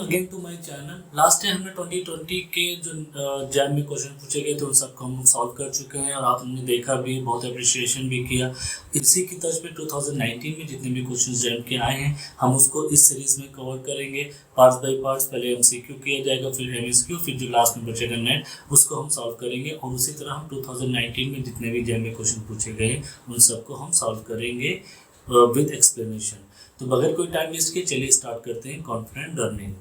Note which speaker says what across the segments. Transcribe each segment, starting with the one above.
Speaker 1: Again to my channel. Last time हमने 2020 के जो जैम में क्वेश्चन पूछे गए थे उन सबको हम सॉल्व कर चुके हैं और आपने देखा भी, बहुत अप्रिशिएशन भी किया। इसी की तर्ज पे 2019 में जितने भी क्वेश्चन जैम के आए हैं हम उसको इस सीरीज में कवर करेंगे पार्ट्स बाय पार्ट्स। पहले एमसीक्यू किया जाएगा, फिर एमएसक्यू, फिर जो लास्ट में बचेगा नेट उसको हम सॉल्व करेंगे। और उसी तरह हम 2019 में जितने भी जैम में क्वेश्चन पूछे गए उन सबको हम सॉल्व करेंगे विद एक्सप्लेनेशन। तो बगैर कोई टाइम वेस्ट किए चलिए स्टार्ट करते हैं कॉन्फिडेंट लर्निंग।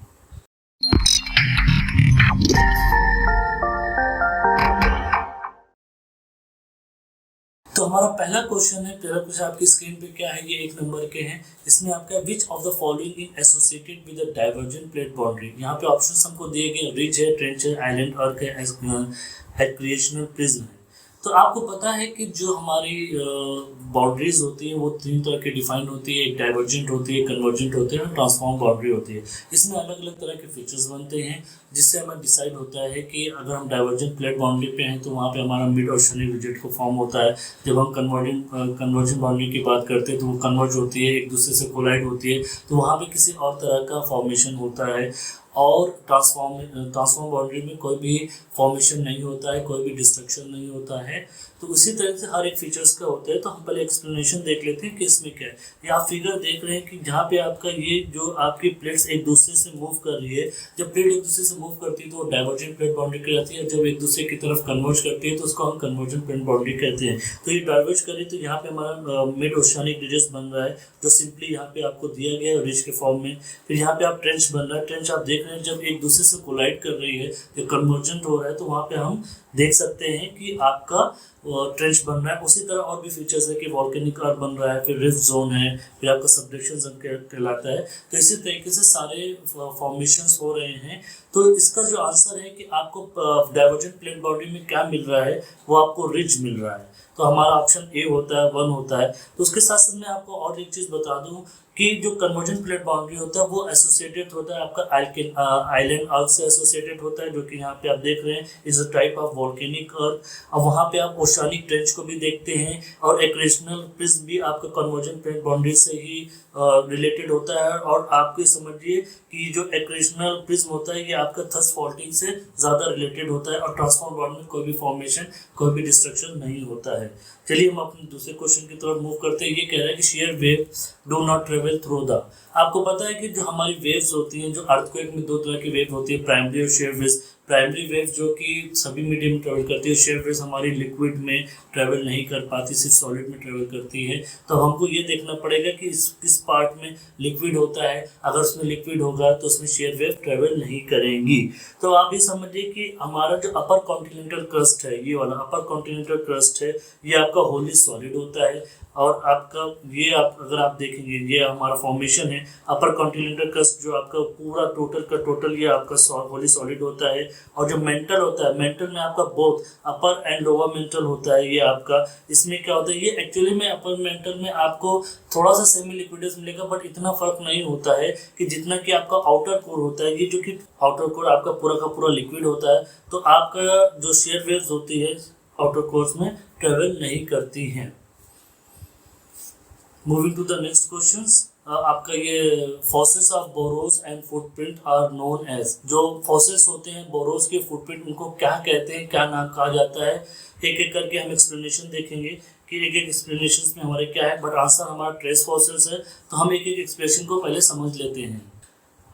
Speaker 1: तो हमारा पहला क्वेश्चन है, पहला क्वेश्चन आपकी स्क्रीन पे क्या है, ये 1 नंबर के हैं। इसमें आपका विच of the following is associated with the divergent plate boundary. यहाँ पे ऑप्शंस हमको दिए गए, रिज है, ट्रेंच है, आइलैंड अर्क है, एक्रिएशनल प्रिज्म है। तो आपको पता है कि जो हमारी बाउंड्रीज होती हैं वो 3 तरह की डिफाइन होती है। एक डाइवर्जेंट होती है, कन्वर्जेंट होती है और ट्रांसफॉर्म बाउंड्री होती है। इसमें अलग अलग तरह के फीचर्स बनते हैं जिससे हमें डिसाइड होता है कि अगर हम डाइवर्जेंट प्लेट बाउंड्री पे हैं तो वहाँ पे हमारा मिड ओशियनिक रिजिड को फॉर्म होता है। जब हम कन्वर्जेंट बाउंड्री की बात करते हैं तो वो कन्वर्ज होती है, एक दूसरे से कोलाइड होती है, तो वहाँ पे किसी और तरह का फॉर्मेशन होता है। और ट्रांसफॉर्म बाउंड्री में कोई भी फॉर्मेशन नहीं होता है, कोई भी डिस्ट्रक्शन नहीं होता है। तो उसी तरह से हर एक फीचर्स का होता है। तो हम पहले एक्सप्लेनेशन देख लेते हैं कि इसमें क्या है। ये आप फिगर देख रहे हैं कि जहाँ पे आपका ये जो आपकी प्लेट्स एक दूसरे से मूव कर रही है, जब प्लेट एक दूसरे से मूव करती है तो वो डाइवर्जेंट प्लेट बाउंड्री कहलाती है। जब एक दूसरे की तरफ कन्वर्ज करती है तो उसको हम कन्वर्जेंट प्लेट बाउंड्री कहते हैं। तो ये डाइवर्ज करें तो यहाँ पे हमारा मिड ओशियनिक रिजेस बन रहा है जो सिंपली यहाँ पे आपको दिया गया है रिज के फॉर्म में। फिर यहाँ पे आप ट्रेंच बन रहा है। ट्रेंच आप देख रहे हैं जब एक दूसरे से कोलाइड कर रही है, जब कन्वर्जेंट हो रहा है तो वहाँ पे हम देख सकते हैं कि आपका ट्रेंच बन रहा है। उसी तरह और भी फीचर्स है कि वॉल्केनिक आर्क बन रहा है, फिर रिफ्ट जोन है, फिर आपका सबडक्शन जोन कहलाता है। तो इसी तरीके से सारे फॉर्मेशंस हो रहे हैं। तो इसका जो आंसर है कि आपको डाइवर्जेंट प्लेट बाउंड्री में क्या मिल रहा है, वो आपको रिज मिल रहा है। तो हमारा ऑप्शन ए होता है, 1 होता है। तो उसके साथ साथ मैं आपको और एक चीज़ बता दूं कि जो कन्वर्जेंट प्लेट बाउंड्री होता है वो एसोसिएटेड होता है आपका आइलैंड अर्क से एसोसिएटेड होता है, जो कि यहाँ पे आप देख रहे हैं is a type of volcanic अर्क। अब वहाँ पे आप ओशियनिक ट्रेंच को भी देखते हैं और एक्रेशनल प्रिज्म भी आपका कन्वर्जेंट प्लेट बाउंड्री से ही रिलेटेड होता है। और आपको समझिए कि जो एक्रेशनल प्रिज्म होता है ये आपका थर्स्ट फॉल्टिंग से ज़्यादा रिलेटेड होता है और ट्रांसफॉर्म बाउंड्री में कोई भी फॉर्मेशन, कोई भी डिस्ट्रक्शन नहीं होता है। चलिए हम अपने दूसरे क्वेश्चन की तरफ मूव करते हैं। ये कह रहा है कि share wave do not travel through the. आपको पता है कि जो हमारी वेव्स होती हैं, जो अर्थक्वेक में 2 तरह की वेव होती है, प्राइमरी और शेयर वेव्स। प्राइमरी वेव जो कि सभी मीडियम में ट्रेवल करती है, शेयर वेव्स हमारी लिक्विड में ट्रेवल नहीं कर पाती, सिर्फ सॉलिड में ट्रेवल करती है। तो हमको ये देखना पड़ेगा कि किस पार्ट में लिक्विड होता है। अगर उसमें लिक्विड होगा तो उसमें शेयर वेव ट्रेवल नहीं करेंगी। तो आप ये समझिए कि हमारा जो अपर कॉन्टिनेंटल क्रस्ट है, ये वाला अपर कॉन्टिनेंटल क्रस्ट है, ये आपका होली सॉलिड होता है। और आपका ये अगर आप देखेंगे ये हमारा फॉर्मेशन है अपर कॉन्टिनेंटल क्रस्ट, जो आपका पूरा टोटल का टोटल ये आपका होली सॉलिड होता है। और जो मेंटल होता है, मेंटल में आपका both upper and lower mental होता है। ये आपका इसमें क्या होता है, ये एक्चुअली में अपर मेंटल में आपको थोड़ा सा सेमी लिक्विडस मिलेगा, बट इतना फर्क नहीं होता है कि जितना कि आपका आउटर कोर होता है। ये जो कि आउटर कोर आपका पूरा का पूरा लिक्विड होता है, तो आपका जो शेयर वेव्स होती है आउटर कोर्स में ट्रेवल नहीं करती हैं। Moving to the next questions. आपका ये fossils of burrows and footprint are known as. जो फॉसिल्स होते हैं बोरोस के फुटप्रिंट, उनको क्या कहते हैं, क्या नाम कहा जाता है। एक एक करके हम एक्सप्लेनेशन देखेंगे कि एक एक एक्सप्लेनेशन में हमारे क्या है, बट आंसर हमारा ट्रेस फॉसिल्स है। तो हम एक एक एक्सप्रेशन को पहले समझ लेते हैं।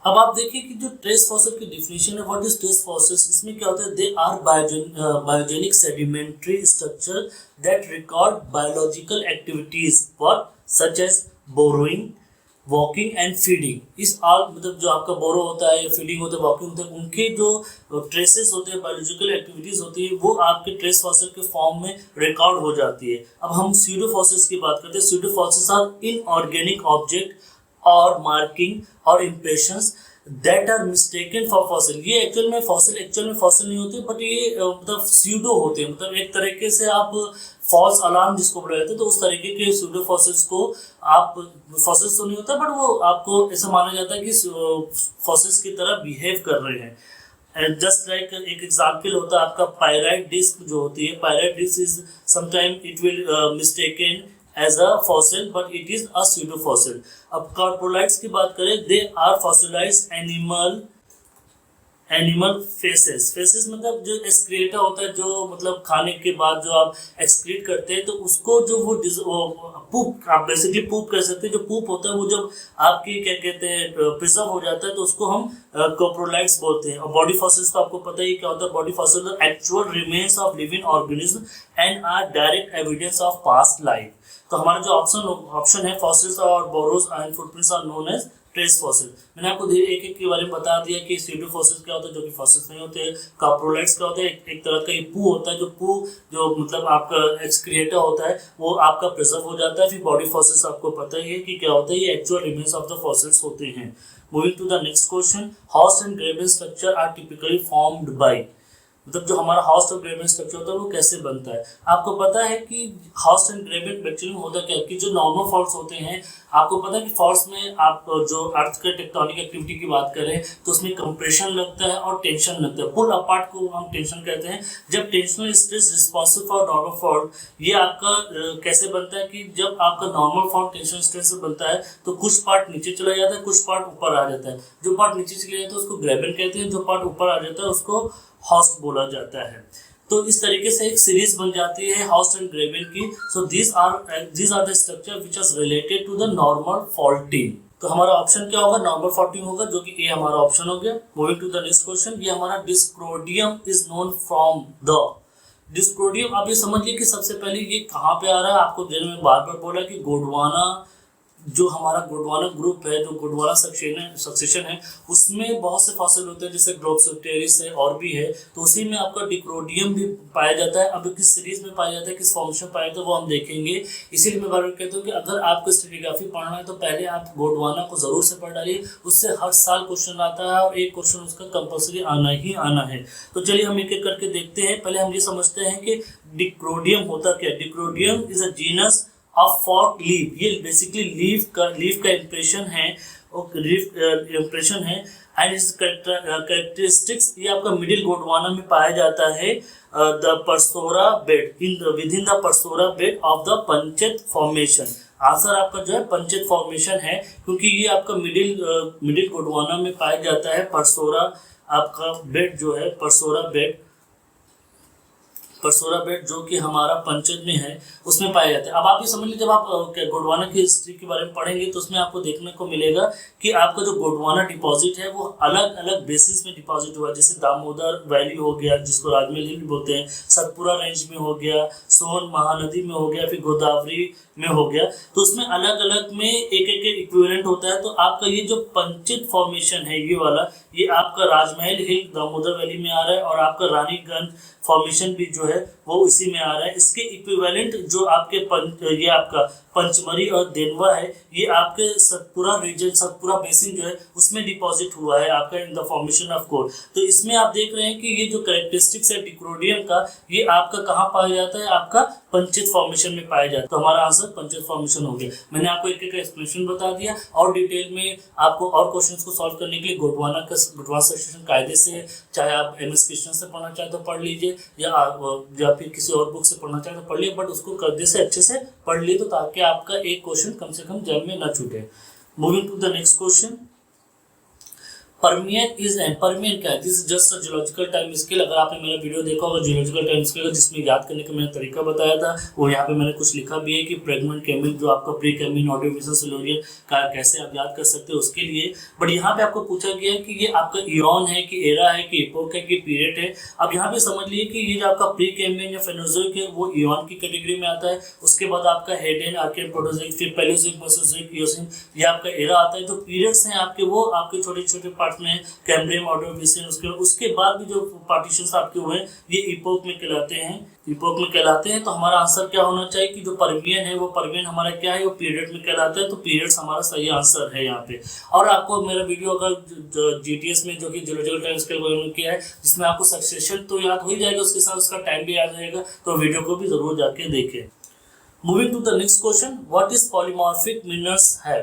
Speaker 1: अब आप देखिए कि जो ट्रेस फॉसिल की डिफिनेशन है, व्हाट इज ट्रेस फॉसिल्स। इसमें क्या होता है, they are biogenic sedimentary structure that record biological activities for such as burrowing, walking and feeding. इस आल मतलब जो आपका बोरो होता है या फीडिंग होता है, वॉकिंग होता है, उनके जो ट्रेसेस होते हैं, बायोलॉजिकल एक्टिविटीज होती है, वो आपके ट्रेस फॉसिल के फॉर्म में रिकॉर्ड हो जाती है। अब हम स्यूडो फॉसिल्स की बात करते हैं। Pseudo fossils are inorganic object और मार्किंग और impressions that are mistaken for fossil. ये एक्चुअल में फॉसिल नहीं होते, बट ये मतलब स्यूडो होते हैं। मतलब एक तरीके से आप फॉल्स अलार्म जिसको बोला जाता है, तो उस तरीके के स्यूडो फॉसिल्स को आप, फॉसिल्स तो नहीं होता बट वो आपको ऐसा माना जाता है कि फॉसिल्स की तरह बिहेव कर रहे हैं। जस्ट लाइक एक एग्जाम्पल होता है आपका पायराइट डिस्क जो होती है। Pyrite disc is sometime it will mistaken as a fossil but it is a pseudo fossil. अब कार्पोलाइट्स की बात करें, they are fossilised animal faeces मतलब जो एक्सक्रीटा होता है, जो मतलब खाने के बाद जो आप एक्सक्रीट करते हैं तो उसको जो वो पूप, आप बेसिकली पूप कह सकते हैं, जो पूप होता है वो जब आपकी क्या कहते हैं प्रिजर्व हो जाता है तो उसको हम कोप्रोलाइट्स बोलते हैं। और बॉडी फॉसिल्स तो आपको पता ही क्या होता है, body fossil actual remains of living organism and are direct evidence of past life. तो हमारा जो ऑप्शन है फॉसिल्स और burrows and footprints are known as trace fossil. मैंने आपको एक एक के बारे में बता दिया कि स्यूडो फॉसिल्स क्या होता है, जो कि फॉसिल्स नहीं होते हैं। काप्रोलाइट्स क्या होता है, एक तरह का ये पू होता है, जो मतलब आपका एक्सक्रिएटा होता है वो आपका प्रिजर्व हो जाता है। फिर बॉडी फॉसिल्स आपको पता ही है कि क्या होता है, ये actual remains of the fossils होते हैं। Moving to the next question, horst and graben structure are typically formed by, मतलब जो हमारा हॉर्स और ग्रेवन स्ट्रक्चर होता है वो कैसे बनता है। आपको पता है कि हॉर्स एंड ग्रेवन एक्चुअली में होता क्या है कि जो नॉर्मल फॉल्ट्स होते हैं, आपको पता है कि फॉल्ट्स में आप जो अर्थ के टेक्टोनिक एक्टिविटी की बात करें तो उसमें कंप्रेशन लगता है और टेंशन लगता है। पुल अपार्ट को हम टेंशन कहते हैं। जब tensional stress responsive for normal fault, ये आपका कैसे बनता है कि जब आपका नॉर्मल फॉल्ट टेंशन स्ट्रेस से बनता है तो कुछ पार्ट नीचे चला जाता है, कुछ पार्ट ऊपर आ जाता है। जो पार्ट नीचे चले जाता है उसको ग्रेवन कहते हैं, जो पार्ट ऊपर आ जाता है उसको हॉर्स बोला जाता है। तो इस तरीके से एक सीरीज बन जाती है हॉर्स एंड ग्रेवन की। So these are the structure which are related to the normal faulting. तो हमारा ऑप्शन क्या होगा, नॉर्मल फॉल्टिंग होगा, जो कि ए हमारा ऑप्शन हो गया। Moving to the next question, ये हमारा Dicroidium is known from the Dicroidium. आप ये समझिए कि सबसे पहले ये कहाँ पे आ रहा है, आपको जेल में बार बार बोला कि गोंडवाना, जो हमारा गोंडवाना ग्रुप है, जो गोंडवाना सक्सेशन है, उसमें बहुत से फॉसिल होते हैं जैसे ग्लोब्सोटेरिस है और भी है। तो उसी में आपका डिक्रोडियम भी पाया जाता है। अब किस सीरीज में पाया जाता है, किस फॉर्मेशन में पाया जाता है वो हम देखेंगे। इसीलिए मैं बार बार कहता हूँ कि अगर आपको स्ट्रेटिग्राफी पढ़ना है तो पहले आप गोंडवाना को जरूर से पढ़ डालिए, उससे हर साल क्वेश्चन आता है और एक क्वेश्चन उसका कंपल्सरी आना ही आना है। तो चलिए हम एक एक करके देखते हैं। पहले हम ये समझते हैं कि डिक्रोडियम होता क्या। Dicroidium is a genus of fork leaf. ये बेसिकली लीफ का इंप्रेशन है, एंड इस कैरेक्टरिस्टिक्स ये आपका मिडिल गोंडवाना में पाया जाता है। The Parsora bed within the Parsora bed of the Panchet formation. Answer आपका जो है पंचेत फॉर्मेशन है, क्योंकि ये आपका मिडिल गोंडवाना में पाया जाता है। परसोरा आपका बेड जो है, परसोरा बेड जो कि हमारा पंचेत में है उसमें पाया जाता है। अब आप ये समझ लीजिए, जब आप गोंडवाना की हिस्ट्री के बारे में पढ़ेंगे तो उसमें आपको देखने को मिलेगा कि आपका जो गोंडवाना डिपॉजिट है वो अलग अलग बेसिस में डिपॉजिट हुआ। जैसे दामोदर वैली हो गया, जिसको राजमहल हिल भी बोलते हैं, सतपुरा रेंज में हो गया, सोन महानदी में हो गया, फिर गोदावरी में हो गया। तो उसमें अलग अलग में एक एक इक्विवेलेंट होता है। तो आपका ये जो पंचित फॉर्मेशन है ये वाला, ये आपका राजमहल हिल दामोदर वैली में आ रहा है, और आपका रानीगंज फॉर्मेशन भी जो है वो इसी में आ रहा है। इसके इक्विवेलेंट जो आपके ये आपका पंचमरी और देनवा है, ये आपके सतपुरा रीजन, सतपुरा बेसिन जो है उसमें डिपॉजिट हुआ है आपका in the formation of coal. तो इसमें आप देख रहे हैं कि ये जो कैरेक्टरिस्टिक्स है डिक्रोडियम का, ये आपका कहाँ पाया जाता है, आपका पंचित फॉर्मेशन में पाया जाता है। तो हमारा आंसर पंचित फॉर्मेशन हो गया। मैंने आपको एक एक एक्सप्लेनेशन बता दिया, और डिटेल में आपको और क्वेश्चंस को सॉल्व करने के लिए गोंडवाना सक्सेशन कायदे से, चाहे आप MS कृष्ण से पढ़ना चाहे तो पढ़ लीजिए, या फिर किसी और बुक से पढ़ना चाहे तो पढ़ लीजिए, बट उसको कायदे से अच्छे से पढ़ लिए तो ताकि आपका एक क्वेश्चन कम से कम जब में ना छूटे। Moving to the next question, Permian क्या है? This is just a geological time scale. अगर आपने मेरा वीडियो देखा होगा जियोलॉजिकल टाइम स्केल का, जिसमें याद करने का मैंने तरीका बताया था, वो यहाँ पे मैंने कुछ लिखा भी है कि फ्रेगमेंट केमिन, जो आपका प्री केमिन ऑडियोविजुअल सिल्यूरियन का कैसे आप याद कर सकते हो उसके लिए। बट यहाँ पे आपको पूछा गया है कि ये आपका इयॉन है कि एरा है कि इपोक है कि पीरियड है। अब यहाँ पे समझ लीजिए कि ये जो आपका प्री केमिन या फेनोजोइक है वो इयॉन की कैटेगरी में आता है। उसके बाद आपका हेडेन, आर्कियन, प्रोटोजोइक, फिर पैलेयोजोइक, मेसोजोइक, इयोसिन, ये आपका एरा आता है। तो पीरियड्स हैं आपके, वो आपके छोटे छोटे पार्ट में कैम्ब्रियम, ऑर्डोविशियन, उसके बाद भी जो पार्टीशंस आपके हुए ये इपोक में कहलाते हैं। तो हमारा आंसर क्या होना चाहिए कि जो परमियन है वो परमियन हमारा क्या है, वो पीरियड में कहलाता है। तो पीरियड्स हमारा सही आंसर है यहाँ पे। और आपको मेरा वीडियो अगर GTS में जो कि जियोलॉजिकल टाइम स्केल में किया है, जिसमें आपको सक्सेशन तो याद हो ही जाएगा, उसके साथ उसका टाइम भी याद रहेगा, तो वीडियो को भी जरूर जाके देखें। Moving to the next question, what is polymorphic minerals है?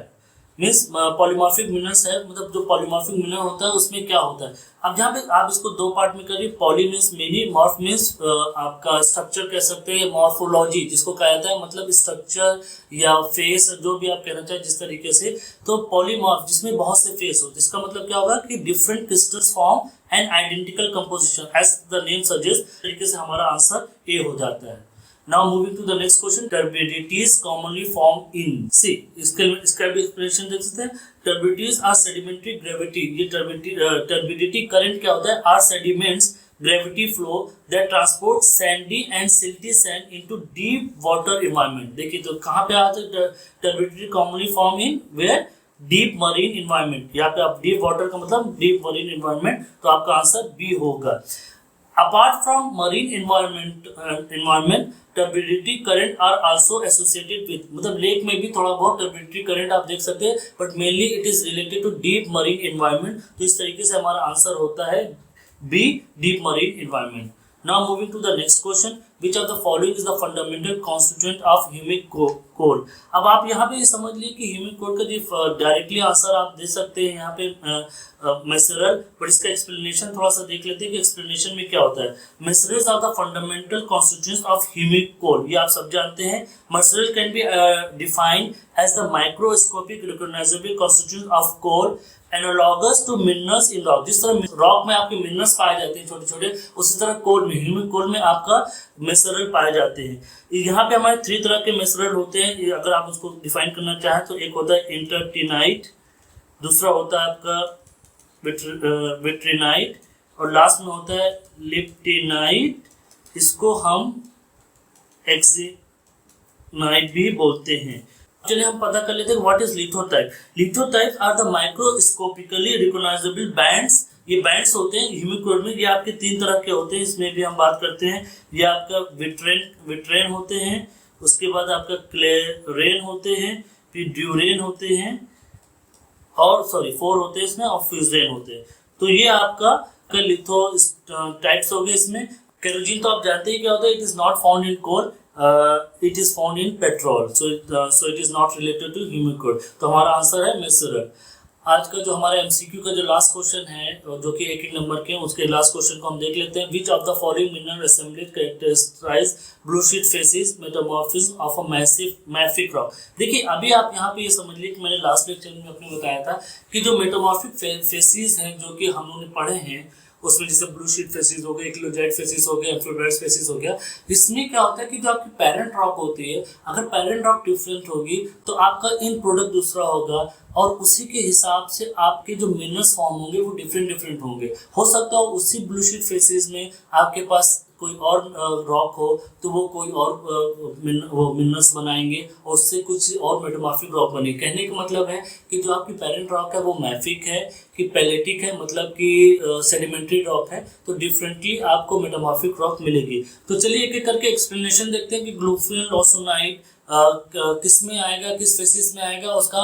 Speaker 1: मीन्स पॉलीमॉर्फिक मिनरल्स है, मतलब जो पॉलीमॉर्फिक मिनरल होता है उसमें क्या होता है। अब यहाँ पे आप इसको दो पार्ट में करिए, poly means many, morph means आपका स्ट्रक्चर कह सकते हैं, मॉर्फोलॉजी जिसको कहा जाता है, मतलब स्ट्रक्चर या फेस, जो भी आप कहना चाहें जिस तरीके से। तो पॉलीमॉर्फ जिसमें बहुत से फेस हो, इसका मतलब क्या होगा कि different crystals form and identical composition as the name suggest, तरीके से हमारा आंसर ए हो जाता है। Now moving to the next question, turbidities commonly form in, see इसका भी एक्सप्लेनेशन देख सकते हैं। Turbidities are sedimentary gravity, ये turbidity current क्या होता है, are sediments gravity flow that transport sandy and silty sand into deep water environment। देखिए तो कहाँ पे आता है turbidity commonly form in where deep marine environment, यहाँ पे आप डीप वाटर का मतलब डीप मरीन इन्वायरमेंट, तो आपका आंसर बी होगा। Apart from marine environment turbidity current are also associated with, मतलब लेक में भी थोड़ा बहुत टर्बिडिटी करंट आप देख सकते हैं, but mainly it is related to deep marine environment. तो इस तरीके से हमारा आंसर होता है B, deep marine environment. Now moving to the next question, which of the following is the fundamental constituent of humic coal? अब आप यहाँ पे समझ लिए कि humic coal का जो डायरेक्टली आंसर आप दे सकते हैं यहाँ पे मिसरल, बट इसका एक्सप्लेनेशन थोड़ा सा देख लेते हैं कि एक्सप्लेनेशन में क्या होता है। Macerals are the fundamental constituents of humic coal, ये आप सब जानते हैं। Maceral can be defined as the microscopic recognizable constituents of coal analogous to minerals in rock. जिस तरह रॉक में आपके मिनरल्स पाए जाते हैं छोटे छोटे, उसी तरह कोल में, ह्यूमिक कोल में आपका मिसरल पाए जाते हैं। यहाँ पे हमारे 3 तरह के मिसरल होते हैं, अगर आप उसको डिफाइन करना चाहें तो एक होता है इंटरटिनाइट, दूसरा होता है आपका विट्रिनाइट, और लास्ट में होता है लिप्टिनाइट। इसको हम एक्सिनाइट भी बोलते हैं। चलिए हम पता कर लेते हैं what is lithotype. Lithotype are the microscopically recognizable bands, ये बैंड्स होते हैं ह्यूमिक कोल में। ये आपके 3 तरह के होते हैं, इसमें भी हम बात करते हैं। ये आपका विट्रेन होते हैं, उसके बाद आपका क्लेरेन होते हैं, फिर ड्यूरेन होते हैं, और 4 होते हैं इसमें, और फ्यूजरेन होते हैं। तो ये आपका लिथो टाइप्स हो गए। इसमें केरोजिन तो आप जानते हैं क्या होता है, it is not found in coal, it is found in petrol, so it is not related to humic coal। तो हमारा आंसर है मिसरल। आज का जो हमारा एमसीक्यू का जो लास्ट क्वेश्चन है, जो कि 1 नंबर के हैं, उसके लास्ट क्वेश्चन को हम देख लेते हैं। Which of the following mineral assemblages characterise blue schist facies metamorphism of a mafic rock. देखिए अभी आप यहाँ पे ये समझ लीजिए कि मैंने लास्ट लेक्चर में अपने बताया था कि जो मेटामॉर्फिक फेसिस हैं जो कि हम लोगों ने पढ़े हैं, उसमें जैसे ब्लू शीट फेसिस हो गए, क्लोजाइट फेसिस हो गया, एम्फिब्राइट फेसिस हो गया। इसमें क्या होता है कि जो आपकी पेरेंट रॉक होती है, अगर पेरेंट रॉक डिफरेंट होगी तो आपका इन प्रोडक्ट दूसरा होगा, और उसी के हिसाब से आपके जो मिनरल्स फॉर्म होंगे वो डिफरेंट होंगे। हो सकता हो उसी ब्लू शीट फेसिस में आपके पास कोई और रॉक हो तो वो कोई और वो मिनरल्स बनाएंगे, और उससे कुछ और मेटामॉर्फिक रॉक बने। कहने का मतलब है कि जो आपकी पेरेंट रॉक है वो मैफिक है कि पेलेटिक है, मतलब कि सेडिमेंट्री रॉक है, तो डिफरेंटली आपको मेटामॉर्फिक रॉक मिलेगी। तो चलिए एक एक करके एक्सप्लेनेशन देखते हैं कि ग्लूफिन लॉसोनाइट किस में आएगा, किस फेसिस में आएगा, उसका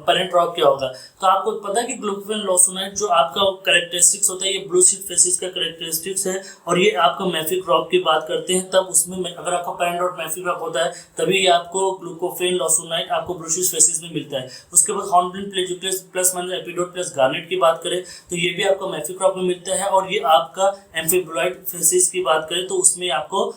Speaker 1: पेरेंट रॉक क्या होगा। तो आपको पता है कि ग्लूफिन लॉसोनाइट जो आपका कैरेक्टरिस्टिक्स होता है, ये ब्लू शीट फेसिस का कैरेक्टरिस्टिक्स है, और ये आपका मैफिक रॉक की बात करते हैं। तब उसमें अगर आपका पेरेंट रॉक मैफिक रॉक होता है तभी ये आपको ग्लूकोफिन लॉसोनाइट आपको ब्लू शीट फेसिस में मिलता है। उसके बाद हॉर्नब्लिन प्लेजियोक्लेस प्लस एपिडोट प्लस गार्नेट की बात करें तो ये भी आपका मैफिक रॉक में मिलता है, और ये आपका एम्फिब्राइट फेसिस की बात करें तो उसमें आपको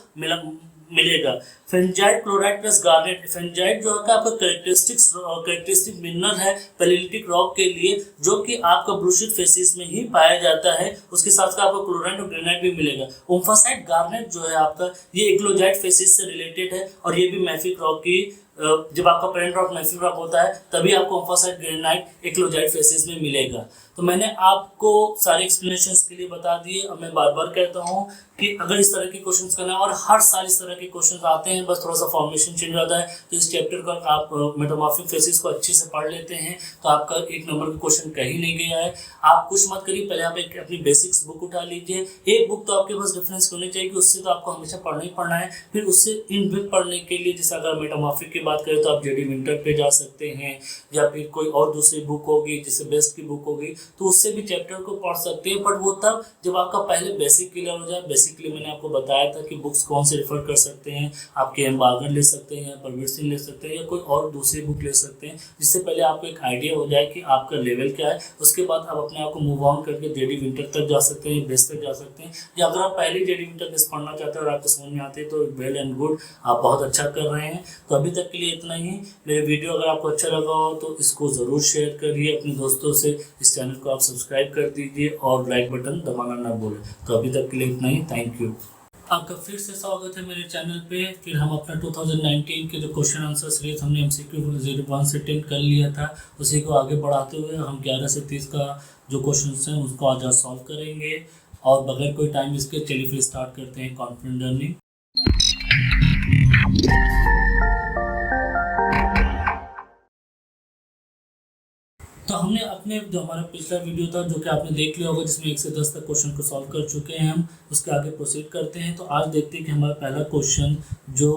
Speaker 1: मिलेगा। फेंजाइट क्लोराइड प्लस गार्नेट, फेंजाइट जो है आपका कैरेक्टरिस्टिक मिनरल है पेलेलिटिक रॉक के लिए, जो कि आपका ब्लू शीट फेसिस में ही पाया जाता है। उसके साथ साथ आपको क्लोराइड और ग्रेनाइट भी मिलेगा। ओम्फासाइट गार्नेट जो है आपका, ये एक्लोजाइट फेसिस से रिलेटेड है, और ये भी मैफिक रॉक की, जब आपका पेरेंट रॉक मैफिक रॉक होता है तभी आपको ओम्फासाइट ग्रेनाइट एक्लोजाइट फेसिस में मिलेगा। तो मैंने आपको सारे एक्सप्लेनेशंस के लिए बता दिए। अब मैं बार बार कहता हूँ कि अगर इस तरह के क्वेश्चंस करना है, और हर साल इस तरह के क्वेश्चंस आते हैं, बस थोड़ा सा फॉर्मेशन चेंज होता है, तो इस चैप्टर का आप मेटामॉर्फिक फेसिस को अच्छे से पढ़ लेते हैं तो आपका 1 नंबर का क्वेश्चन कहीं नहीं गया है। आप कुछ मत करिए, पहले आप एक अपनी बेसिक्स बुक उठा लीजिए। एक बुक तो आपके पास डिफरेंस होनी चाहिए कि उससे तो आपको हमेशा पढ़ना ही पढ़ना है। फिर उससे इन बुक पढ़ने के लिए, जैसे अगर मेटामॉर्फिक की बात करें तो आप जेडी विंटर पे जा सकते हैं, या फिर कोई और दूसरी बुक होगी जैसे बेस्ट की बुक होगी तो उससे भी चैप्टर को पढ़ सकते हैं। बट वो तब जब आपका पहले बेसिक क्लियर हो जाए। बेसिकली मैंने आपको बताया था कि बुक्स कौन से रेफर कर सकते हैं, आप के एम बागर ले सकते हैं, परवीर सिंह ले सकते हैं, या कोई और दूसरी बुक ले सकते हैं, जिससे पहले आपको एक आइडिया हो जाए कि आपका लेवल क्या है। उसके बाद आप अपने आप को मूव ऑन करके जेडी विंटर तक जा सकते हैं, बेस्ट तक जा सकते हैं। या अगर आप पहले जेडी विंटर बेस्ट पढ़ना चाहते हैं और आपको समझ में आते हैं तो वेल एंड गुड, आप बहुत अच्छा कर रहे हैं। तो अभी तक के लिए इतना ही। मेरे वीडियो अगर आपको अच्छा लगा हो तो इसको ज़रूर शेयर करिए अपने दोस्तों से। इस चैनल को आप सब्सक्राइब कर दीजिए और लाइक बटन दबाना ना भूलें। तो अभी तक के लिए इतना ही। Thank you. आपका फिर से स्वागत है मेरे चैनल पे। फिर हम अपना 2019 के जो क्वेश्चन आंसर सीरीज हमने MCQ 01 से 10 कर लिया था, उसी को आगे बढ़ाते हुए हम 11 से 30 का जो क्वेश्चन हैं उसको आज सॉल्व करेंगे। और बगैर कोई टाइम इसके चलिए फिर स्टार्ट करते हैं कॉन्फिडेंट लर्निंग। तो हमने अपने जो हमारा पिछला वीडियो था जो कि आपने देख लिया होगा, जिसमें 1 से 10 तक क्वेश्चन को सॉल्व कर चुके हैं हम, उसके आगे प्रोसीड करते हैं। तो आज देखते हैं कि हमारा पहला क्वेश्चन जो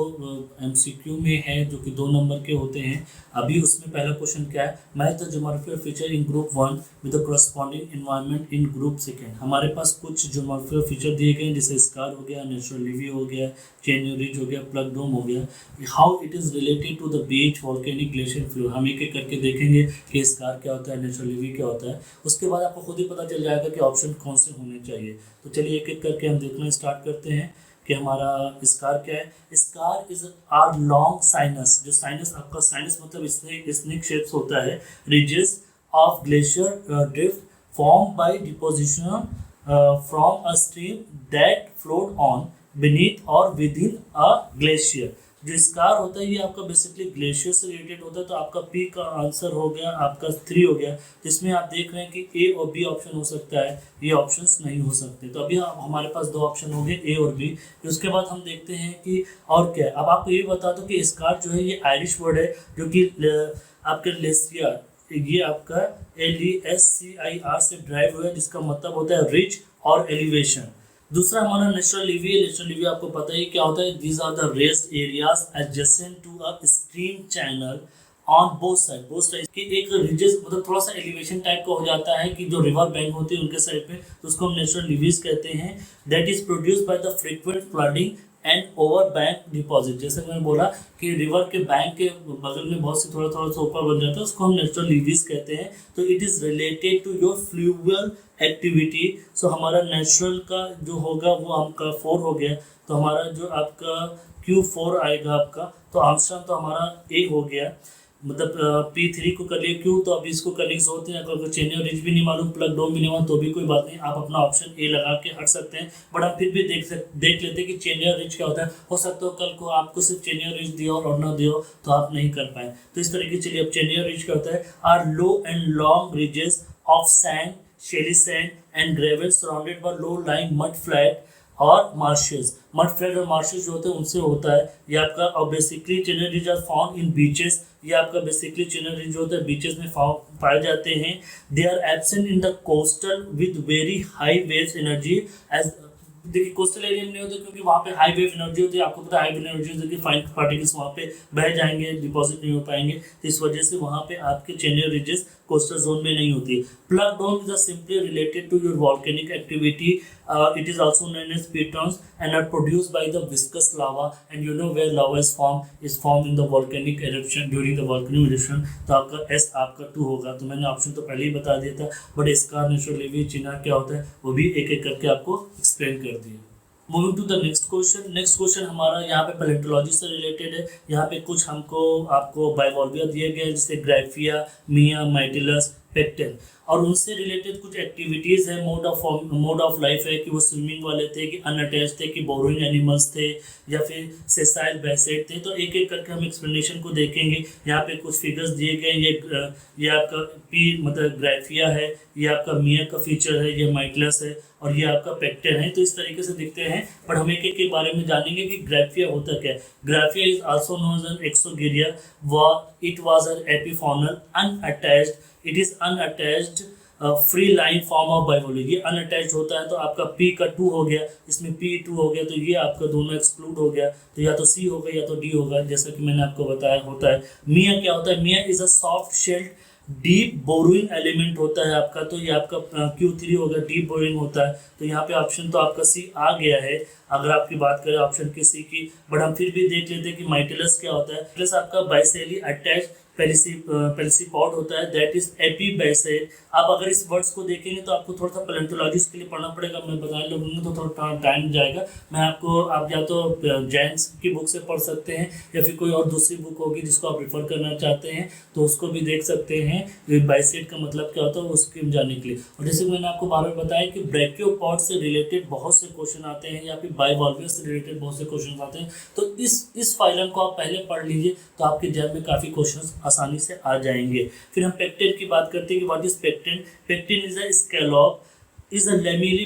Speaker 1: MCQ में है, जो कि 2 नंबर के होते हैं। अभी उसमें पहला क्वेश्चन क्या है, match the geometrical feature in group 1 with the corresponding environment in group 2। हमारे पास कुछ ज्योमेट्रिकल फीचर दिए गए हैं, जैसे स्कार हो गया, नेचुरल लिवी हो गया, चेन रिज हो गया, प्लग डोम हो गया। How it is related to the beach volcanic glacier flow. हम एक एक करके देखेंगे कि स्कार क्या होता है, नेचुरल लिवी क्या होता है। उसके बाद आपको खुद ही पता चल जाएगा कि ऑप्शन कौन से होने चाहिए। तो चलिए एक एक करके हम देखना स्टार्ट करते हैं कि हमारा स्कार क्या है। Esker is are long sinuous. जो साइनस आपका, साइनस मतलब स्नेक शेप्स होता है, ridges of glacier drift form by deposition from a stream that flowed on beneath और विद इन अ ग्लेशियर। जो स्कार होता है ये आपका बेसिकली ग्लेशियर से रिलेटेड होता है। तो आपका पी का आंसर हो गया, आपका 3 हो गया, जिसमें आप देख रहे हैं कि ए और बी ऑप्शन हो सकता है, ये ऑप्शंस नहीं हो सकते। तो अभी हमारे पास 2 ऑप्शन हो गए, ए और बी। उसके बाद हम देखते हैं कि और क्या है। अब आपको ये बता दो कि स्कार जो है ये आयरिश वर्ड है, जो कि आपके लेसिया, ये आपका LESCIR से ड्राइव हुआ है, जिसका मतलब होता है रिच और एलिवेशन। दूसरा हमारा नेचुरल लिवी है। नेचुरल लिवी आपको पता ही क्या होता है, these are the raised areas adjacent to a stream channel on both side. Both side की एक रिजेस मतलब थोड़ा सा एलिवेशन टाइप का हो जाता है कि जो रिवर बैंक होती है उनके साइड पे, तो उसको हम नेचुरल लिवीज कहते हैं। That is produced by the frequent flooding and over bank deposit. जैसे मैंने बोला कि रिवर के बैंक के बगल में बहुत से थोड़ा थोड़ा सा ऊपर बन जाता है, उसको हम नेचुरल लिवीज कहते हैं। तो it is related to your fluvial activity. So हमारा नेचुरल का जो होगा वो आपका 4 हो गया। तो हमारा जो आपका Q4 आएगा आपका, तो आंसर तो हमारा ए हो गया। मतलब P3 को कर लिए Q, तो अभी इसको करने की जरूरत नहीं। अगर चेन और रिज भी नहीं मालूम, प्लग डोम भी नहीं मालूम, तो भी कोई बात नहीं, आप अपना ऑप्शन ए लगा के हट सकते हैं। बट आप फिर भी देख लेते हैं कि चेन और रिज क्या होता है। हो सकता है कल को आपको सिर्फ चेन और रिज दिया और ना दिया तो आप नहीं कर पाए। तो इस तरीके चलिए, अब चेन और रिज क्या होता है, are low and long ridges of sand, shelly sand and gravel surrounded by low lying mud flat और मार्शेस। मड फ्लैट और मार्शेस जो होते हैं उनसे होता है ये आपका। और basically channel ridge are found in beaches. ये आपका बेसिकली चैनल रिज जो होता है बीचेस में पाए जाते हैं। They are absent in the coastal with very high waves energy. As देखिए कोस्टल एरिया में नहीं होते क्योंकि वहाँ पे हाई वेव एनर्जी होती है। आपको पता है हाई वेव एनर्जी होती है कि फाइन पार्टिकल्स वहाँ पे बह जाएंगे, डिपॉजिट नहीं हो पाएंगे। तो इस वजह से वहाँ पे आपके चैनल रिजेस कोस्टल जोन में नहीं होती। Plug dome is simply related to your volcanic activity. It is also known as pitons and are produced by the viscous lava, and you know where lava is formed in the volcanic eruption during the volcanic eruption। तो आपका S आपका 2 होगा। तो मैंने option तो पहले ही बता दिया था, बट इसका नेचुरल लिवी चिना क्या होता है वो भी एक एक करके आपको एक्सप्लेन कर दिया। Moving to the next question. Next question हमारा यहाँ पे पैलेंटोलॉजी से रिलेटेड है। यहाँ पे कुछ आपको बायोवॉल्विया दिए गए हैं, जैसे ग्राइफिया, मिया, माइटिलस, पेक्टेन, और उनसे रिलेटेड कुछ एक्टिविटीज़ है। मोड ऑफ लाइफ है कि वो स्विमिंग वाले थे, कि अनअटैच थे, कि बोरोइंग एनिमल्स थे, या फिर सेसाइल बैसेट थे। तो एक एक करके हम एक्सप्लेनेशन को देखेंगे। यहाँ पे कुछ फिगर्स दिए गए हैं। ये आपका पी मतलब ग्राइफिया है, ये आपका मिया का फीचर है, ये माइटलस है, और ये आपका पेक्टेन है। तो इस तरीके से दिखते हैं, पर हम एक एक के बारे में जानेंगे कि ग्राइफिया होता क्या है। Gryphaea is also known as Exogyra. It was an epifaunal unattached. It is unattached free lying form of bivalve, ये अनअटैच्ड होता है तो आपका P का 2 हो गया, इसमें P2 हो गया, तो ये आपका दोनों एक्सक्लूड हो गया, तो या तो C होगा या तो D होगा, जैसा कि मैंने आपको बताया होता है। मिया क्या होता है, Mya is a soft shelled deep boring element होता है आपका, तो ये आपका Q3 होगा, डीप बोरिंग होता है, तो यहाँ पे ऑप्शन तो आपका C आ गया है अगर आपकी बात करें ऑप्शन की C की। बट हम फिर भी देख लेते हैं कि माइटिलस क्या होता है। प्लस आपका बाइसेली अटैच पेलिसिपॉड होता है, दैट इज एपी बाइसेल। आप अगर इस वर्ड्स को देखेंगे तो आपको थोड़ा सा पैलेंटोलॉजी के लिए पढ़ना पड़ेगा, मैं बताने लगूंगा तो थोड़ा टाइम जाएगा। मैं आपको, आप या तो जैन्स की बुक से पढ़ सकते हैं या फिर कोई और दूसरी बुक होगी जिसको आप रिफर करना चाहते हैं तो उसको भी देख सकते हैं। बाइसेट का मतलब क्या होता है उसके जानने के लिए। और जैसे मैंने आपको बार बार बताया कि ब्रैकियोपॉड से रिलेटेड बहुत से क्वेश्चन आते हैं या फिर बाइवॉल्व्स से रिलेटेड बहुत से क्वेश्चन आते हैं, तो इस फाइलम को आप पहले पढ़ लीजिए तो आपके जैब में काफ़ी क्वेश्चन आसानी से आ जाएंगे। फिर हम पेक्टिन की बात करते हैं कि what is pecten. Pecten is a scallop, is a lamellae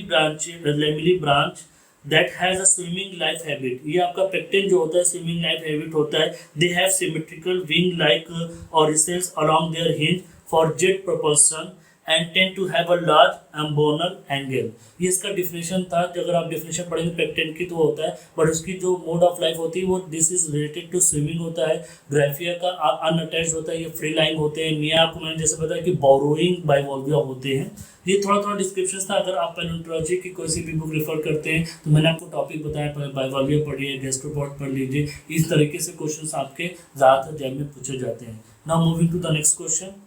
Speaker 1: branch that has a swimming life habit. ये आपका पेक्टिन जो होता है स्विमिंग लाइफ हैबिट होता है। They have symmetrical wing like auricles along their hinge for jet propulsion and tend to have a large umbonal angle. ये इसका definition था, अगर आप डिफिनेशन पढ़ेंगे पेक्टिन की तो होता है, बट उसकी जो मोड ऑफ लाइफ होती है वो this is related to swimming होता है। ग्राफिया का अनअटैच्ड होता है, ये फ्री लाइन होते हैं। मिया आपको मैंने जैसे बताया कि बोरोइंग बाइवॉल्विया होते हैं। ये थोड़ा डिस्क्रिप्शन था। अगर आप पैलेंटोलॉजी की कोई सी भी बुक रेफर करते हैं तो मैंने आपको टॉपिक बताया, बाइवॉल्विया पढ़िए, गैस्ट्रोपॉड पढ़ लीजिए। इस तरीके से क्वेश्चन आपके ज़्यादातर जैब में पूछे जाते हैं। Now moving to the next question.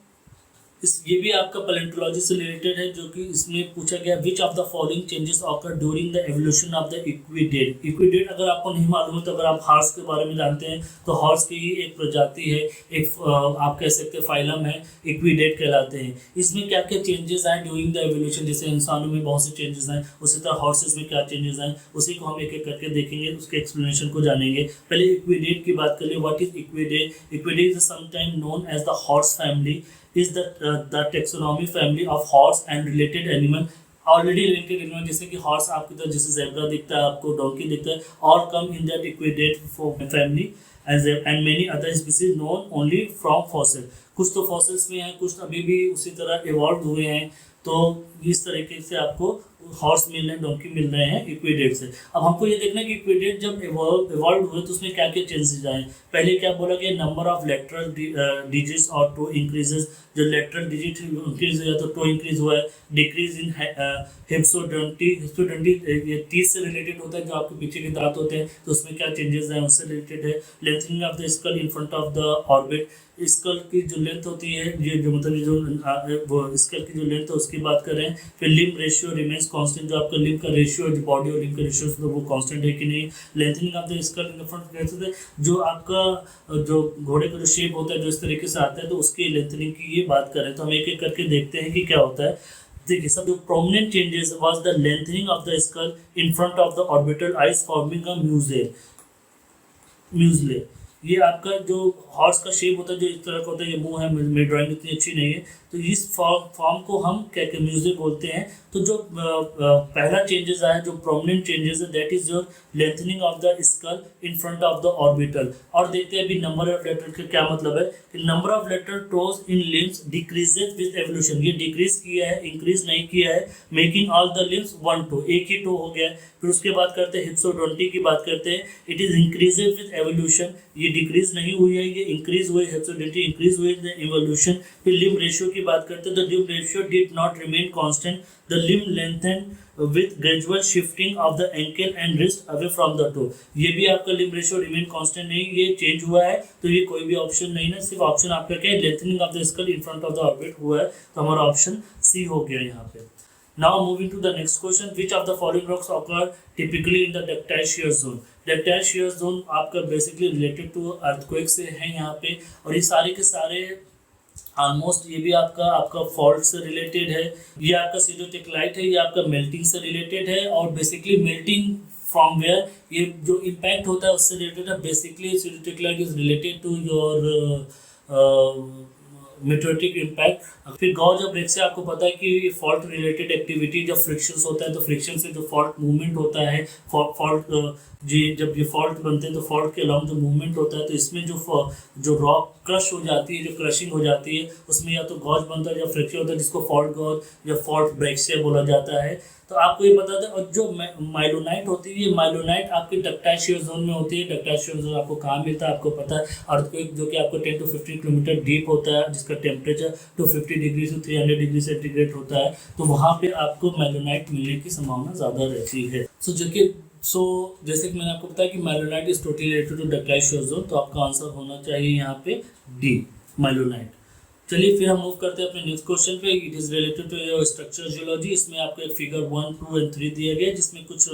Speaker 1: ये भी आपका पैलेंटोलॉजी से रिलेटेड है, जो कि इसमें पूछा गया which of the following changes occur during the evolution of the equidae. Equidae अगर आपको नहीं मालूम है तो अगर आप हॉर्स के बारे में जानते हैं तो हॉर्स की ही एक प्रजाति है, एक आप कह सकते हैं फाइलम है, इक्विडेट कहलाते हैं। इसमें क्या क्या चेंजेस आए ड्यूरिंग द एवोल्यूशन, जैसे इंसानों में बहुत से चेंजेस आए, उसी तरह हॉर्सेस में क्या चेंजेस आए, उसी को हम एक एक करके देखेंगे, उसके एक्सप्लेनेशन को जानेंगे। पहले इक्विडेट की बात कर लिए। What is equidae. Equidae is sometime known as the horse family, is the taxonomy family of horse and related animal। Already related animal जैसे कि हॉर्स आपकी तरह जैसे जेब्रा दिखता है, आपको डोंकी दिखता है, और come in that equidae family and many other species known only from fossil. कुछ तो फॉसिल्स में हैं, कुछ अभी भी उसी तरह इवॉल्व हुए हैं। तो इस तरीके से आपको हॉर्स मिल रहे हैं, डोंकी मिल रहे हैं इक्विडेट से। अब हमको ये देखना है कि इक्विडेट जब इवॉल्व हुए तो उसमें क्या क्या चेंजेस आए। पहले क्या बोला कि नंबर ऑफ लेटरल डिजिट्स और टो इंक्रीजेस। जो लेटरल डिजिट इंक्रीज हुआ तो टो इंक्रीज हुआ है। Decrease in हिप्सोडोंटी। हिप्सोडोंटी ये 30 से रिलेटेड होता है, जो आपके पीछे के दांत होते हैं, तो उसमें क्या चेंजेस आए उससे रिलेटेड है। Lengthening of the skull in front of the orbit. Skull की जो लेंथ होती है, ये जो मतलब जो वो स्कल की जो लेंथ है उसकी बात करें। फिर लिम्ब रेशियो रिमेन्स कांस्टेंट, जो आपका लिम्ब का रेशियो है, बॉडी और लिम्ब का रेशियो तो वो कांस्टेंट है कि नहीं। Lengthening of the skull in front कहते थे, जो आपका जो घोड़े का जो शेप होता है जो इस तरीके से आता है, तो उसकी लेंथनिंग की ये बात करें तो हम एक एक करके देखते हैं कि क्या होता है। देखिए, सब जो prominent changes was the lengthening of the skull in front of the orbital eyes forming a muzzle. ये आपका जो हॉर्स का शेप होता है जो इस तरह का होता है, ये मुंह है, मेरी ड्राइंग इतनी अच्छी नहीं है, तो इस फॉर्म को हम क्या क्या म्यूजिक बोलते हैं। तो जो पहला चेंजेस आया, जो प्रोमिनेंट चेंजेस है, that is your lengthening of the skull in front of the orbital. और देखते हैं अभी नंबर ऑफ लेटर का क्या मतलब है कि number of lateral toes in limbs decreases with evolution. ये डिक्रीज किया है, इंक्रीज नहीं किया है, making all the limbs one toe, एक ही टो हो गया। फिर उसके बाद करते हैं हिप्सोडोंटी की बात करते हैं। It is increases with evolution, ये डिक्रीज नहीं हुई है, ये इंक्रीज हुई, हिप्सोडोंटी इंक्रीज हुई विद एवोल्यूशन। फिर लिम्ब रेशियो की बात करते हैं, the limb ratio did not remain constant, the limb lengthen with gradual shifting of the ankle and wrist away from the toe। ये भी आपका लिम्ब रेशियो रिमेन कांस्टेंट नहीं, ये चेंज हुआ है, तो ये कोई भी ऑप्शन नहीं है। सिर्फ ऑप्शन आपका क्या है, lengthening of the skull in front of the orbit हुआ है, तो हमारा ऑप्शन सी हो गया यहाँ पे। Now moving to the next question, which of the following rocks occur typically in the ductile shear zone. Ductile shear zone आपका basically related to earthquake से है यहाँ पे, और ये सारे के सारे ऑलमोस्ट ये भी आपका फॉल्ट से रिलेटेड है। ये आपका सीडोटेक्लाइट है, ये आपका मेल्टिंग से रिलेटेड है, और बेसिकली मेल्टिंग फ्रॉम वेयर, ये जो इम्पैक्ट होता है उससे रिलेटेड है। Basically pseudotachylite is related to your meteoric impact. फिर गॉज और ब्रेक से आपको पता है कि फॉल्ट रिलेटेड एक्टिविटी, जब फ्रिक्शंस होता है तो फ्रिक्शन से जो फॉल्ट मूवमेंट होता है, फॉल्ट जी जब ये फॉल्ट बनते हैं तो फॉल्ट के अलॉन्ग जो मूवमेंट होता है, तो इसमें जो रॉक क्रश हो जाती है, जो क्रशिंग हो जाती है, उसमें या तो गॉज बनता है या फ्रिक्शन होता है, जिसको फॉल्ट गॉज या फॉल्ट ब्रेक से बोला जाता है। तो आपको ये पता था। और जो माइलोनाइट होती है, ये माइलोनाइट आपकी डक्टाइल शियर जोन में होती है। डक्टाइल शियर जोन आपको कहाँ मिलता है आपको पता है, अर्थक्वेक जो कि आपको 10 to 15 किलोमीटर डीप होता है, जिसका टेम्परेचर 250 डिग्री से 300 डिग्री सेंटीग्रेड होता है, तो वहाँ पे आपको माइलोनाइट मिलने की संभावना ज़्यादा रहती है। जैसे कि मैंने आपको बताया कि mylonite is totally related to ductile shear zone, तो आपका आंसर होना चाहिए यहाँ पे डी, माइलोनाइट। चलिए फिर हम मूव करते हैं अपने नेक्स्ट क्वेश्चन पे। It is related to structure geology. इसमें आपको एक फिगर 1, 2 एंड 3 दिया गया है, जिसमें कुछ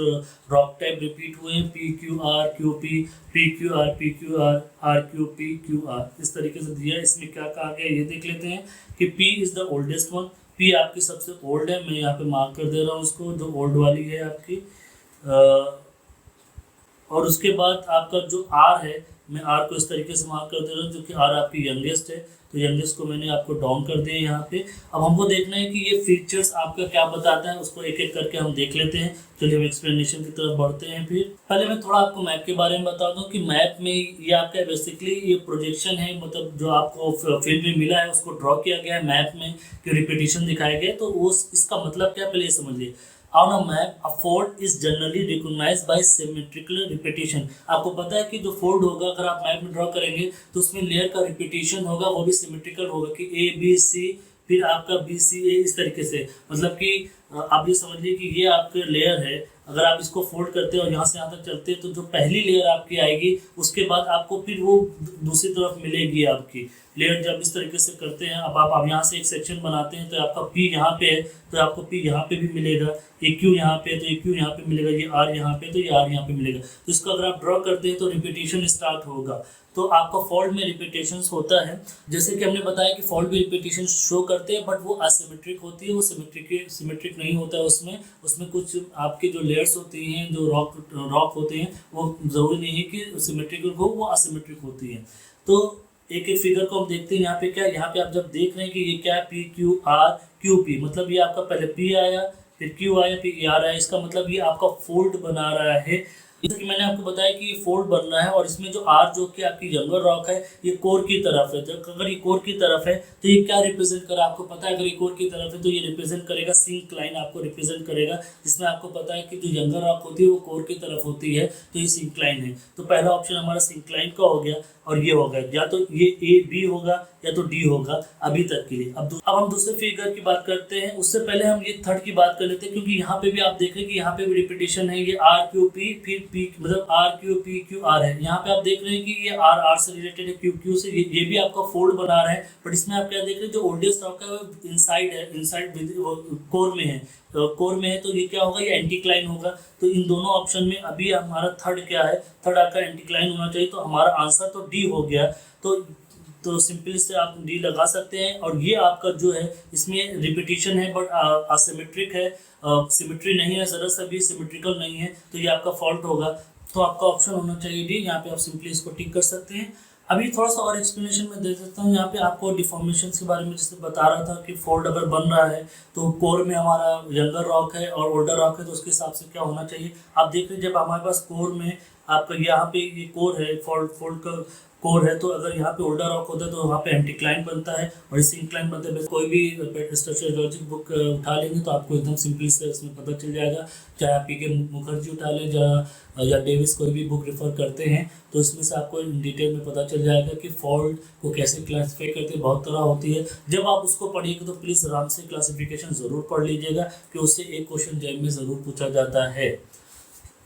Speaker 1: रॉक टाइप रिपीट हुए हैं, P Q R Q P, P Q R P Q R, R Q P Q R, इस तरीके से दिया है। इसमें क्या कहा गया ये देख लेते हैं कि P is the oldest one. P आपकी सबसे ओल्ड है, मैं यहाँ पे मार्क कर दे रहा हूँ उसको, जो ओल्ड वाली है आपकी। और उसके बाद आपका जो आर है, मैं आर को इस तरीके से मार्क कर दे रहा हूँ, जो कि आर आपकी यंगेस्ट है, तो यंगेस्ट को मैंने आपको डाउन कर दिया यहाँ पे। अब हमको देखना है कि ये फीचर्स आपका क्या बताता है, उसको एक एक करके हम देख लेते हैं। चलिए हम एक्सप्लेनेशन की तरफ बढ़ते हैं। फिर पहले मैं थोड़ा आपको मैप के बारे में बता दूं कि मैप में ये आपका बेसिकली ये प्रोजेक्शन है, मतलब जो आपको फील्ड में मिला है उसको ड्रॉ किया गया है मैप में, कि रिपीटिशन दिखाए गए, तो वो इसका मतलब क्या पहले ये समझिए। On a map, a fold is generally recognized by symmetrical repetition। आपको पता है कि जो फोल्ड होगा, अगर आप मैप में ड्रॉ करेंगे तो उसमें लेयर का रिपीटिशन होगा, वो भी सिमेट्रिकल होगा, कि ए बी सी, फिर आपका बी सी ए, इस तरीके से। मतलब कि आप ये समझ लीजिए कि ये आपके लेयर है, अगर आप इसको फोल्ड करते हैं और यहाँ से यहाँ तक चलते हैं, तो जो पहली लेयर आपकी आएगी, उसके बाद आपको फिर वो दूसरी तरफ मिलेगी आपकी लेयर। जब इस तरीके से करते हैं, अब आप यहाँ से एक सेक्शन बनाते हैं, तो आपका पी यहाँ पे है, तो आपको पी यहाँ पे भी मिलेगा, ये क्यू यहाँ पे है तो ये क्यू यहाँ पे मिलेगा, ये आर यहाँ पे तो ये आर यहाँ पे मिलेगा। तो इसको अगर आप ड्रॉ करते हैं तो रिपीटेशन स्टार्ट होगा। तो आपका फॉल्ट में रिपीटेशन होता है, जैसे कि हमने बताया कि फॉल्ट भी रिपीटेशन शो करते हैं, बट वो असिमेट्रिक होती है, वो सिमेट्रिक नहीं होता है। उसमें कुछ आपके जो लेयर्स होती हैं, जो रॉक होते हैं, वो ज़रूरी नहीं है कि सिमेट्रिकल हो, वो असिमेट्रिक होती है। तो एक एक फिगर को हम देखते हैं। यहाँ पे क्या, यहाँ पे आप जब देख रहे हैं कि ये क्या है, P Q R Q P, मतलब ये आपका पहले पी आया, फिर क्यू आया, फिर ए आर आया, इसका मतलब ये आपका फोल्ड बना रहा है। जैसे कि मैंने आपको बताया कि ये फोल्ड बन रहा है, और इसमें जो आर जो कि आपकी यंगर रॉक है, ये कोर की तरफ है। जब अगर ये कोर की तरफ है तो ये क्या रिप्रेजेंट कर रहा है आपको पता है, अगर ये कोर की तरफ है तो ये रिप्रेजेंट करेगा सिंक लाइन, आपको रिप्रेजेंट करेगा, जिसमें आपको पता है कि जो यंगर रॉक होती है वो कोर की तरफ होती है, तो ये सिंक लाइन है। तो पहला ऑप्शन हमारा सिंक लाइन का हो गया, और ये होगा या तो ये ए बी होगा या तो डी होगा अभी तक के लिए। अब हम दूसरे फिगर की बात करते हैं। उससे पहले हम ये थर्ड की बात कर लेते हैं, क्योंकि यहाँ पे भी आप देख रहे हैं कि यहाँ पे भी रिपीटेशन है, ये आर क्यू पी, फिर पी, मतलब R Q P Q R है। यहाँ पे आप देख रहे हैं कि ये आर आर से रिलेटेड है, क्यू क्यू से, ये भी आपका फोल्ड बना रहा है। बट इसमें आप क्या देख रहे हैं, जो ओल्डेस्ट रॉक है वो इनसाइड है, इनसाइड कोर में है, कोर में है, तो ये क्या होगा, ये एंटीक्लाइन होगा। तो इन दोनों ऑप्शन में अभी हमारा थर्ड क्या है, थर्ड आपका एंटीक्लाइन होना चाहिए, तो हमारा आंसर तो डी हो गया। तो सिंपली से आप डी लगा सकते हैं। और ये आपका जो है, इसमें रिपीटिशन है बट असिमेट्रिक है, सिमेट्री नहीं है, जरा सा भी सिमेट्रिकल नहीं है, तो ये आपका फॉल्ट होगा। तो आपका ऑप्शन होना चाहिए डी। यहाँ पे आप सिंपली इसको टिक कर सकते हैं। अभी थोड़ा सा और एक्सप्लेनेशन में दे देता हूँ। यहाँ पे आपको डिफॉर्मेशन के बारे में जैसे बता रहा था कि फोल्ड अगर बन रहा है तो कोर में हमारा यंगर रॉक है और ओल्डर रॉक है, तो उसके हिसाब से क्या होना चाहिए। आप देख रहे हैं जब हमारे पास कोर में आपका यहाँ पे ये कोर है, फोल्ड का कोर है, तो अगर यहाँ पे ओल्डर रॉक होता है तो वहाँ पे एंटीक्लाइन बनता है और इस इंक्लाइन बनता है। कोई भी स्ट्रक्चर जियोलॉजी बुक उठा लेंगे तो आपको एकदम सिंपली से इसमें पता चल जाएगा। चाहे आप पी के मुखर्जी उठा लें या डेविस, कोई भी बुक रेफर करते हैं तो इसमें से आपको डिटेल में पता चल जाएगा कि फॉल्ट को कैसे क्लासीफाई करते हैं। बहुत तरह होती है। जब आप उसको पढ़िएगा तो प्लीज़ आराम से क्लासिफिकेशन ज़रूर पढ़ लीजिएगा, कि उससे एक क्वेश्चन जैम में ज़रूर पूछा जाता है।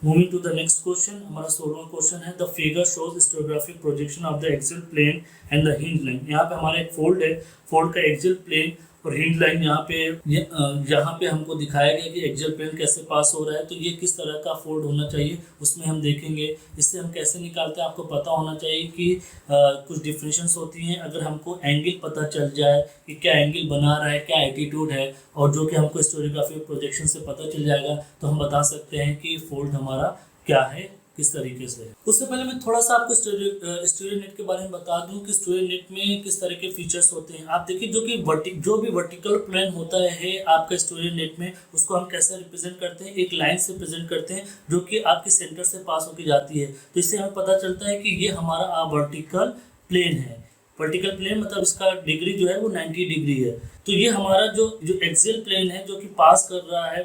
Speaker 1: Moving to the next question, हमारा 16वां क्वेश्चन है, the figure shows stereographic projection of the axial plane and the hinge line. यहाँ पे हमारा एक फोल्ड है, फोल्ड का एक्सियल प्लेन और हिंज लाइन यहाँ पे हमको दिखाया गया कि एक्सियल प्लेन कैसे पास हो रहा है। तो ये किस तरह का फोल्ड होना चाहिए उसमें हम देखेंगे। इससे हम कैसे निकालते हैं, आपको पता होना चाहिए कि कुछ डिफरेंशंस होती हैं। अगर हमको एंगल पता चल जाए कि क्या एंगल बना रहा है, क्या एटीट्यूड है, और जो कि हमको हिस्टोरियोग्राफी प्रोजेक्शन से पता चल जाएगा, तो हम बता सकते हैं कि फोल्ड हमारा क्या है, किस तरीके से। उससे पहले मैं थोड़ा सा आपको स्टूडेंट के बारे में बता दूं कि स्टूडेंट में किस तरह के फीचर्स होते हैं। आप देखिए जो भी वर्टिकल प्लेन होता है आपका स्टूडेंट में, उसको हम कैसे रिप्रेजेंट करते हैं, एक लाइन से प्रेजेंट करते हैं जो कि आपके सेंटर से पास होकर जाती है। तो इससे हमें पता चलता है कि ये हमारा वर्टिकल प्लेन है। वर्टिकल प्लेन मतलब इसका डिग्री जो है वो 90 डिग्री है। तो ये हमारा जो एक्सियल प्लेन है जो कि पास कर रहा है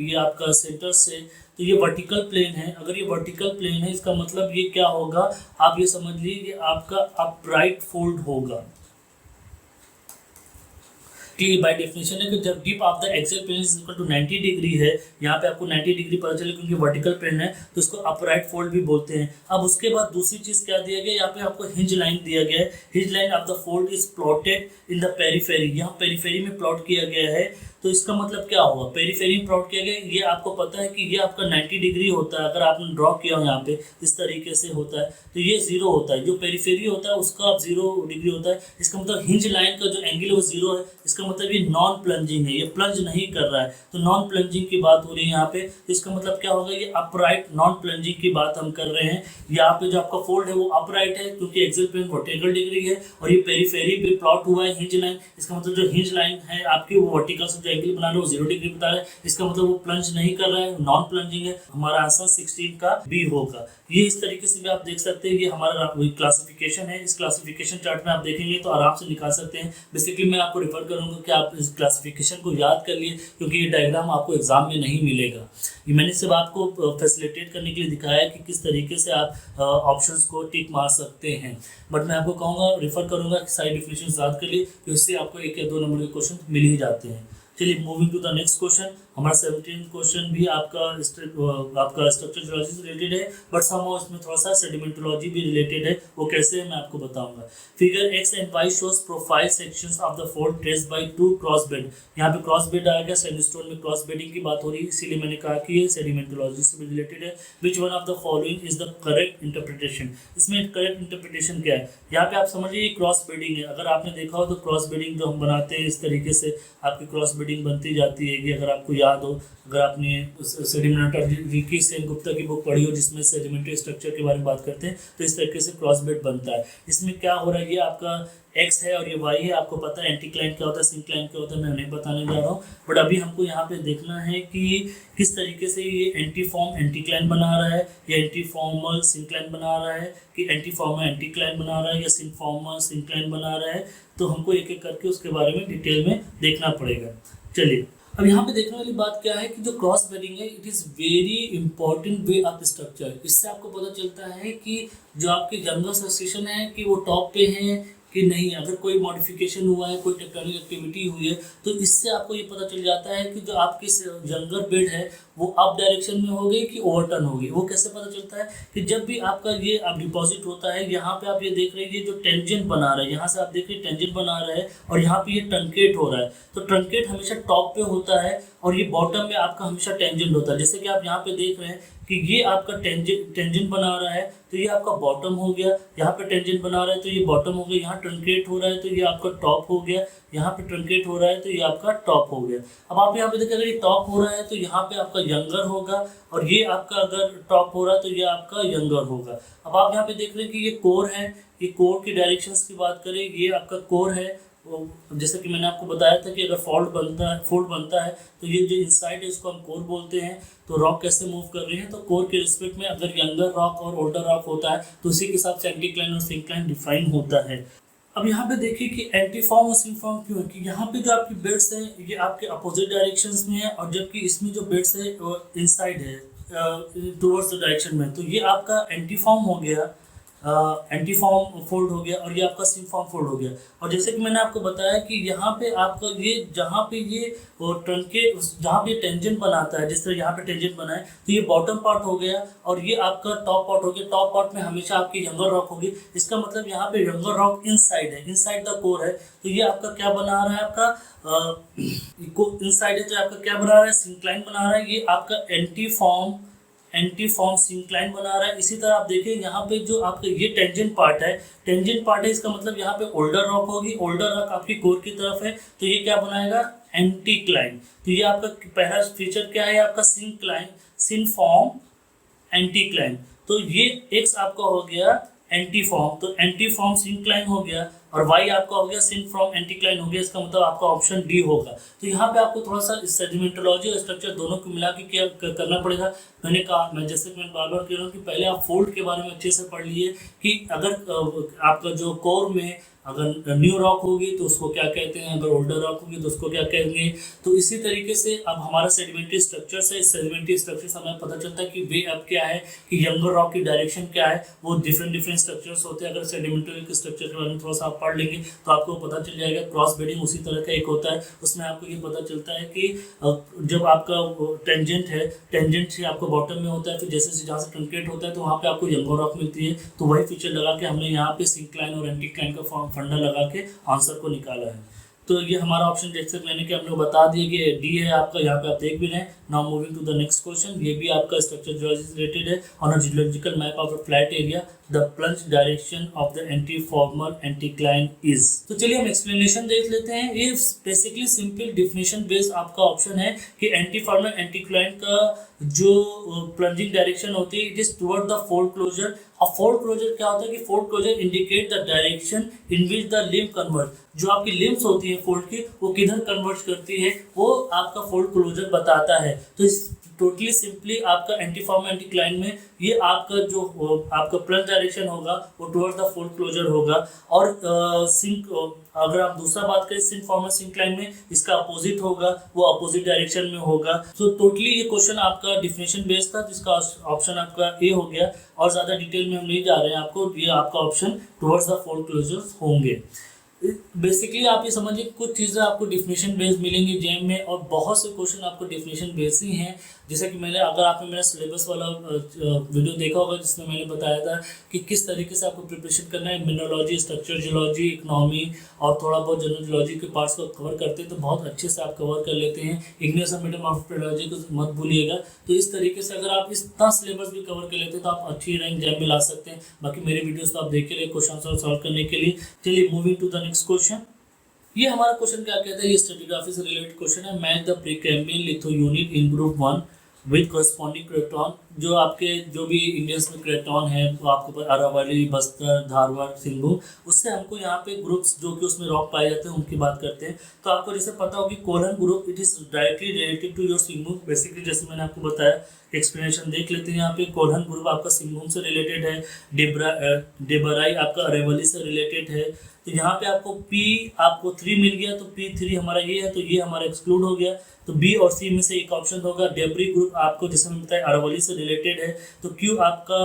Speaker 1: ये आपका सेंटर से, तो ये वर्टिकल प्लेन है। अगर ये वर्टिकल प्लेन है इसका मतलब ये क्या होगा, आप ये समझ लीजिए आपका अपराइट फोल्ड होगा कि बाय डेफिनेशन है कि जब dip of the axial plane is equal to 90 degree है, यहाँ पे आपको 90 डिग्री पता चले क्योंकि वर्टिकल प्लेन है, तो इसको अपराइट फोल्ड भी बोलते हैं। अब उसके बाद दूसरी चीज क्या दिया गया, यहाँ पे आपको हिंज लाइन दिया गया है। Hinge line of the fold is plotted in the periphery, यहाँ पेरीफेरी में प्लॉट किया गया है। तो इसका मतलब क्या होगा, पेरीफेरी में प्लॉट किया गया, ये आपको पता है कि ये आपका 90 डिग्री होता है। अगर आपने ड्रॉ किया हो यहाँ पे इस तरीके से होता है तो ये 0 होता है। जो पेरीफेरी होता है उसका आप 0 डिग्री होता है। इसका मतलब हिंज लाइन का जो एंगल है वो 0 है। इसका मतलब ये नॉन प्लंजिंग है, ये प्लंज नहीं कर रहा है। तो नॉन प्लंजिंग की बात हो रही है यहाँ पे। तो इसका मतलब क्या होगा, ये अपराइट नॉन प्लंजिंग की बात हम कर रहे हैं। यहाँ पे जो आपका फोल्ड है वो अपराइट है क्योंकि एक्सियल प्लेन वर्टिकल डिग्री है और ये पेरीफेरी पे प्लॉट हुआ है हिंज लाइन। इसका मतलब जो हिंज लाइन है आपकी वो वर्टिकल से जो एंगल बना रहे हो 0 डिग्री बता रहा है। इसका मतलब वो प्लंज नहीं कर रहा है, नॉन प्लंजिंग है। हमारा आंसर 16 का बी होगा। ये इस तरीके से भी आप देख सकते हैं, ये हमारा क्लासिफिकेशन है। इस क्लासिफिकेशन चार्ट में आप देखेंगे तो आराम से निकाल सकते हैं। बेसिकली मैं आपको रिफर करूंगा कि आप इस क्लासिफिकेशन को याद कर लिए क्योंकि ये डायग्राम आपको एग्जाम में नहीं मिलेगा। ये मैंने सिर्फ आपको फैसिलिटेट करने के लिए दिखाया है कि किस तरीके से आप ऑप्शंस को टिक मार सकते हैं। बट मैं आपको कहूँगा, रिफर करूंगा कि सारी डेफिनेशन याद कर लिए, तो इससे आपको 1 या 2 नंबर के क्वेश्चन मिल ही जाते हैं। चलिए moving to the next question. हमारा 17 क्वेश्चन भी आपका स्ट्रक्चर जियोलॉजी से रिलेटेड है, बट समहाउ इसमें थोड़ा सा सेडिमेंटोलॉजी भी रिलेटेड है। वो कैसे है मैं आपको बताऊंगा। Figure X and Y shows profile sections of the fold traced by 2 cross bed. यहाँ पे क्रॉस बेड आ गया, सैंडस्टोन में क्रॉस बेडिंग की बात हो रही है, इसीलिए मैंने कहा कि ये सेडिमेंटोलॉजी से भी रिलेटेड है। Which one of the following is the correct interpretation. इसमें करेक्ट इंटरप्रिटेशन क्या है, यहाँ पे आप समझिए क्रॉस बेडिंग है। अगर आपने देखा हो तो क्रॉस बेडिंग जो हम बनाते हैं इस तरीके से आपकी क्रॉस बेडिंग बनती जाती है। अगर आपको याद हो, अगर आपने सेडिमेंटरी की सेन गुप्ता की बुक पढ़ी हो जिसमें सेडिमेंटरी स्ट्रक्चर के बारे में बात करते हैं, तो इस तरीके से क्रॉस बेड बनता है। इसमें क्या हो रहा है, ये आपका एक्स है और ये वाई है। आपको पता है एंटीक्लाइन क्या होता है, सिंक्लाइन क्या होता है, मैं नहीं बताने जा रहा हूँ। बट अभी हमको यहाँ पे देखना है कि किस तरीके से ये एंटीफॉर्म एंटीक्लाइन बना रहा है या एंटीफॉर्मल सिंक्लाइन बना रहा है, कि एंटीफॉर्मल एंटीक्लाइन बना रहा है या सिंफॉर्मल सिंक्लाइन बना रहा है। तो हमको एक एक करके उसके बारे में डिटेल में देखना पड़ेगा। चलिए अब यहाँ पे देखने वाली बात क्या है कि जो क्रॉस बेडिंग है it is very important way of structure. इससे आपको पता चलता है कि जो आपके जंगल सेक्शन है कि वो टॉप पे हैं कि नहीं। अगर कोई मॉडिफिकेशन हुआ है, कोई टेक्टोनिक एक्टिविटी हुई है, तो इससे आपको ये पता चल जाता है कि जो आपकी जंगल बेड है वो अप डायरेक्शन में होगी कि ओवरटर्न होगी। वो कैसे पता चलता है कि जब भी आपका ये अब डिपॉजिट होता है, यहाँ पे आप ये देख रहे हैं ये जो टेंजेंट बना रहा है, यहाँ से आप देख रहे हैं टेंजेंट बना रहा है और यहाँ पे ये ट्रंकेट हो रहा है। तो ट्रंकेट हमेशा टॉप पे होता है और ये बॉटम में आपका हमेशा टेंजेंट होता है। जैसे कि आप यहाँ पे देख रहे हैं कि ये आपका टेंजेंट बना रहा है तो ये आपका बॉटम हो गया। यहाँ पे टेंजेंट बना रहा है तो ये बॉटम हो गया। यहाँ ट्रंकेट हो रहा है तो ये आपका टॉप हो गया। यहाँ पे ट्रंकेट हो रहा है तो ये आपका टॉप हो गया। अब आप यहाँ पे देखिए, अगर ये टॉप हो रहा है तो यहाँ पे आपका यंगर होगा और ये आपका अगर टॉप हो रहा है तो ये आपका यंगर होगा। अब आप यहाँ पे देख रहे हैं कि ये कोर है। ये कोर की डायरेक्शंस की बात करें, ये आपका कोर है। जैसे कि मैंने आपको बताया था कि अगर फोल्ड बनता है तो ये जो इनसाइड है इसको हम कोर बोलते हैं। तो रॉक कैसे मूव कर रही है, तो कोर के रिस्पेक्ट में अगर यंगर रॉक और ओल्डर रॉक होता है तो उसी के हिसाब से एंटीक्लाइन और सिंक्लाइन डिफाइन होता है। अब यहाँ पे देखिए कि एंटीफॉर्म और सिंफॉर्म क्यों है, कि यहाँ पे जो आपकी बेड्स है ये आपके अपोजिट डायरेक्शंस में है और जबकि इसमें जो बेड्स है वो इनसाइड है टुवर्ड्स द डायरेक्शन में। तो ये आपका एंटीफॉर्म हो गया, एंटीफॉर्म फोल्ड हो गया और ये आपका सिंफॉर्म फोल्ड हो गया। और जैसे कि मैंने आपको बताया कि यहाँ पे आपका ये जहाँ पे ये ट्रंकेट जहाँ पे टेंजेंट बनाता है, जिस तरह यहाँ पे टेंजेंट बना है तो ये बॉटम पार्ट हो गया और ये आपका टॉप पार्ट हो गया। टॉप पार्ट में हमेशा आपकी यंगर रॉक होगी। इसका मतलब यहाँ पे यंगर रॉक इनसाइड है, इनसाइड द कोर है। तो ये आपका क्या बना रहा है, आपका इनसाइड है तो आपका क्या बना रहा है, सिंक्लाइन बना रहा है। ये आपका एंटीफॉर्म सिंक्लाइन बना रहा है। इसी तरह आप देखें यहाँ पे जो आपका ये टेंजेंट पार्ट है, इसका मतलब यहाँ पे ओल्डर रॉक होगी। ओल्डर रॉक आपकी कोर की तरफ है तो ये क्या बनाएगा, एंटीक्लाइन। तो ये आपका पहला फीचर क्या है, आपका सिंफॉर्म एंटीक्लाइन। तो ये x आपका हो गया एंटी फॉर्म, तो एंटी फॉर्म सिंक्लाइन हो गया, और y आपका हो गया सिन फ्रॉम एंटीक्लाइन हो गया। इसका मतलब आपका ऑप्शन डी होगा। तो यहाँ पे आपको थोड़ा सा सेडिमेंटोलॉजी और स्ट्रक्चर दोनों को मिला के क्या करना पड़ेगा। मैंने कहा, मैं जैसे मैं बार बार कह रहा हूँ कि पहले आप फोल्ड के बारे में अच्छे से पढ़ लिए कि अगर आपका जो कोर में अगर न्यू रॉक होगी तो उसको क्या कहते हैं, अगर ओल्डर रॉक होगी तो उसको क्या कहेंगे। तो इसी तरीके से अब हमारा सेडिमेंट्री स्ट्रक्चर से, इस सेडिमेंट्री स्ट्रक्चर से हमें पता चलता है कि वे अब क्या है, कि यंगर रॉक की डायरेक्शन क्या है। वो डिफरेंट स्ट्रक्चर्स होते हैं। अगर सेडिमेंट्री के स्ट्रक्चर के बारे में थोड़ा सा आप पढ़ लेंगे तो आपको पता चल जाएगा। क्रॉस बेडिंग उसी तरह का एक होता है, उसमें आपको ये पता चलता है कि जब आपका टेंजेंट है, टेंजेंट से आपको बॉटम में होता है, फिर जैसे जहाँ से ट्रंकेट होता है तो वहाँ पे आपको यंगर रॉक मिलती है। तो वही फीचर लगा के हमने यहाँ पे सिंक्लाइन और एंटीक्लाइन का फंडा लगा के आंसर को निकाला है। तो ये हमारा ऑप्शन जैसे मैंने कि हम लोग बता दिए कि डी है आपका, यहाँ पे आप देख भी रहे हैं। Now moving to the next question, ये भी आपका स्ट्रक्चर जियोलॉजी से रिलेटेड है। On a geological map of a flat area the plunge direction of the antiformal anticline is. तो चलिए हम एक्सप्लेनेशन देख लेते हैं। ये बेसिकली सिंपल डिफिनेशन बेस्ड आपका ऑप्शन है कि एंटीफॉर्मल एंटीक्लाइन का जो प्लंजिंग डायरेक्शन होती है it is toward the fold closure. और फोल्ड क्लोजर क्या होता है कि fold closure indicate the direction in which the limb convert, जो आपकी लिम्ब्स होती है फोल्ड की वो किधर कन्वर्ट करती है वो आपका फोल्ड क्लोजर बताता है। तो इस टोटली सिंपली आपका एंटीफॉर्मल एंटीक्लाइन में ये आपका जो आपका प्लंज डायरेक्शन होगा वो टुवर्ड द फोल्ड क्लोजर होगा। और अगर आप दूसरा बात करें सिनफॉर्मल सिंक्लाइन में इसका अपोजिट होगा, वो अपोजिट डायरेक्शन में होगा। तो टोटली ये क्वेश्चन आपका डिफिनेशन बेस्ड था, जिसका ऑप्शन आपका ए हो गया। और ज़्यादा डिटेल में हम नहीं जा रहे हैं, आपको ये आपका option towards the fold closures होंगे। बेसिकली आप ये समझिए कुछ चीज़ें आपको डिफिनेशन बेस्ड मिलेंगी जेम में, और बहुत से क्वेश्चन आपको डिफिनेशन बेस्ड ही हैं। जैसे कि मैंने, अगर आपने मेरा सिलेबस वाला वीडियो देखा होगा जिसमें मैंने बताया था कि किस तरीके से आपको प्रिपरेशन करना है, मिनरोलॉजी, स्ट्रक्चर जियोलॉजी, इकोनॉमी और थोड़ा बहुत जनरल जियोलॉजी के पार्ट्स को कवर करते हैं तो बहुत अच्छे से आप कवर कर लेते हैं। इग्नियस मीडियम ऑफ पेडोलॉजी को मत भूलिएगा। तो इस तरीके से अगर आप इतना सिलेबस भी कवर कर लेते हैं तो आप अच्छी रैंक जेम में ला सकते हैं। बाकी मेरे वीडियोस तो आप देख के रहे क्वेश्चन सॉल्व करने के लिए। चलिए moving to the next question. ये हमारा क्वेश्चन क्या कहता है, ये स्ट्रेटिग्राफी से रिलेटेड क्वेश्चन है। Match the Precambrian litho unit in group 1 with corresponding craton. जो आपके जो भी इंडियंस में क्रेटॉन है वो आपको अरावली, बस्तर, धारवाड़, सिंहभूम, उससे हमको यहाँ पे ग्रुप्स जो कि उसमें रॉक पाए जाते हैं उनकी बात करते हैं। तो आपको जैसे पता हो कि Kolhan group it is directly related to your Singhbhum. Basically जैसे मैंने आपको बताया, एक्सप्लेनेशन देख लेते हैं। यहाँ पे कोलन ग्रुप आपका सिंहभूम से रिलेटेड है, डेबराई आपका अरेवली से रिलेटेड है। तो यहाँ पे आपको P आपको 3 मिल गया, तो P3 हमारा ये है, तो ये हमारा एक्सक्लूड हो गया। तो B और C में से एक ऑप्शन होगा। डेब्री ग्रुप आपको जैसे मैंने बताया अरावली से रिलेटेड है, तो Q आपका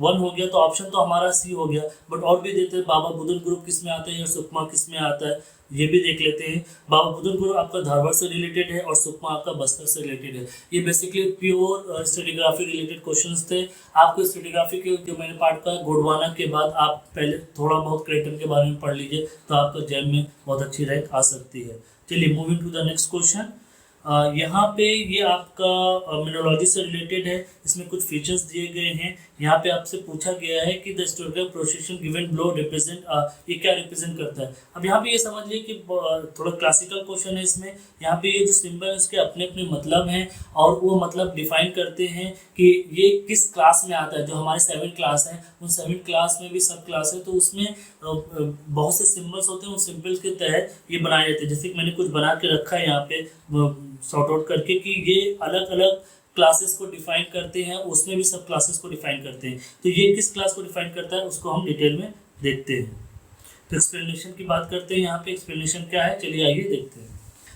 Speaker 1: 1 हो गया, तो ऑप्शन तो हमारा C हो गया। बट और भी देते हैं, बाबा बुदन ग्रुप किस में आता है और सुकमा किस में आता है, ये भी देख लेते हैं। बाबा बुदन ग्रुप आपका धारवाड़ से रिलेटेड है और सुकमा आपका बस्तर से रिलेटेड है। ये basically pure stratigraphy related questions थे। आपको स्ट्रेटिग्राफी के जो मैंने पार्ट का गोंडवाना के बाद आप पहले थोड़ा बहुत क्रेटन के बारे में पढ़ लीजिए, तो आपका जेम में बहुत अच्छी रैंक आ सकती है। चलिए moving to the next question. यहाँ पे ये आपका मिनरोलॉजी से रिलेटेड है। इसमें कुछ फीचर्स दिए गए हैं। यहाँ पे आपसे पूछा गया है कि the historical procession given below represent, ये क्या रिप्रेजेंट करता है। अब यहाँ पे ये समझ लीजिए कि थोड़ा क्लासिकल क्वेश्चन है इसमें। यहाँ पे ये जो सिंबल है उसके अपने अपने मतलब हैं और वो मतलब डिफाइन करते हैं कि ये किस क्लास में आता है। जो हमारे 7 क्लास हैं उन 7 क्लास में भी सब क्लास है, तो उसमें बहुत से सिम्बल्स होते हैं। उन सिम्बल्स के तहत ये बनाए जाते हैं। जैसे कि मैंने कुछ बना के रखा है यहाँ पे सॉर्ट आउट करके कि ये अलग अलग क्लासेस को डिफाइन करते हैं, उसमें भी सब क्लासेस को डिफाइन करते हैं। तो ये किस क्लास को डिफाइन करता है उसको हम डिटेल में देखते हैं। तो एक्सप्लेनेशन की बात करते हैं। यहाँ पे एक्सप्लेनेशन क्या है, चलिए आइए देखते हैं।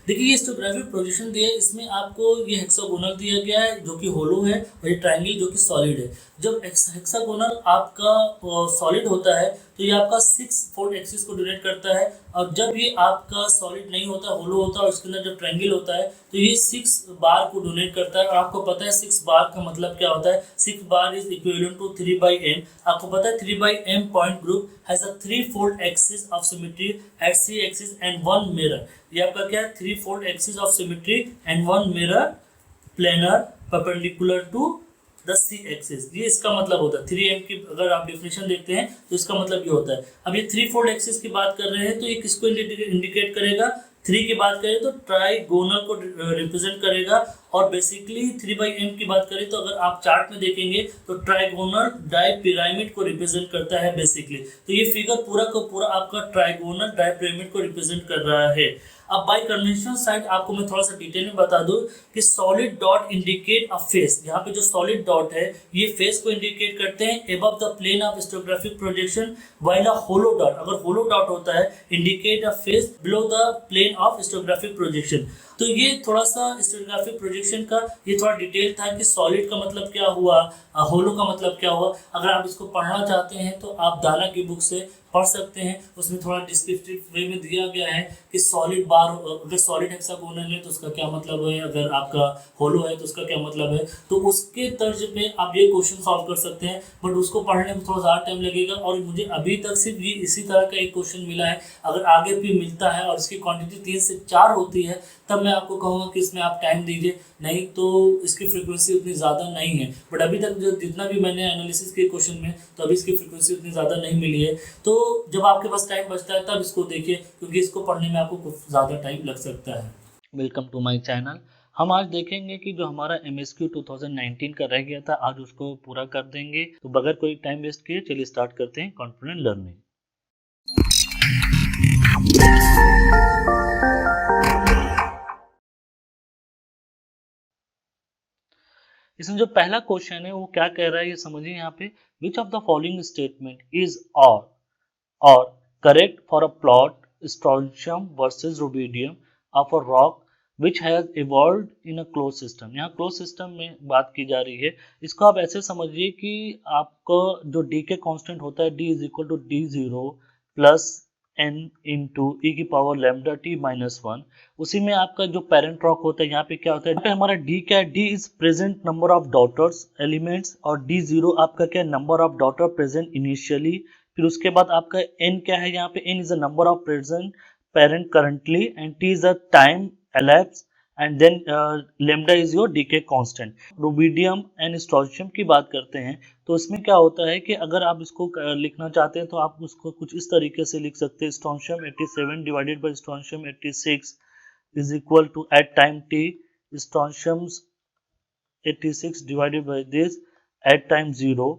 Speaker 1: देखिए ये हिस्टोग्राफिक प्रोजेक्शन दिया है, इसमें आपको ये हेक्सागोनल दिया गया है जो कि होलो है और ये ट्रायंगल जो कि सॉलिड है। जब हेक्सागोनल आपका सॉलिड होता है तो ये आपका 6 फोल्ड एक्सिस को डोनेट करता है, और जब ये आपका सॉलिड नहीं होता, होलो होता है और इसके अंदर जब ट्रायंगल होता है तो ये 6 बार को डोनेट करता है। और आपको पता है 6 बार का मतलब क्या होता है। 6 bar is equivalent to 3/m। आपको पता है 3/m point group has a 3 fold axis of symmetry at C axis and 1 mirror. ये आपका क्या है, 3 fold axis of symmetry and 1 mirror planar perpendicular to the C axis. ये इसका मतलब होता है। 3m की अगर आप डेफिनेशन देखते हैं तो इसका मतलब ये होता है। अब ये 3 फोल्ड एक्सिस की बात कर रहे हैं तो ये किसको इंडिकेट करेगा, 3 की बात करें तो ट्राइगोनल को रिप्रेजेंट करेगा, और बेसिकली 3/m की बात करें तो अगर आप चार्ट में देखेंगे तो ट्राइगोनल डाई पिरामिड को रिप्रेजेंट करता है बेसिकली। तो ये फिगर पूरा का पूरा आपका ट्राइगोनल डाई पिरामिड को रिप्रेजेंट कर रहा है। अब बाय कन्वेंशनल साइड आपको मैं थोड़ा सा डिटेल में बता दूं कि solid dot indicate a face. यहाँ पे जो सॉलिड डॉट है ये फेस को इंडिकेट करते हैं above the plane of stereographic projection, while a hollow dot, अगर होलो डॉट होता है indicate a face below the plane of stereographic projection. तो ये थोड़ा सा हिस्टोग्राफिक प्रोजेक्शन का ये थोड़ा डिटेल था कि सॉलिड का मतलब क्या हुआ, होलो का मतलब क्या हुआ। अगर आप इसको पढ़ना चाहते हैं तो आप दाना की बुक से पढ़ सकते हैं, उसमें थोड़ा डिस्क्रिप्टिव वे में दिया गया है कि सॉलिड बार, अगर सॉलिड हेक्सागोनल है तो उसका क्या मतलब है, अगर आपका होलो है तो उसका क्या मतलब है। तो उसके तर्ज पे आप ये क्वेश्चन सॉल्व कर सकते हैं, बट उसको पढ़ने में थोड़ा ज़्यादा टाइम लगेगा और मुझे अभी तक सिर्फ ये इसी तरह का एक क्वेश्चन मिला है। अगर आगे भी मिलता है और इसकी क्वांटिटी 3 से 4 होती है तब मैं आपको कहूँगा कि इसमें आप टाइम दीजिए, नहीं तो इसकी फ्रीक्वेंसी उतनी ज़्यादा नहीं है। बट अभी तक जो जितना भी मैंने एनालिसिस किए क्वेश्चन में तो अभी इसकी फ्रीक्वेंसी उतनी ज़्यादा नहीं मिली है। तो जब आपके पास टाइम बचता है तब इसको देखिए, क्योंकि इसको पढ़ने में आपको कुछ ज़्यादा टाइम लग सकता है। Welcome to my channel. हम आज देखेंगे कि जो हमारा MSQ 2019 का रह गया था आज उसको पूरा कर देंगे। तो बगैर कोई टाइम वेस्ट किए चलिए स्टार्ट करते हैं कॉन्फिडेंट लर्निंग। इसमें जो पहला क्वेश्चन है वो क्या कह रहा है ये समझिए यहाँ पे। Which of the following statement is और correct for a plot strontium versus rubidium of a rock which has evolved in a close system. यहाँ क्लोज सिस्टम में बात की जा रही है। इसको आप ऐसे समझिए कि आपको जो डी के कांस्टेंट होता है D is equal to D0 plus n into e की पावर लैम्डा t माइनस 1। उसी में आपका जो पेरेंट रॉक होता है यहाँ पे क्या होता है, यहाँ पे हमारा D क्या है, D is present number of daughters elements और D0 आपका क्या है, number of daughter present initially. फिर उसके बाद आपका n क्या है, यहाँ पे n is the number of present parent currently and t is the time elapsed and then lambda is your decay constant. Rubidium and strontium की बात करते हैं तो इसमें क्या होता है कि अगर आप इसको लिखना चाहते हैं तो आप उसको कुछ इस तरीके से लिख सकते हैं। Strontium 87 divided by strontium 86 is equal to at time t strontium 86 divided by this at time 0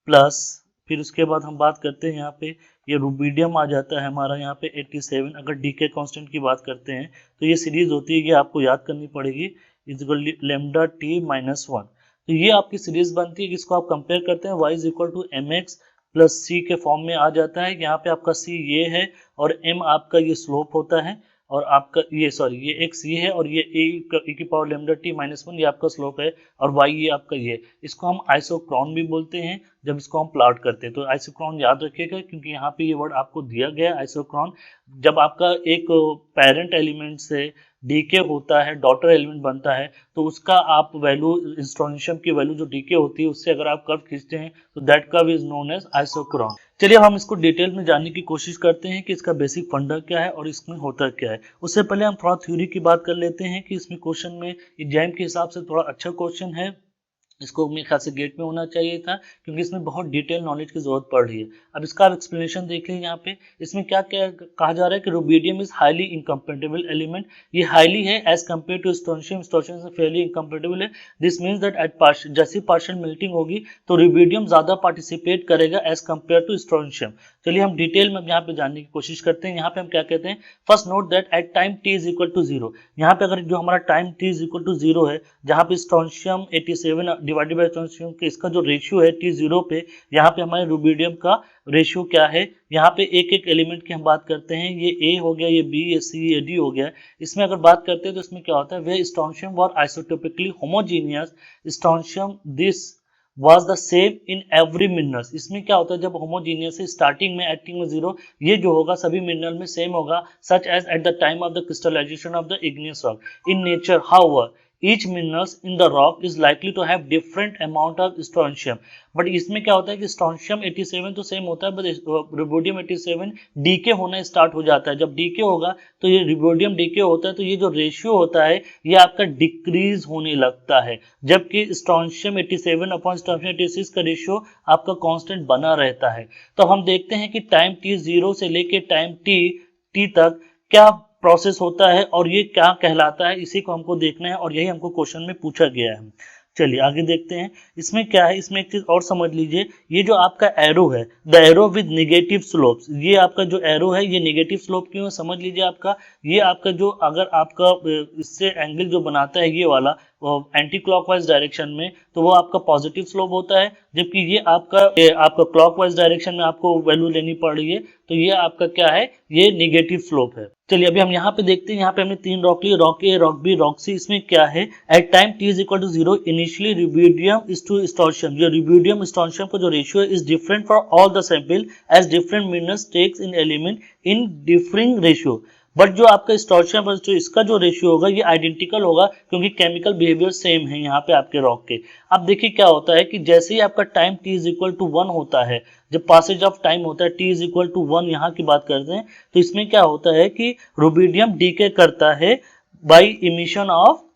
Speaker 1: plus, फिर उसके बाद हम बात करते हैं यहाँ पे ये रुबिडियम आ जाता है हमारा यहाँ पे 87। अगर डी के कांस्टेंट की बात करते हैं तो ये सीरीज होती है, ये आपको याद करनी पड़ेगी, is equal lambda t minus 1। तो ये आपकी सीरीज बनती है जिसको आप कंपेयर करते हैं y is equal to mx plus c के फॉर्म में आ जाता है। यहाँ पे आपका c ये है और m आपका ये स्लोप होता है और आपका ये ये x ये है और ये e की पावर लेमडा t माइनस 1 ये आपका स्लोप है और y ये आपका ये। इसको हम आइसोक्रोन भी बोलते हैं जब इसको हम प्लॉट करते हैं। तो आइसोक्रोन याद रखिएगा क्योंकि यहाँ पे ये वर्ड आपको दिया गया है आइसोक्रोन। जब आपका एक पेरेंट एलिमेंट से डीके होता है, डॉटर एलिमेंट बनता है, तो उसका आप वैल्यू स्ट्रोंशियम की वैल्यू जो डीके होती है उससे अगर आप कर्व खींचते हैं तो that curve is known as isochron. चलिए हम इसको डिटेल में जानने की कोशिश करते हैं कि इसका बेसिक फंडा क्या है और इसमें होता क्या है। उससे पहले हम थोड़ा थ्योरी की बात कर लेते हैं कि इसमें क्वेश्चन में एग्जाम के हिसाब से थोड़ा अच्छा क्वेश्चन है, इसको मेरे ख्याल से गेट में होना चाहिए था क्योंकि इसमें बहुत डिटेल नॉलेज की जरूरत पड़ रही है। अब इसका आप एक्सप्लेनेशन देखिए यहाँ पे। इसमें क्या क्या कहा जा रहा है कि rubidium is highly incompatible element. ये हाईली है as compared to strontium, strontium से फेयरली इनकम्पेटिबल है। This means that at partial, जैसी पार्शियल मेल्टिंग होगी तो रुबिडियम ज्यादा पार्टिसिपेट करेगा एज कम्पेयर टू स्ट्रोंशियम। चलिए हम डिटेल में यहाँ पे जानने की कोशिश करते हैं। यहाँ पे हम क्या कहते हैं, first note that at time t is equal to 0। यहाँ पे अगर जो हमारा time t is equal to 0 है, जहाँ पे स्ट्रोंशियम 87 डिवाइडेड बाय स्ट्रोंशियम के इसका जो रेशियो है t0 पे, यहाँ पे हमारे रुबिडियम का रेशियो क्या है। यहाँ पे एक एक एलिमेंट की हम बात करते हैं, ये A हो गया, ये B, ये C, ये D हो गया। इसमें अगर बात करते हैं तो इसमें क्या होता है, वे strontium were isotopically homogeneous strontium this was the same in every minerals। इसमें क्या होता है, जब होमोजीनियस है स्टार्टिंग में एक्टिंग में 0, ये जो होगा सभी मिनरल में सेम होगा, such as at the time of the crystallization of the igneous rock। in nature however each minerals in the rock is likely to have different amount of strontium। But इसमें क्या होता है कि strontium 87 तो same होता है but rubidium 87 DK होना start हो जाता है। जब डीके होगा तो ये रुबिडियम डीके होता है तो ये जो रेशियो होता है ये आपका डिक्रीज होने लगता है, जबकि स्ट्रोंशियम 87 अपॉन स्ट्रोंशियम 86 का रेशियो आपका कांस्टेंट बना रहता है। तो हम देखते हैं कि टाइम t 0 से लेके टाइम t तक क्या प्रोसेस होता है और ये क्या कहलाता है, इसी को हमको देखना है और यही हमको क्वेश्चन में पूछा गया है। चलिए आगे देखते हैं। इसमें क्या है, इसमें एक चीज और समझ लीजिए, ये जो आपका एरो है, the arrow with negative slopes, ये आपका जो एरो है ये नेगेटिव स्लोप क्यों है समझ लीजिए। आपका ये आपका जो अगर आपका इससे एंगल जो बनाता है ये वाला एंटी क्लॉकवाइज डायरेक्शन में, तो वो आपका पॉजिटिव स्लोप होता है, जबकि ये आपका क्लॉकवाइज डायरेक्शन में आपको वैल्यू लेनी पड़ रही है, तो ये आपका क्या है, ये नेगेटिव स्लोप है। चलिए अभी हम यहाँ पे देखते हैं, यहाँ पे हमने 3 रॉक लिए, rock A, rock B, rock C. इसमें क्या है, at time t is equal to 0 initially rubidium is to strontium, जो रुबिडियम स्टोनशियम का जो रेशियो है is different for all the sample as different minerals takes in element in differing ratio. But जो आपका strontium जो इसका जो ratio होगा ये आइडेंटिकल होगा, क्योंकि केमिकल बिहेवियर सेम है यहाँ पे आपके रॉक के। अब देखिए क्या होता है कि जैसे ही आपका time t is equal to 1 होता है, जब पासेज ऑफ टाइम होता है t इज इक्वल टू 1 यहाँ की बात करते हैं, तो इसमें क्या होता है कि रुबिडियम डीके करता है by emission of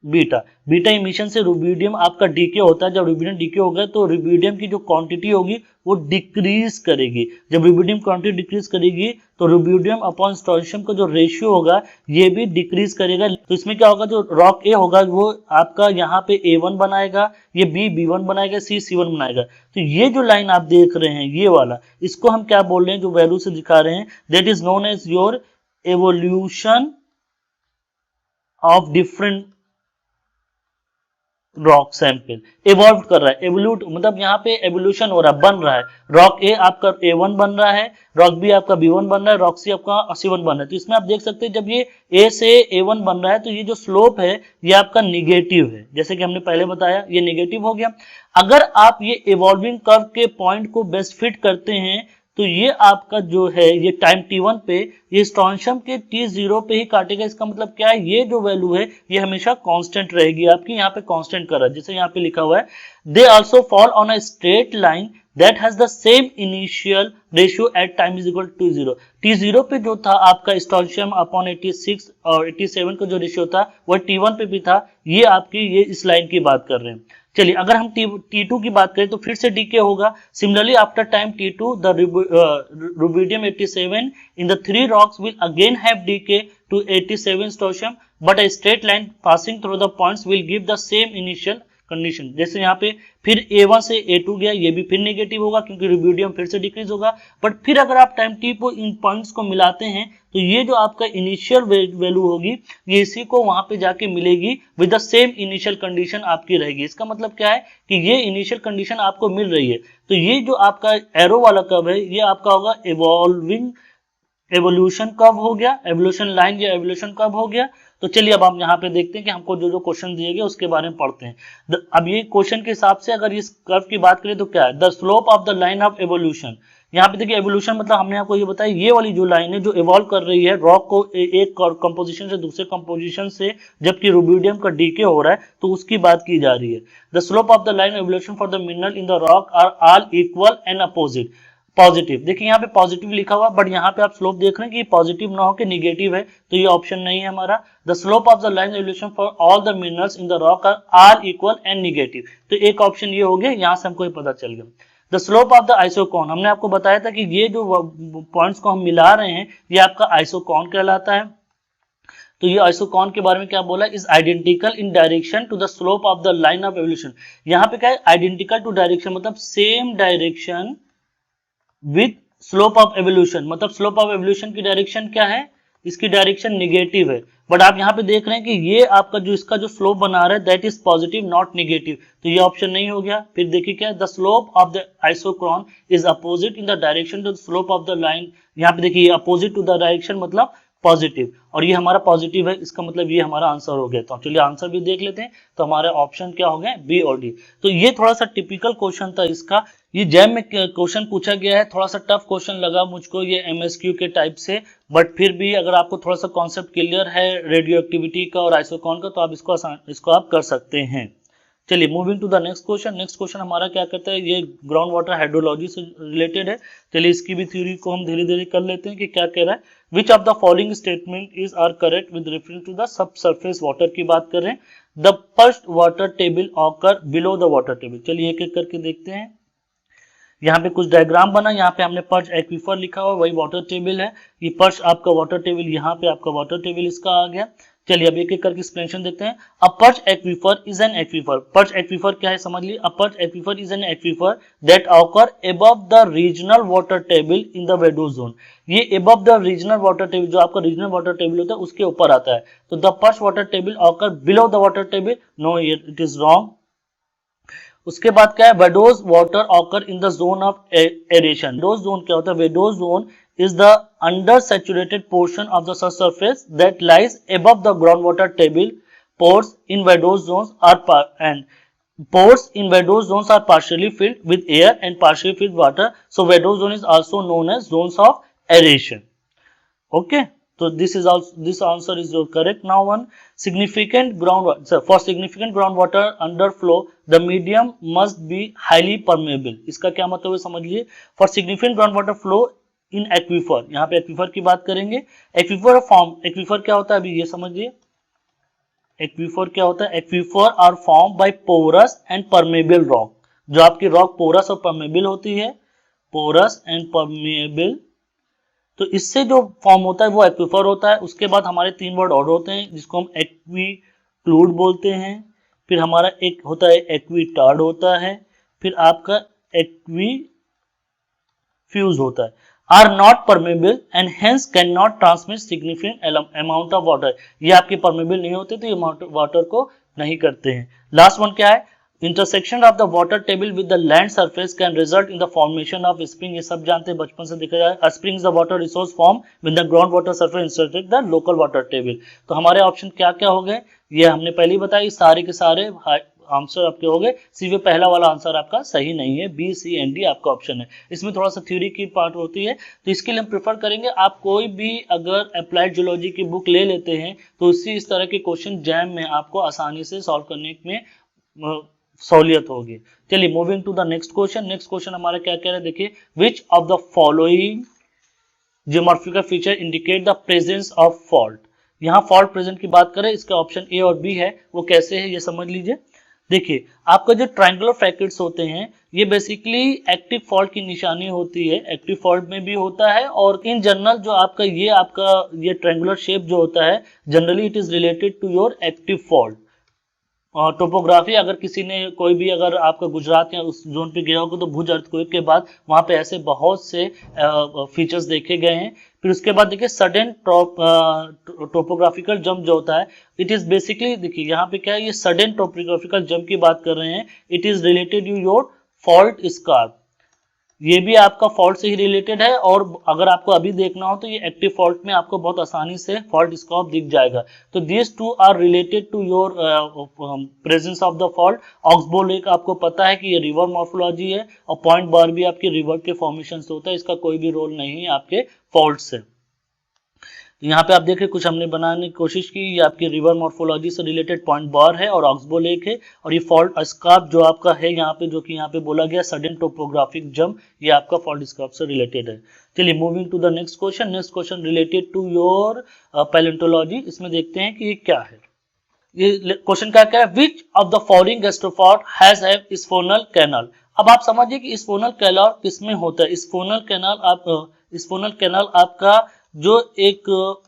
Speaker 1: beta. Beta emission से रुबिडियम आपका डीके होता है। जब रुबिडियम डीके होगा तो रुबिडियम की जो क्वांटिटी होगी वो डिक्रीज करेगी। जब रुबिडियम क्वांटिटी डिक्रीज करेगी तो रुबिडियम अपॉन स्टोनशियम का जो रेशियो होगा ये भी डिक्रीज करेगा। तो इसमें क्या होगा, जो रॉक ए होगा वो आपका यहाँ पे A1 बनाएगा, ये B B1 बनाएगा, C C1 बनाएगा। तो ये जो लाइन आप देख रहे हैं ये वाला, इसको हम क्या बोल रहे हैं, जो वैल्यू से दिखा रहे हैं, that is known as your evolution of different rock sample. Evolve कर रहा है, एवोल्यूट मतलब यहाँ पे एवोल्यूशन हो रहा है, बन रहा है। रॉक ए आपका A1 बन रहा है, रॉक बी आपका B1 बन रहा है, रॉक सी आपका C1 बन रहा है। तो इसमें आप देख सकते हैं जब ये A से A1 बन रहा है तो ये जो स्लोप है ये आपका निगेटिव है, जैसे कि हमने पहले बताया ये निगेटिव हो गया। अगर आप ये इवॉल्विंग कर्व के पॉइंट को बेस्ट फिट करते हैं तो ये आपका जो है ये टाइम t1 पे ये स्टोनशियम के t0 पे ही काटेगा। इसका मतलब क्या है, ये जो वैल्यू है ये हमेशा कांस्टेंट रहेगी आपकी, यहाँ पे कांस्टेंट कर रहा है, जैसे यहाँ पे लिखा हुआ है they also fall on a straight line that has the same initial ratio at time is equal to 0। t0 पे जो था आपका स्टोनशियम अपॉन 86 और 87 का जो रेशियो था वो t1 पे भी था। ये आपकी ये इस लाइन की बात कर रहे हैं। चलिए अगर हम T2 की बात करें तो फिर से डीके होगा। Similarly after time T2 the rubidium 87 in the 3 rocks will again have decay to 87 strontium, but a straight line passing through the points will give the same initial condition. जैसे यहाँ पे फिर A1 से A2 गया, ये भी फिर negative होगा क्योंकि रुबिडियम फिर से डिक्रीज होगा। बट फिर अगर आप टाइम t को इन पॉइंट्स को मिलाते हैं तो ये जो आपका इनिशियल वैल्यू होगी ये इसी को वहां पे जाके मिलेगी with the same initial condition आपकी रहेगी। इसका मतलब क्या है कि ये इनिशियल कंडीशन आपको मिल रही है। तो ये जो आपका एरो वाला कर्व है ये आपका होगा एवोल्यूशन कर्व हो गया, एवोल्यूशन लाइन या एवोल्यूशन कर्व हो गया। तो चलिए अब हम यहाँ पे देखते हैं कि हमको जो जो क्वेश्चन दिए गए उसके बारे में पढ़ते हैं। अब ये क्वेश्चन के हिसाब से अगर इस कर्व की बात करें तो क्या है, the slope of the line of evolution. यहाँ पे देखिए एवोल्यूशन मतलब हमने आपको ये बताया ये वाली जो लाइन है जो इवॉल्व कर रही है रॉक को एक कंपोजिशन से दूसरे कंपोजिशन से, जबकि रुबिडियम का डीके हो रहा है तो उसकी बात की जा रही है। The slope of the line evolution for the mineral in the rock are all equal and opposite. Positive, देखिए यहाँ पे पॉजिटिव लिखा हुआ बट यहाँ पे आप स्लोप देख रहे हैं कि पॉजिटिव ना हो कि निगेटिव है, तो ये ऑप्शन नहीं है हमारा। The slope of the line evolution for all the minerals in the rock are equal and negative, तो एक ऑप्शन ये हो गया, यहाँ से हमको ये पता चल गया। The slope of the isocon, हमने आपको बताया था कि ये जो पॉइंट्स को हम मिला रहे हैं ये आपका आइसोकॉन कहलाता है। तो ये आइसोकॉन के बारे में क्या बोला, is identical in direction to the slope of the line of evolution. यहाँ पे क्या है, आइडेंटिकल टू डायरेक्शन मतलब same direction with slope of evolution, मतलब स्लोप ऑफ एवोल्यूशन की डायरेक्शन क्या है, इसकी डायरेक्शन नेगेटिव है। बट आप यहाँ पे देख रहे हैं कि ये आपका जो इसका जो स्लोप बना रहा है that is positive not negative, तो ये ऑप्शन नहीं हो गया। फिर देखिए क्या है, the slope of the isochron is opposite in the direction to the slope of the line. यहाँ पे देखिए अपोजिट टू द डायरेक्शन मतलब पॉजिटिव, और ये हमारा पॉजिटिव है, इसका मतलब ये हमारा आंसर हो गया। तो चलिए आंसर भी देख लेते हैं। तो हमारे ऑप्शन क्या हो गए, बी और डी। तो ये थोड़ा सा टिपिकल क्वेश्चन था इसका, ये जैम में क्वेश्चन पूछा गया है, थोड़ा सा टफ क्वेश्चन लगा मुझको ये एमएसक्यू के टाइप से, बट फिर भी अगर आपको थोड़ा सा कॉन्सेप्ट क्लियर है रेडियो एक्टिविटी का और आइसोकॉन का तो आप इसको आप कर सकते हैं। चलिए moving to the next question. Next question हमारा क्या कहता है, ये ग्राउंड वाटर हाइड्रोलॉजी से रिलेटेड है। चलिए इसकी भी थ्योरी को हम धीरे धीरे कर लेते हैं कि क्या कह रहा है। Which of the following statement is are correct with reference to the subsurface water की बात कर रहे हैं। The first water table occur below the water table. चलिए एक एक करके देखते हैं। यहाँ पे कुछ डायग्राम बना, यहाँ पे हमने पर्च एक्वीफर लिखा हुआ, वही वाटर टेबल है। ये पर्च आपका वाटर टेबल, यहाँ पे आपका वाटर टेबल इसका आ गया। चलिए अब एक एक करके एक्सप्लेनेशन देखते हैं। A perched aquifer is an aquifer. Perched aquifer क्या है समझ लीजिए। A perched aquifer is an aquifer that occur above the regional water table in the vadose zone. ये above the regional water table, जो आपका regional water table होता है उसके ऊपर आता है। तो the perched water table occur below the water table, no it is wrong. उसके बाद क्या है, vadose water occur in the zone of aeration. Vadose zone क्या होता है, vadose zone is the undersaturated portion of the subsurface that lies above the groundwater table. Pores in vadose zones are partially filled with air and partially filled with water. So vadose zone is also known as zones of aeration. Okay, so this answer is your correct. Now one significant groundwater. So for significant groundwater underflow, the medium must be highly permeable. इसका क्या मतलब है समझिए। For significant groundwater flow in aquifer, यहाँ पे aquifer की बात करेंगे। एक्वीफर फॉर्म, एक्वीफर क्या होता है अभी ये समझिए। एक्वीफर क्या होता है, aquifer are form by porous and permeable rock. जो आपकी रॉक पोरस और परमेबल होती है, पोरस एंड परमेबल, तो इससे जो फॉर्म होता है वो एक्वीफर होता है। उसके बाद हमारे तीन वर्ड और होते हैं जिसको हम एक्वीक्लूड बोलते हैं। फिर हमारा एक होता है एक्वीटार्ड होता है, फिर आपका एक्वीफ्यूज होता है। Are not permeable and hence cannot transmit significant amount of water. ये आपके permeable नहीं होते तो ये वाटर को नहीं करते हैं। लास्ट वन क्या है, intersection of the water table with the land surface can result in the formation of spring. ये सब जानते हैं, बचपन से देखा जाए। A spring is the water resource formed when the groundwater surface intersects the local water table. तो हमारे ऑप्शन क्या क्या हो गए, ये हमने पहले ही बताया। सारे के सारे आंसर आपके हो गए। सिर्फ पहला वाला आंसर आपका सही नहीं है, बी सी एंड डी आपका ऑप्शन है। इसमें थोड़ा सा थ्योरी की पार्ट होती है, तो इसके लिए हम प्रेफर करेंगे आप कोई भी अगर अप्लाइड जियोलॉजी की बुक ले लेते हैं तो उससे इस तरह के क्वेश्चन जैम में आपको आसानी से सॉल्व करने में सहूलियत होगी। चलिए moving to the next question. Next question हमारा क्या कह रहा है देखिए, which of the following geomorphical feature indicate the presence of fault. यहाँ फॉल्ट प्रेजेंट की बात करें, इसका ऑप्शन ए और बी है, वो कैसे है ये समझ लीजिए। देखिए आपका जो ट्रायंगुलर फ्रैक्चर्स होते हैं ये बेसिकली एक्टिव फॉल्ट की निशानी होती है। एक्टिव फॉल्ट में भी होता है और इन जनरल जो आपका ये ट्रायंगुलर शेप जो होता है generally it is related to your active fault. Topography अगर किसी ने कोई भी अगर आपका गुजरात या उस जोन पे गया होगा तो भुज अर्थक्वेक के बाद वहां पे ऐसे बहुत से फीचर्स देखे गए हैं। फिर उसके बाद देखिए सडन टोपोग्राफिकल जंप जो होता है इट इज बेसिकली, देखिए यहाँ पे क्या है, ये सडन टोपोग्राफिकल जंप की बात कर रहे हैं। It is related to your fault scarp, ये भी आपका फॉल्ट से ही रिलेटेड है। और अगर आपको अभी देखना हो तो ये एक्टिव फॉल्ट में आपको बहुत आसानी से फॉल्ट स्कार्प दिख जाएगा। तो this two are related to your presence of the fault. Oxbow lake आपको पता है कि ये रिवर मॉर्फोलॉजी है और पॉइंट बार भी आपके रिवर के फॉर्मेशन से होता है, इसका कोई भी रोल नहीं है आपके फॉल्ट से। यहाँ पे आप देख रहे कुछ हमने बनाने की कोशिश की, ये आपकी रिवर मॉर्फोलॉजी से रिलेटेड पॉइंट बार है और ऑक्सबो लेक है। और ये फॉल्ट स्कार्प जो आपका है यहाँ पे, जो कि यहाँ पे बोला गया सडन टोपोग्राफिक जंप, ये आपका फॉल्ट स्कार्प से रिलेटेड है। चलिए moving to the next question. Next question related to your palaeontology. इसमें देखते हैं कि ये क्या है। ये क्वेश्चन क्या क्या है, which of the following gastropod has a siphonal canal. अब आप समझिए कि स्फोनल कैनाल किसमें होता है। स्फोनल कैनाल आपका जो एक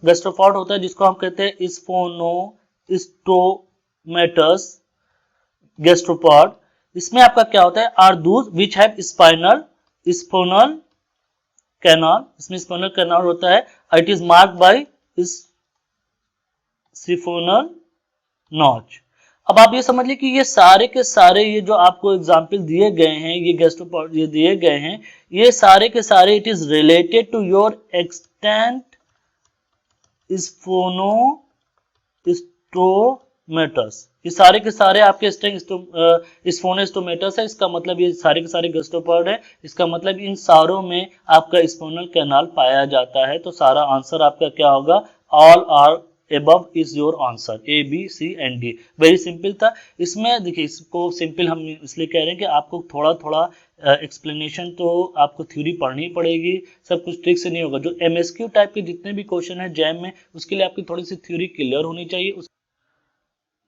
Speaker 1: गैस्ट्रोपॉड होता है जिसको हम कहते हैं स्फोनोस्टोमेटस गैस्ट्रोपॉड। इसमें आपका क्या होता है, are those which have siphonal canal. इसमें स्फोनल कैनाल होता है, it is marked by siphonal notch. अब आप ये समझ लीजिए कि ये सारे के सारे ये जो आपको एग्जाम्पल दिए गए हैं, ये गैस्ट्रोपॉड ये दिए गए हैं, ये सारे के सारे it is related to your extant siphonostomatous. ये सारे के सारे आपके स्फोनोस्टोमेटस है। इसका मतलब ये सारे के सारे गैस्ट्रोपॉड है, इसका मतलब इन सारों में आपका स्फोनल कैनाल पाया जाता है। तो सारा आंसर आपका क्या होगा, all are above is your answer, A, B, C and D। Very simple था। इसमें देखिए इसको सिंपल हम इसलिए कह रहे हैं कि आपको थोड़ा थोड़ा एक्सप्लेनेशन तो आपको थ्योरी पढ़नी पड़ेगी, सब कुछ ट्रिक से नहीं होगा। जो MSQ टाइप के जितने भी क्वेश्चन है जैम में, उसके लिए आपकी थोड़ी सी थ्योरी क्लियर होनी चाहिए।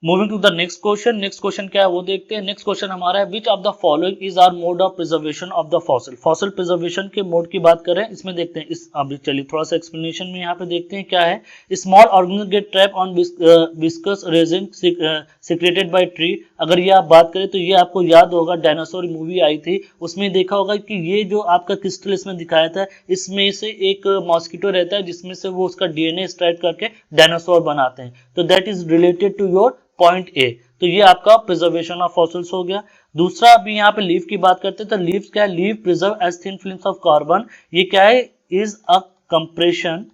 Speaker 1: Moving to the next question क्या है वो देखते हैं। नेक्स्ट क्वेश्चन हमारा है which of the following is are mode of preservation of the fossil. Fossil preservation के मोड की बात करें, इसमें देखते हैं। इस अभी चलिए थोड़ा सा एक्सप्लेनेशन में यहाँ पे देखते हैं क्या है। Small organism gate trap on viscous resin secreted by tree. अगर ये आप बात करें तो ये आपको याद होगा, डायनासोर मूवी आई थी उसमें देखा होगा कि ये जो आपका क्रिस्टल इसमें दिखाया था, इसमें से एक मॉस्किटो रहता है जिसमें से वो उसका डीएनए एक्सट्रैक्ट करके डायनासोर बनाते हैं। तो that is related to your point A. तो ये आपका प्रिजर्वेशन ऑफ फॉसिल्स हो गया। दूसरा अभी यहाँ पे लीफ की बात करते हैं तो लीफ क्या है, leaf preserve as thin films of carbon. ये क्या है, इज अ कंप्रेशन,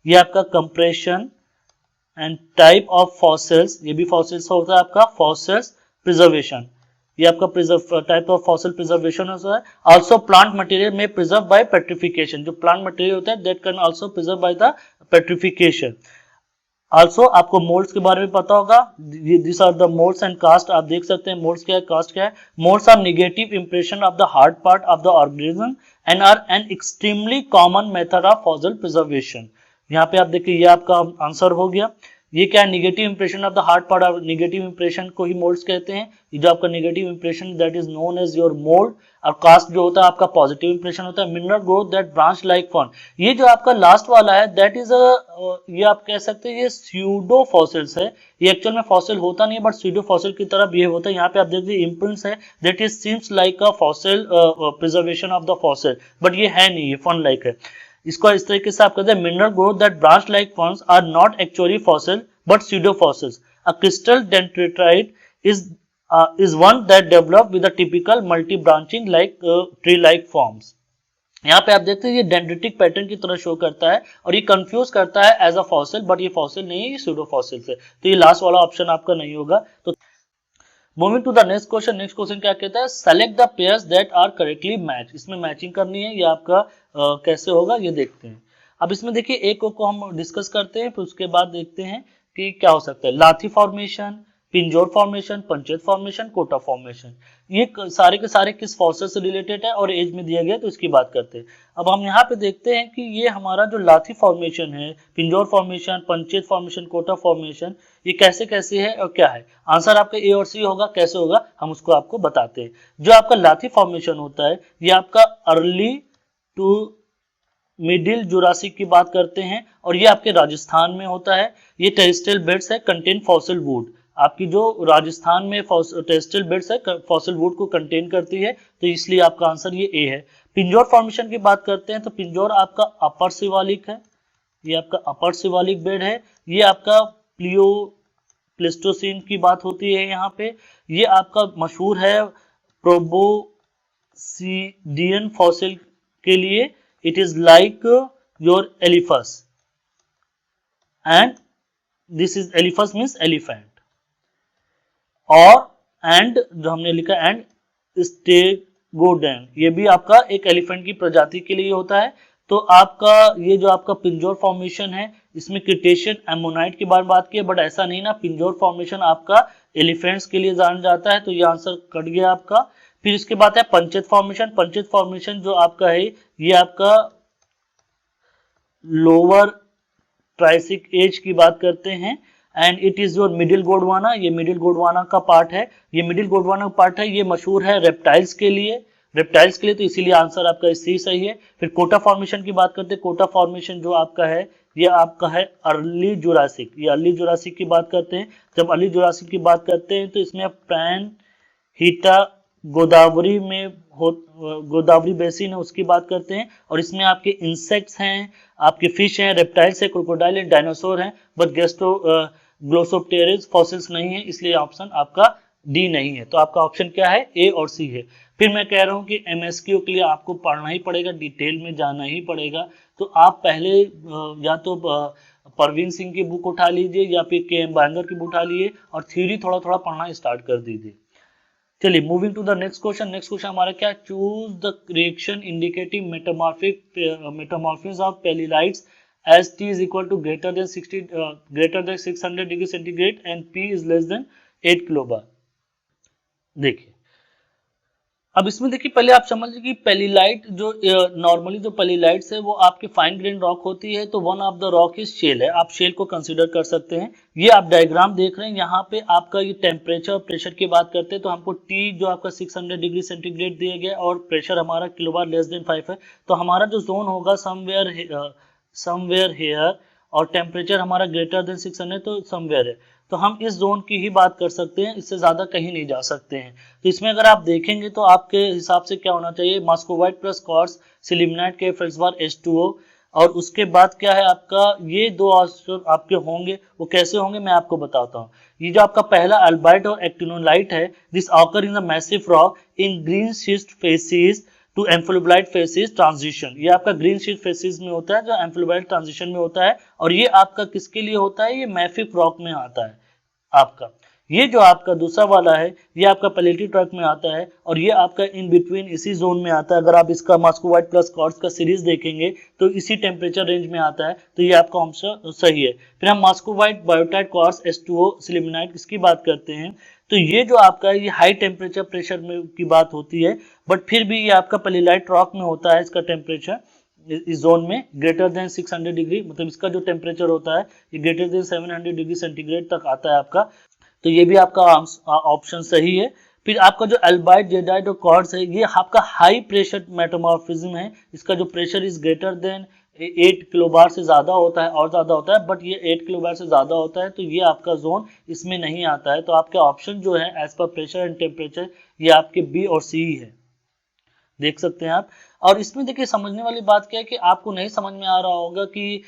Speaker 1: ये आपका compression and type of fossils, ये भी फॉसिल्स होता है आपका फॉसिल्स प्रिजर्वेशन, ये आपका preserve type of fossil preservation होता है। आल्सो प्लांट मटेरियल में प्रिजर्व बाय पेट्रिफिकेशन, जो प्लांट मटेरियल होता है that can also preserve by the petrification. Also आपको मोल्ड्स के बारे में पता होगा, this are the moulds and cast. आप देख सकते हैं मोल्ड्स क्या है, कास्ट क्या है। Moulds are negative impression of the hard part of the organism and are an extremely common method of fossil preservation. यहाँ पे आप देखिए ये आपका आंसर हो गया। ये क्या है, negative impression of the hard part of, negative impression को ही मोल्ड्स कहते हैं। ये जो आपका negative impression that is known as your mould. और कास्ट जो होता है आपका पॉजिटिव इंप्रेशन होता है। Mineral growth that branch like form, ये जो आपका लास्ट वाला है दैट इज ये आप कह सकते हैं ये स्यूडो फॉसिल्स है। ये एक्चुअल में फॉसिल होता नहीं है बट स्यूडो फॉसिल की तरह बिहेव होता है। यहाँ पे आप देखिए इम्प्रिंट्स है that is seems like a fossil preservation of the fossil, but ये है नहीं, ये फन लाइक है। इसको इस तरीके से आप कहते हैं mineral growth that branch like forms are not actually fossil but pseudo fossils. A crystal dendrite is one that develop with a typical multi branching like tree like forms. यहाँ पे आप देखते हैं ये डेंड्रिटिक पैटर्न की तरह show करता है और ये कंफ्यूज करता है एज अ फॉसिल, बट ये फॉसिल नहीं है, ये स्यूडो फॉसिल है। तो ये लास्ट वाला ऑप्शन आपका नहीं होगा। तो moving to the next question क्या कहता है, select the pairs that are correctly match. इसमें मैचिंग करनी है, ये आपका कैसे होगा ये देखते हैं। अब इसमें देखिए एक को हम डिस्कस करते हैं, फिर उसके बाद देखते हैं कि क्या हो सकता है। Lathi formation, Pinjor formation, Panchet formation, Kota formation, ये सारे के सारे किस फॉसिल से रिलेटेड है और एज में दिया गया तो इसकी बात करते हैं। अब हम यहाँ पे देखते हैं कि ये हमारा जो लाथी फॉर्मेशन है, Pinjor formation, Panchet formation, Kota formation, ये कैसे कैसे है और क्या है। आंसर आपका ए और सी होगा। कैसे होगा हम उसको आपको बताते हैं। जो आपका लाथी फॉर्मेशन होता है ये आपका अर्ली टू मिडिल जुरासिक की बात करते हैं और ये आपके राजस्थान में होता है। ये टेरेस्ट्रियल बेड्स है कंटेन फॉसिल वुड। आपकी जो राजस्थान में टेरेस्ट्रियल बेड्स है फॉसिल वुड को कंटेन करती है, तो इसलिए आपका आंसर ये ए है। पिंजोर फॉर्मेशन की बात करते हैं तो पिंजोर आपका अपर शिवालिक है, ये आपका अपर शिवालिक बेड है। ये आपका प्लेस्टोसीन की बात होती है यहाँ पे। ये आपका मशहूर है प्रोबोसिडियन फॉसिल के लिए। It is like your elephas and this is elephas means elephant और and जो हमने लिखा and स्टेगोडेन, ये भी आपका एक एलिफेंट की प्रजाति के लिए होता है। तो आपका ये जो आपका पिंजोर फॉर्मेशन है इसमें क्रिटेशियन एमोनाइट के बारे में बात की है, बट ऐसा नहीं ना, पिंजोर फॉर्मेशन आपका एलिफेंट्स के लिए जाना जाता है। तो ये आंसर कट गया आपका। फिर इसके बाद है पंचेत फॉर्मेशन। पंचेत फॉर्मेशन जो आपका है ये आपका लोअर ट्राइसिक एज की बात करते हैं and it is your middle Gondwana. ये मिडिल गोंडवाना का पार्ट है, ये मिडिल गोंडवाना का पार्ट है। ये मशहूर है रेप्टाइल्स के लिए, तो इसीलिए आंसर आपका सी सही है। फिर कोटा फॉर्मेशन की बात करते हैं। कोटा फॉर्मेशन जो आपका है ये आपका है अर्ली जुरासिक, ये अर्ली जुरासिक की बात करते हैं। जब अर्ली जुरासिक की बात करते हैं तो इसमें पैन हीटा गोदावरी में गोदावरी बेसिन है उसकी बात करते हैं और इसमें आपके इंसेक्ट्स हैं, आपके फिश हैं, रेप्टाइल्स है, क्रोकोडाइल है, डायनासोर हैं, बट ग्लोसोप्टेरिस फॉसिल्स नहीं है, इसलिए ऑप्शन आपका डी नहीं है। तो आपका ऑप्शन क्या है, ए और सी है। फिर मैं कह रहा हूं कि एमएसक्यू के लिए आपको पढ़ना ही पड़ेगा, डिटेल में जाना ही पड़ेगा। तो आप पहले या तो परवीन सिंह की बुक उठा लीजिए या फिर के एम बैंगर की बुक उठा लीजिए और थ्योरी थोड़ा थोड़ा पढ़ना स्टार्ट कर दीजिए। चलिए moving to the next question. Next question हमारा क्या, choose the reaction indicating metamorphism of pelites as T is equal to greater than 600 degree centigrade and P is less than 8 kilobar. देखिए अब इसमें देखिए पहले आप समझ लीजिए कि पेलिलाइट जो नॉर्मली जो पेलिलाइट्स है वो आपके फाइन ग्रेन रॉक होती है, तो one of the rock is shale है, आप शेल को कंसीडर कर सकते हैं। ये आप डायग्राम देख रहे हैं, यहाँ पे आपका ये टेम्परेचर और प्रेशर की बात करते हैं तो हमको टी जो आपका 600 डिग्री सेंटीग्रेड दिया गया और प्रेशर हमारा किलोबार लेस देन 5 है, तो हमारा जो जोन होगा समवेयर हेयर और टेम्परेचर हमारा ग्रेटर देन 600 तो समवेयर है, तो हम इस जोन की ही बात कर सकते हैं, इससे ज्यादा कहीं नहीं जा सकते हैं। तो इसमें अगर आप देखेंगे तो आपके हिसाब से क्या होना चाहिए, मस्कोवाइट प्लस क्वार्ट्ज सिलिमनाइट के फेल्सबार H2O, और उसके बाद क्या है आपका, ये दो आंसर आपके होंगे, वो कैसे होंगे मैं आपको बताता हूँ। ये जो आपका पहला अल्बाइट और एक्टिनोलाइट है, this occur in the massive rock in green schist facies to amphibolite facies transition, ये आपका ग्रीन शिस्ट फेसिस में होता है जो एम्फिलोब्लाइट ट्रांजिशन में होता है, और ये आपका किसके लिए होता है, ये मैफिक रॉक में आता है आपका। ये जो आपका दूसरा वाला है ये आपका पैलेटिव ट्रैक में आता है, और ये आपका इन बिटवीन इसी जोन में आता है। अगर आप इसका मस्कोवाइट प्लस क्वार्ट्ज का सीरीज देखेंगे तो इसी टेम्परेचर रेंज में आता है, तो ये आपका आंसर सही है। फिर हम muscovite biotite quartz H2O sillimanite इसकी बात करते हैं, तो ये जो आपका ये हाई टेम्परेचर प्रेशर में की बात होती है, बट फिर भी ये आपका पैलेलाइट रॉक में होता है, इसका टेम्परेचर इस जोन में ग्रेटर देन 600 डिग्री, मतलब इसका जो टेम्परेचर होता है ये ग्रेटर देन 700 डिग्री सेंटीग्रेड तक आता है आपका, तो ये भी आपका ऑप्शन सही है। फिर आपका जो अल्बाइट जेडाइट और क्वार्ट्ज है ये आपका हाई प्रेशर मेटामॉर्फिज्म है, इसका जो प्रेशर इज ग्रेटर देन 8 किलोबार से ज्यादा होता है और ज्यादा होता है, बट ये 8 किलोबार से ज्यादा होता है, तो ये आपका जोन इसमें नहीं आता है। तो आपके ऑप्शन जो है as per pressure and temperature ये आपके बी और सी है, देख सकते हैं आप। और इसमें देखिए समझने वाली बात क्या है कि आपको नहीं समझ में आ रहा होगा कि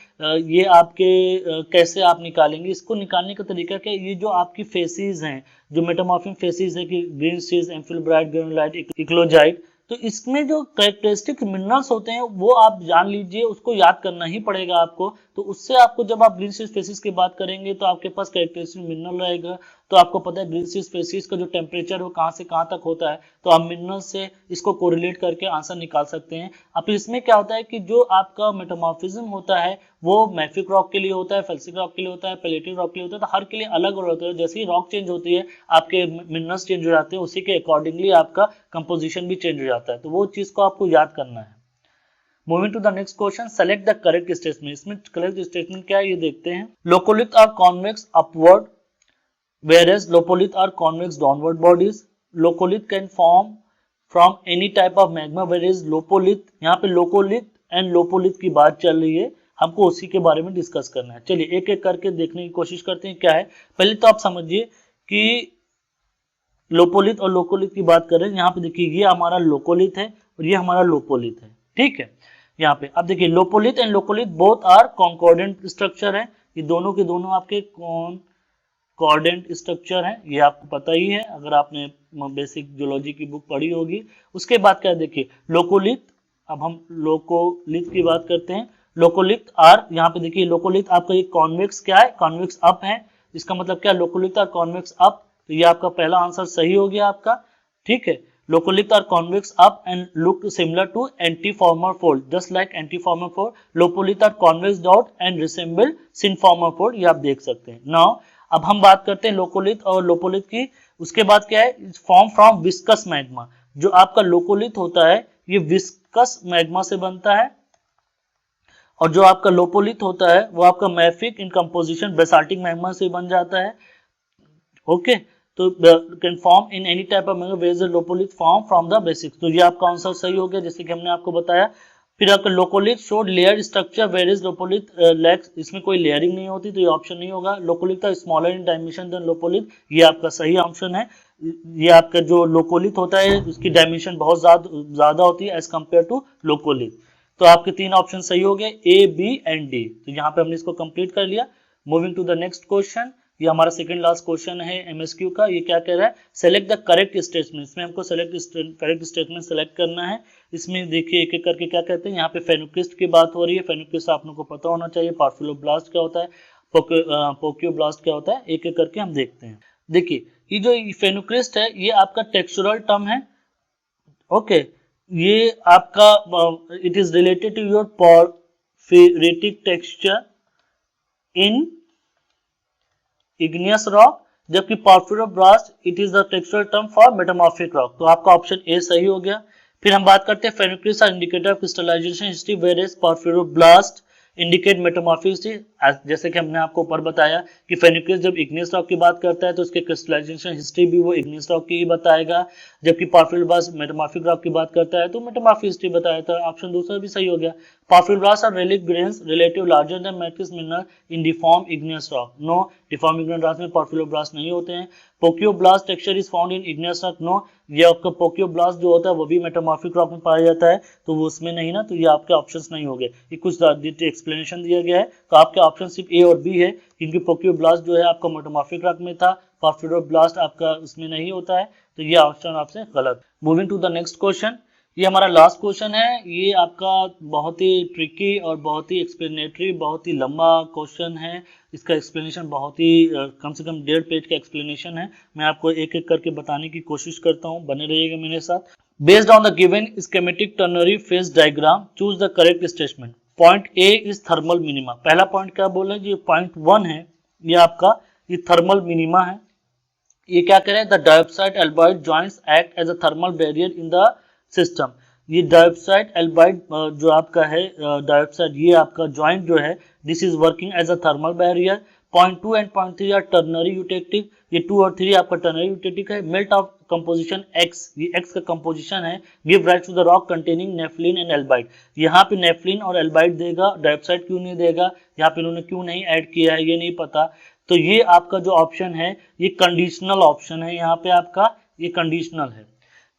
Speaker 1: ये आपके कैसे आप निकालेंगे, इसको निकालने का तरीका क्या है, ये जो आपकी फेसिस हैं जो मेटामॉर्फिक फेसिस है कि ग्रीन शीज एम्फिलोब्लाइट ग्रेनुलाइट इक्लोजाइट, तो इसमें जो कैरेक्टरिस्टिक मिनरल्स होते हैं वो आप जान लीजिए, उसको याद करना ही पड़ेगा आपको। तो उससे आपको जब आप ग्रीन शीज फेसिस की बात करेंगे तो आपके पास कैरेक्टरिस्टिक मिनरल रहेगा, तो आपको पता है ग्रीन शीज फेसिस का जो टेम्परेचर वो कहाँ से कहाँ तक होता है, तो आप मिनरल से इसको कोरिलेट करके आंसर निकाल सकते हैं। अब इसमें क्या होता है कि जो आपका मेटामॉर्फिज्म होता है वो मैफिक रॉक के लिए होता है, फेल्सिक रॉक के लिए होता है, पैलेटिव रॉक के लिए होता है, तो हर के लिए अलग अलग होता है। जैसे ही रॉक चेंज होती है आपके मिनरल्स चेंज हो जाते हैं, उसी के अकॉर्डिंगली आपका कंपोजिशन भी चेंज हो जाता है, तो वो चीज को आपको याद करना है। Moving to the next question, select the correct statement. इसमें करेक्ट स्टेटमेंट क्या है ये देखते हैं। Laccolith are convex upward whereas lopolith are convex downward bodies. Laccolith can form from any type of magma whereas lopolith, यहाँ पे लोकोलिथ and lopolith की बात चल रही है, हमको उसी के बारे में डिस्कस करना है। चलिए एक एक करके देखने की कोशिश करते हैं क्या है। पहले तो आप समझिए कि लोपोलिथ और लोकोलिथ की बात कर रहे हैं, यहाँ पे देखिए ये हमारा लोकोलिथ है और ये हमारा लोपोलिथ है, ठीक है। यहाँ पे अब देखिए lopolith and laccolith both are concordant structure है, ये दोनों के दोनों आपके कॉर्डेंट स्ट्रक्चर है, ये आपको पता ही है अगर आपने बेसिक जियोलॉजी की बुक पढ़ी होगी। उसके बाद क्या देखिए लोकोलिथ, अब हम लोकोलिथ की बात करते हैं। लोकोलिथ आर, यहाँ पे देखिए लोकोलिथ आपका ये कॉन्वेक्स क्या है, कॉन्वेक्स अप है, इसका मतलब क्या लोकोलिथ आर कॉन्वेक्स अप, तो ये आपका पहला आंसर सही हो गया आपका, ठीक है। Laccolith are convex up and look similar to antiformal fold just like antiformal fold. Lopolith are convex out and resemble synformal fold, ये आप देख सकते हैं। नाउ अब हम बात करते हैं लोकोलिथ और लोपोलिथ की। उसके बाद क्या है, फॉर्म फ्रॉम विस्कस मैग्मा। जो आपका लोकोलिथ होता है ये विस्कस मैग्मा से बनता है, और जो आपका लोपोलिथ होता है वो आपका mafic in composition basaltic magma से बन जाता है, ओके। तो can form in any type of magma where the lopolith form from the basics, तो ये आपका आंसर सही हो गया जैसे कि हमने आपको बताया। फिर आपका laccolith showed layer structure where lopolith lacks, इसमें कोई लेयरिंग नहीं होती तो ये ऑप्शन नहीं होगा। लोकोलिथ का smaller in dimension than lopolith, ये आपका सही ऑप्शन है। ये आपका जो लोकोलिथ होता है उसकी डायमेंशन बहुत ज्यादा होती है एज कंपेयर टू लोकोलिथ। तो आपके तीन ऑप्शन सही हो गए, ए बी एंड डी, तो यहाँ पे हमने इसको कंप्लीट कर लिया। Moving to the next question, ये हमारा सेकंड लास्ट क्वेश्चन है एमएसक्यू का। ये क्या कह रहा है, सेलेक्ट द करेक्ट स्टेटमेंट। इसमें हमको करेक्ट स्टेटमेंट सेलेक्ट करना है। इसमें देखिए एक एक करके क्या कहते हैं, यहाँ पे फेनुकिस्ट की बात हो रही है। फेनुकिस्ट आप लोगों को पता होना चाहिए। पार्फिलोब्लास्ट क्या होता है, पोकियोब्लास्ट क्या होता है, एक एक करके हम देखते हैं। देखिए ये जो फेनुकिस्ट है ये आपका टेक्सचुरल टर्म है, ओके। ये आपका it is related to your porphyritic texture in igneous rock
Speaker 2: जबकि porphyroblast it is the textural term for metamorphic rock. तो आपका ऑप्शन ए सही हो गया। फिर हम बात करते हैं phenocrysts are indicator of crystallization history whereas porphyroblast indicate metamorphic history. जैसे कि हमने आपको ऊपर बताया कि फेनुक्लिस जब इग्नियस रॉक की बात करता है तो उसके क्रिस्टलाइजेशन हिस्ट्री भी वो इग्नियस रॉक की ही बताएगा, जबकि पोर्फिरोब्लास्ट मेटामॉर्फिक रॉक की बात करता है तो मेटामॉर्फिक हिस्ट्री बताया था। ऑप्शन दूसरा भी सही हो गया। Porphyroblast are relic grains relative larger than matrix mineral in deformed igneous rock. No, deformed igneous rock में पोर्फिरोब्लास्ट नहीं होते हैं। Poikiloblast texture is found in igneous rock. No, ये आपका पोकियोब्लास्ट जो होता है वो भी मेटामॉर्फिक रॉक में पाया जाता है, तो वो उसमें नहीं ना, तो ये आपके ऑप्शंस नहीं हो गए। ये कुछ एक्सप्लेनेशन दिया गया है, तो आपके ऑप्शन सिर्फ ए और बी है, क्योंकि पोकियोब्लास्ट जो है आपका मेटामॉर्फिक रॉक में था, पोर्फिरोब्लास्ट आपका उसमें नहीं होता है, तो ये ऑप्शन आपसे गलत। Moving to the next question, ये हमारा लास्ट क्वेश्चन है। ये आपका बहुत ही ट्रिकी और बहुत ही एक्सप्लेनेटरी, बहुत ही लंबा क्वेश्चन है। इसका एक्सप्लेनेशन बहुत ही कम से कम 1.5 पेज का एक्सप्लेनेशन है। मैं आपको एक एक करके बताने की कोशिश करता हूँ, बने रहिएगा मेरे साथ। Based on the given schematic ternary phase diagram choose the correct statement. Point A is thermal minima. पहला पॉइंट क्या बोल रहे हैं, ये पॉइंट 1 है, ये आपका ये थर्मल मिनिमा है। ये क्या कह रहे हैं, the diopside albite joints act as a thermal barrier in the system. ये डाइऑक्साइड एल्बाइड जो आपका है डाइऑक्साइड, ये आपका जॉइंट जो है this is working as a thermal barrier. Point 2 and point 3 are ternary eutectic. ये 2 और 3 आपका टर्नरी यूटेक्टिक है। मेल्ट ऑफ कंपोजिशन एक्स, ये एक्स का कंपोजिशन है, give rise to the rock containing nepheline and albite. यहाँ पे नेफ्लिन और एल्बाइड देगा, डाइऑक्साइड क्यों नहीं देगा, यहाँ पे इन्होंने क्यों नहीं ऐड किया है ये नहीं पता। तो ये आपका जो ऑप्शन है ये कंडीशनल ऑप्शन है, यहाँ पे आपका ये कंडीशनल है।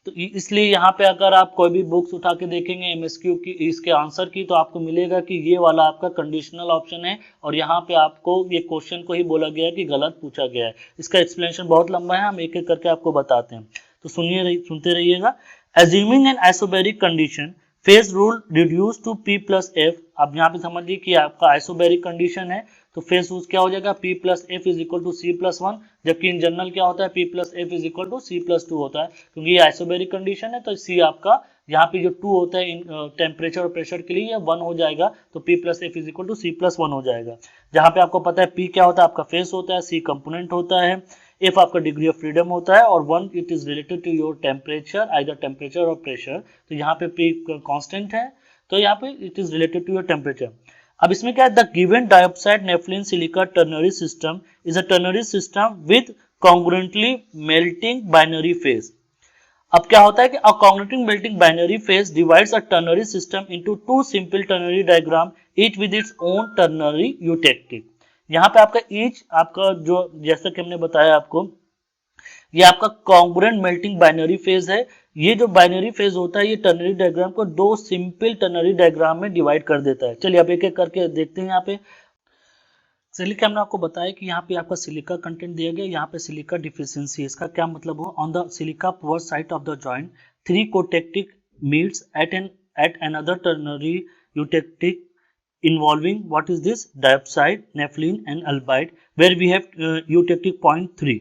Speaker 2: तो इसलिए यहाँ पे अगर आप कोई भी बुक्स उठा के देखेंगे एमएसक्यू की इसके आंसर की, तो आपको मिलेगा कि ये वाला आपका कंडीशनल ऑप्शन है, और यहाँ पे आपको ये क्वेश्चन को ही बोला गया है कि गलत पूछा गया है। इसका एक्सप्लेनेशन बहुत लंबा है, हम एक एक करके आपको बताते हैं, तो सुनते रहिएगा। Assuming an isobaric condition, phase rule reduce to P plus F. अब यहाँ पे समझिए कि आपका आइसोबैरिक कंडीशन है, तो फेज रूल क्या हो जाएगा, P plus F is equal to C plus 1, जबकि इन जनरल क्या होता है, P plus F is equal to C plus 2 होता है। क्योंकि ये आइसोबैरिक कंडीशन है तो C आपका यहाँ पे जो 2 होता है टेम्परेचर और प्रेशर के लिए ये 1 हो जाएगा, तो P plus F is equal to C plus 1 हो जाएगा। जहाँ पे आपको पता है P क्या होता है, आपका फेस होता है, C कंपोनेंट होता है, F आपका डिग्री ऑफ फ्रीडम होता है, और 1 it is related to your temperature, either temperature और प्रेशर। तो यहाँ पे P कांस्टेंट है, तो यहाँ पे it is related to your temperature. अब इसमें क्या है, the given diopside nepheline silica ternary system is a ternary system with congruently melting binary phase. अब क्या होता है कि a congruently melting binary phase divides a ternary system into 2 simple ternary diagram each with its own ternary eutectic. यहाँ पे आपका each आपका जो जैसा कि हमने बताया आपको, ये आपका कॉन्ग्रुएंट मेल्टिंग बाइनरी फेज है। ये जो बाइनरी फेज होता है ये टर्नरी डायग्राम को 2 सिंपल टर्नरी डायग्राम में डिवाइड कर देता है। चलिए अब एक एक करके देखते हैं। यहाँ पे सिलिका हमने आपको बताया कि यहाँ पे आपका सिलिका कंटेंट दिया गया, यहाँ पे सिलिका डिफिशियंसी, इसका क्या मतलब हो, on the silica poor side of the joint 3 cotectic meets at another ternary eutectic involving what is this diopside, nepheline and albite where we have eutectic point 3।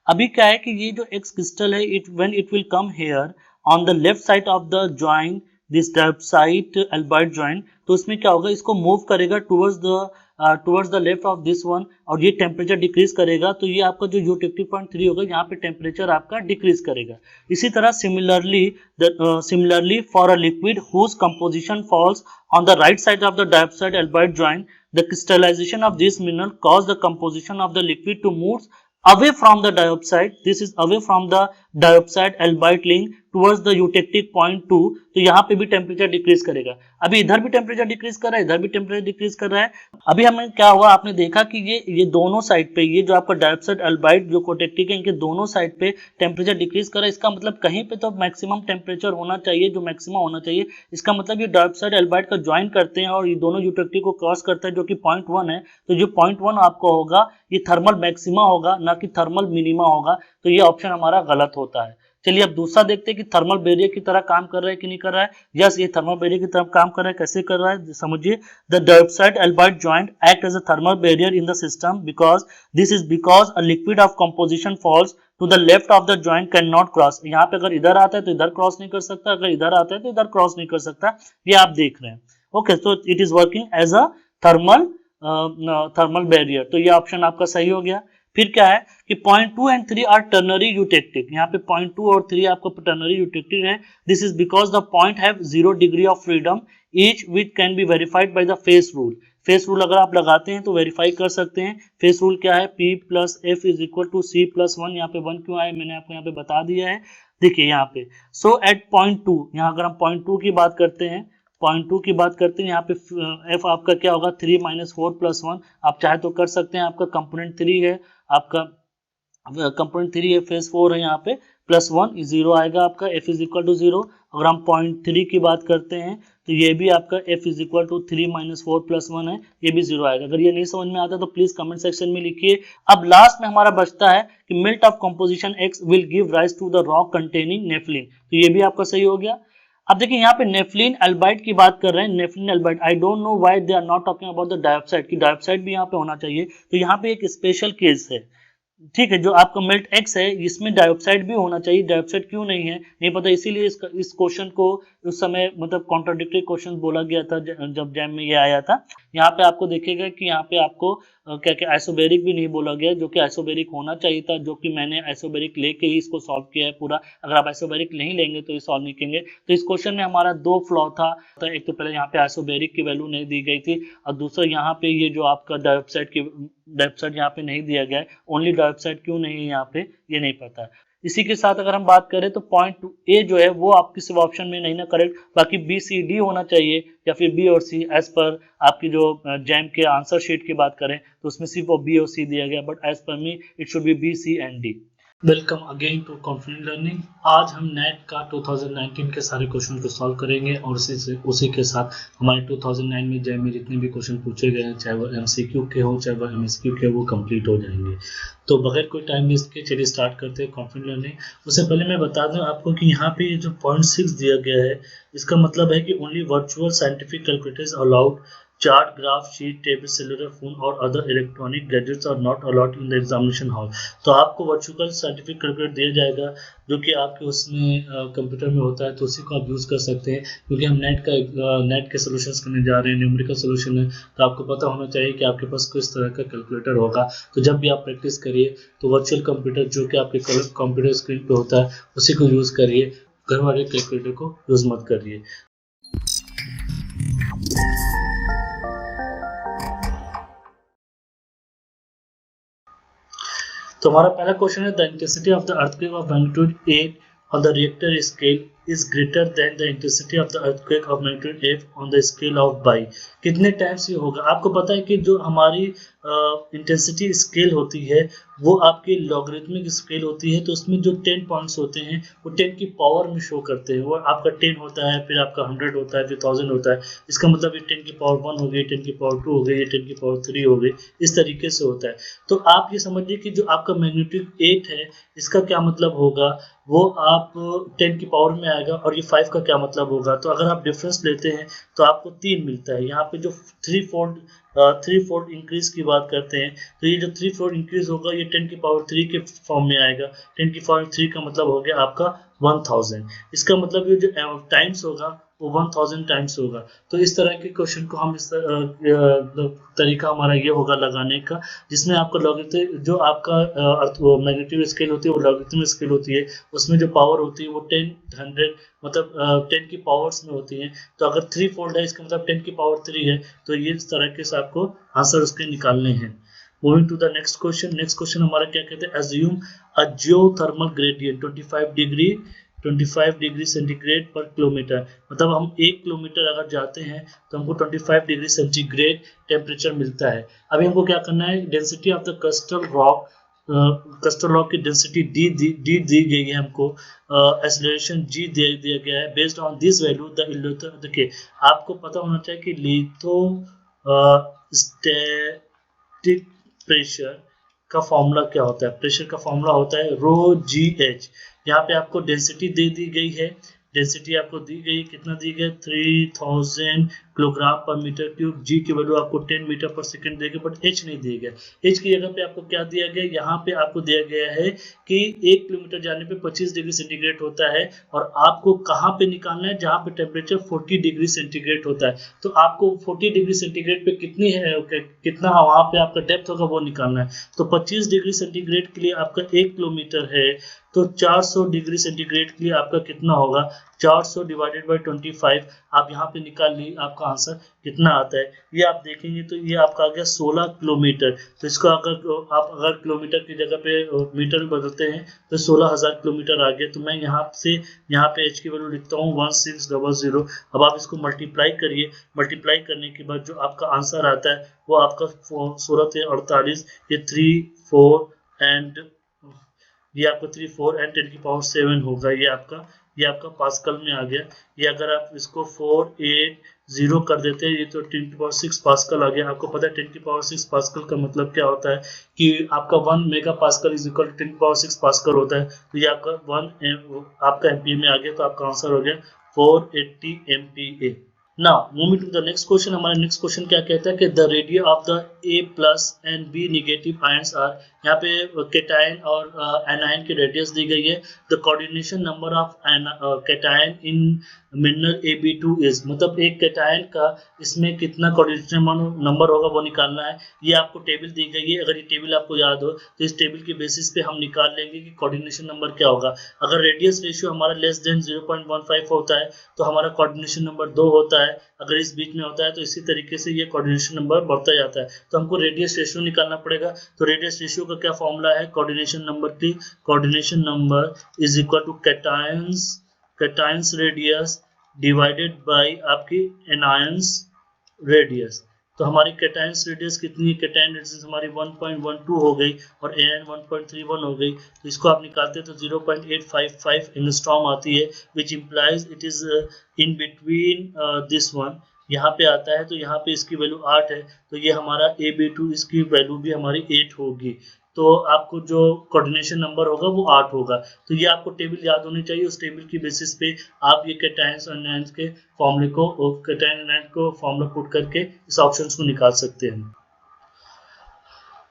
Speaker 2: अभी क्या है कि ये जो X crystal है when it will come here on the left side of the joint this diopside albite joint, तो उसमें क्या होगा, इसको मूव करेगा towards the left of this one, और ये टेम्परेचर डिक्रीज करेगा, तो ये आपका जो यूटेक्टिव पॉइंट 3 होगा यहाँ पे टेम्परेचर आपका डिक्रीज करेगा। इसी तरह similarly for a liquid whose composition falls on the right side of the diopside albite joint, the crystallization of this mineral cause the composition of the liquid to move away from the diopside, this is away from the diopside albite link towards the eutectic point 2, तो यहाँ पे भी temperature decrease करेगा। अभी इधर भी temperature decrease कर रहा है, इधर भी टेम्परेचर डिक्रीज कर रहा है। अभी हमें क्या हुआ, आपने देखा कि ये दोनों साइड पे, ये जो आपका डाइऑक्साइड अल्बाइड जो कोटेक्टिक है, इनके दोनों साइड पे टेम्परेचर डिक्रीज कर रहा है। इसका मतलब कहीं पे तो मैक्सिमम टेम्परेचर होना चाहिए, जो मैक्सिमम होना चाहिए। इसका मतलब ये डाइऑक्साइड अल्बाइड का ज्वाइन करते हैं और ये दोनों यूटेक्टिक को क्रॉस करता है, जो कि पॉइंट 1 है। तो जो पॉइंट 1 आपको होगा ये थर्मल मैक्सिमा होगा, ना कि थर्मल मिनिमा होगा। तो ये ऑप्शन हमारा गलत होता है। चलिए अब दूसरा देखते हैं कि थर्मल बैरियर की तरह काम कर रहा है कि नहीं कर रहा है। यस, ये थर्मल बैरियर की तरह काम कर रहा है। कैसे कर रहा है समझिए। The diopside albite joint act as a thermal barrier in the system because a liquid of composition falls to the left of the joint can not cross. यहाँ पे अगर इधर आता है तो इधर क्रॉस नहीं कर सकता, अगर इधर आता है तो इधर क्रॉस नहीं कर सकता। ये आप देख रहे हैं। Okay, so it is working as a thermal barrier. तो ये ऑप्शन आपका सही हो गया। फिर क्या है कि point 2 and 3 are ternary eutectic, यहाँ पे पॉइंट 2 और 3 आपका टर्नरी यूटेक्टिक है। This is because the point have 0 degree of freedom each which can be verified by the phase rule. Phase rule अगर आप लगाते हैं तो वेरीफाई कर सकते हैं। फेस रूल क्या है, P plus F is equal to C plus 1। यहाँ पे 1 क्यों आया मैंने आपको यहाँ पे बता दिया है, देखिए यहाँ पे। सो एट पॉइंट 2, यहाँ अगर हम पॉइंट 2 की बात करते हैं, पॉइंट 2 की बात करते हैं, यहाँ पे f आपका क्या होगा 3 माइनस 4 प्लस 1। आप चाहे तो कर सकते हैं, आपका कंपोनेंट 3 है, आपका कंपोनेंट 3 है, फेस 4 है, यहाँ पे प्लस 1 0 आएगा आपका, f इज इक्वल टू 0। अगर हम पॉइंट 3 की बात करते हैं तो ये भी आपका f is equal to 3 minus 4 plus 1 है, ये भी 0 आएगा। अगर ये नहीं समझ में आता तो प्लीज कमेंट सेक्शन में लिखिए। अब लास्ट में हमारा बचता है कि melt of composition x will give rise to the rock containing nepheline, तो ये भी आपका सही हो गया। अब देखिए यहाँ पे नेफ्लिन एल्बाइट की बात कर रहे हैं, nepheline albite, I don't know why they are not talking about the diopside, की डाइऑक्साइड भी यहाँ पे होना चाहिए। तो यहाँ पे एक स्पेशल केस है, ठीक है, जो आपका मेल्ट एक्स है इसमें डाइऑक्साइड भी होना चाहिए, डाइऑक्साइड क्यों नहीं है नहीं पता, इसीलिए इस क्वेश्चन को उस समय मतलब कॉन्ट्राडिक्टरी क्वेश्चन बोला गया था जब जैम में ये आया था। यहाँ पे आपको देखेगा कि यहाँ पे आपको क्या क्या आइसोबेरिक भी नहीं बोला गया, जो कि आइसोबेरिक होना चाहिए था, जो कि मैंने आइसोबेरिक लेके ही इसको सॉल्व किया है पूरा। अगर आप आइसोबेरिक नहीं लेंगे तो ये सॉल्व नहीं करेंगे। तो इस क्वेश्चन में हमारा 2 फ्लॉ था, तो एक तो पहले यहाँ पे आइसोबेरिक की वैल्यू नहीं दी गई थी, और दूसरा यहाँ पे ये जो आपका डाइऑक्साइड यहाँ पे नहीं दिया गया है, ओनली डाइऑक्साइड क्यों नहीं है यहाँ पे ये नहीं पता है। इसी के साथ अगर हम बात करें तो पॉइंट ए जो है वो आपकी सिर्फ ऑप्शन में नहीं ना करेक्ट, बाकी बी सी डी होना चाहिए या फिर बी और सी। एज पर आपकी जो जैम के आंसर शीट की बात करें तो उसमें सिर्फ वो बी और सी दिया गया, but as per me it should be B C and D.
Speaker 1: Welcome again to Confident Learning. आज हम नेट का 2019 के सारे क्वेश्चन को सॉल्व करेंगे और उसी के साथ हमारे 2009 में जैम में जितने भी क्वेश्चन पूछे गए हैं, चाहे वो MCQ के हो चाहे वो MSQ के, वो कंप्लीट हो जाएंगे। तो बगैर कोई टाइम वेस्ट के चलिए स्टार्ट करते हैं कॉन्फिडेंट लर्निंग। उससे पहले मैं बता दूं आपको कि यहाँ पे जो पॉइंट 6 दिया गया है, इसका मतलब है कि only virtual scientific calculators allowed, chart, graph, sheet, table, cellular phone और other electronic gadgets are not allowed in the examination hall. तो आपको वर्चुअल साइंटिफिक कैलकुलेटर दिया जाएगा जो कि आपके उसमें कंप्यूटर में होता है, तो उसी को आप यूज़ कर सकते हैं। क्योंकि हम नेट के सोल्यूशंस करने जा रहे हैं, न्यूमेरिकल सोल्यूशन है, तो आपको पता होना चाहिए कि आपके पास किस तरह का कैलकुलेटर होगा। तो जब भी आप प्रैक्टिस करिए तो वर्चुअल कंप्यूटर जो कि आपके कंप्यूटर स्क्रीन पे होता है उसी को यूज़ करिए, घर वाले कैलकुलेटर को यूज़ मत करिए। तो हमारा पहला क्वेश्चन है, the intensity of the earthquake of magnitude 8 on the Richter scale is greater than the intensity of the earthquake of magnitude 8 on the scale of by. कितने टाइम्स ये होगा? आपको पता है कि जो हमारी इंटेंसिटी स्केल होती है वो आपकी लॉगरिथमिक स्केल होती है, तो उसमें जो 10 पॉइंट्स होते हैं वो 10 की पावर में शो करते हैं। वो आपका 10 होता है, फिर आपका 100 होता है, फिर 1000 होता है। इसका मतलब ये 10 की पावर 1 हो गई, 10 की पावर 2 हो गई, 10 की पावर 3 हो गई, इस तरीके से होता है। तो आप ये समझिए कि जो आपका मैग्नीट्यूड 8 है इसका क्या मतलब होगा, वो आप 10 की पावर में आएगा, और ये 5 का क्या मतलब होगा। तो अगर आप डिफरेंस लेते हैं तो आपको 3 मिलता है। यहाँ पे जो 3 फोल्ड इंक्रीज की बात करते हैं, तो ये जो 3 फोल्ड इंक्रीज होगा ये 10 की पावर 3 के फॉर्म में आएगा। 10 की पावर 3 का मतलब हो गया आपका 1000। इसका मतलब ये जो टाइम्स होगा वो 1000 टाइम्स होगा। तो इस तरह के क्वेश्चन को हम तरीका हमारा ये होगा लगाने का, जिसमें आपका लॉगरिथम जो आपका मैग्नीट्यूड स्केल होती है वो लॉगरिथम स्केल होती है, उसमें जो पावर होती है वो 10 100 मतलब 10 की पावर्स में होती है। तो अगर 3 फोल्ड है इसका मतलब 10 की पावर 3 है। तो ये इस तरह के से आपको आंसर उसके निकालने हैं। Moving to the next question. Next question हमारा क्या कहते हैं, assume a geothermal gradient 25 degree centigrade per kilometre. मतलब हम 1 किलोमीटर अगर जाते हैं तो हमको 25 डिग्री सेंटीग्रेड टेम्परेचर मिलता है। अभी हमको क्या करना है, density of the crystal rock की डेंसिटी डी दी गई है हमको, एक्सेलरेशन जी दिया गया है। बेस्ड ऑन दिस वैल्यू देखिए आपको पता होना चाहिए कि लिथोस्टैटिक प्रेशर का फॉर्मूला क्या होता है। प्रेशर का फॉर्मूला होता है रो जी एच। यहाँ पे आपको डेंसिटी दे दी गई है,
Speaker 2: डेंसिटी आपको दी गई, कितना दी गया 3000 किलोग्राम पर मीटर क्यूब, जी की वैल्यू आपको 10 मीटर पर सेकंड देगा, बट एच नहीं दिया गया। एच की जगह पे आपको क्या दिया गया, यहाँ पे आपको दिया गया है कि 1 किलोमीटर जाने पे 25 डिग्री सेंटीग्रेड होता है, और आपको कहाँ पे निकालना है, जहाँ पे टेम्परेचर 40 डिग्री सेंटीग्रेड होता है। तो आपको 40 डिग्री सेंटीग्रेड पे कितनी है, कितना वहाँ पे आपका डेप्थ होगा वो निकालना है। तो 25 डिग्री सेंटीग्रेड के लिए आपका 1 किलोमीटर है, तो 400 डिग्री सेंटीग्रेड के लिए आपका कितना होगा, 400 डिवाइडेड बाई 25। आप यहाँ पे निकाल ली, आपका आंसर कितना आता है। ये आप देखेंगे तो ये आपका आ गया 16 किलोमीटर। तो इसको अगर किलोमीटर की जगह पे मीटर में बदलते हैं तो 16,000 किलोमीटर आ गया। तो मैं यहाँ पे एच की वैल्यू लिखता हूँ 1600। अब आप इसको मल्टीप्लाई करिए, मल्टीप्लाई करने के बाद जो आपका आंसर आता है वो आपका 16×48, ये 3, 4 एंड ये आपका 3, 4 एंड 10 की पावर 7 होगा। ये आपका पास्कल में आ गया। ये अगर आप इसको 480 कर देते हैं, ये तो 10 की पावर 6 पास्कल आ गया। आपको पता है 10 की पावर 6 पास्कल का मतलब क्या होता है कि आपका 1 mega pascal is equal to 10 की पावर 6 पास्कल होता है। तो ये आपका आपका एमपीए में आ गया, तो आपका आंसर हो गया 480 MPa। Now moving to the next question, हमारा नेक्स्ट क्वेश्चन क्या कहता है कि the radii of the A plus and B negative ions are, यहाँ पे केटायन और एनायन की रेडियस दी गई है। The coordination number of cation in mineral AB2 is, मतलब एक केटायन का इसमें कितना कोऑर्डिनेशन नंबर होगा वो निकालना है। ये आपको टेबल दी गई है, अगर ये टेबल आपको याद हो तो इस टेबल के बेसिस पे हम निकाल लेंगे कि कोऑर्डिनेशन नंबर क्या होगा। अगर रेडियस रेशियो हमारा लेस देन 0.15 होता है तो हमारा कोऑर्डिनेशन नंबर 2 होता है। अगर इस बीच में होता है तो इसी तरीके से ये कोऑर्डिनेशन नंबर बढ़ता जाता है। तो हमको रेडियस रेशियो निकालना पड़ेगा। तो रेडियस रेशियो का क्या फॉर्मूला है कोऑर्डिनेशन नंबर की, coordination number is equal to cations radius divided by आपकी एनायंस रेडियस। तो हमारी कैटायंस रेडियस कितनी है, कैटायन रेडियस हमारी 1.12 हो गई और एन 1.31 हो गई। तो इसको आप निकालते हैं तो 0.855 एंगस्ट्रॉम आती है, which implies it is in between this one. यहाँ पे आता है तो यहाँ पे इसकी वैल्यू 8 है, तो ये हमारा AB2 इसकी वैल्यू भी हमारी 8 होगी। तो आपको जो कोऑर्डिनेशन नंबर होगा वो 8 होगा। तो ये आपको टेबल याद होनी चाहिए, उस टेबल की बेसिस पे आप ये कैटायंस और एनायंस के फॉर्मूले को, कैटायन एनायन को फॉर्मूला पुट करके इस ऑप्शंस को निकाल सकते हैं।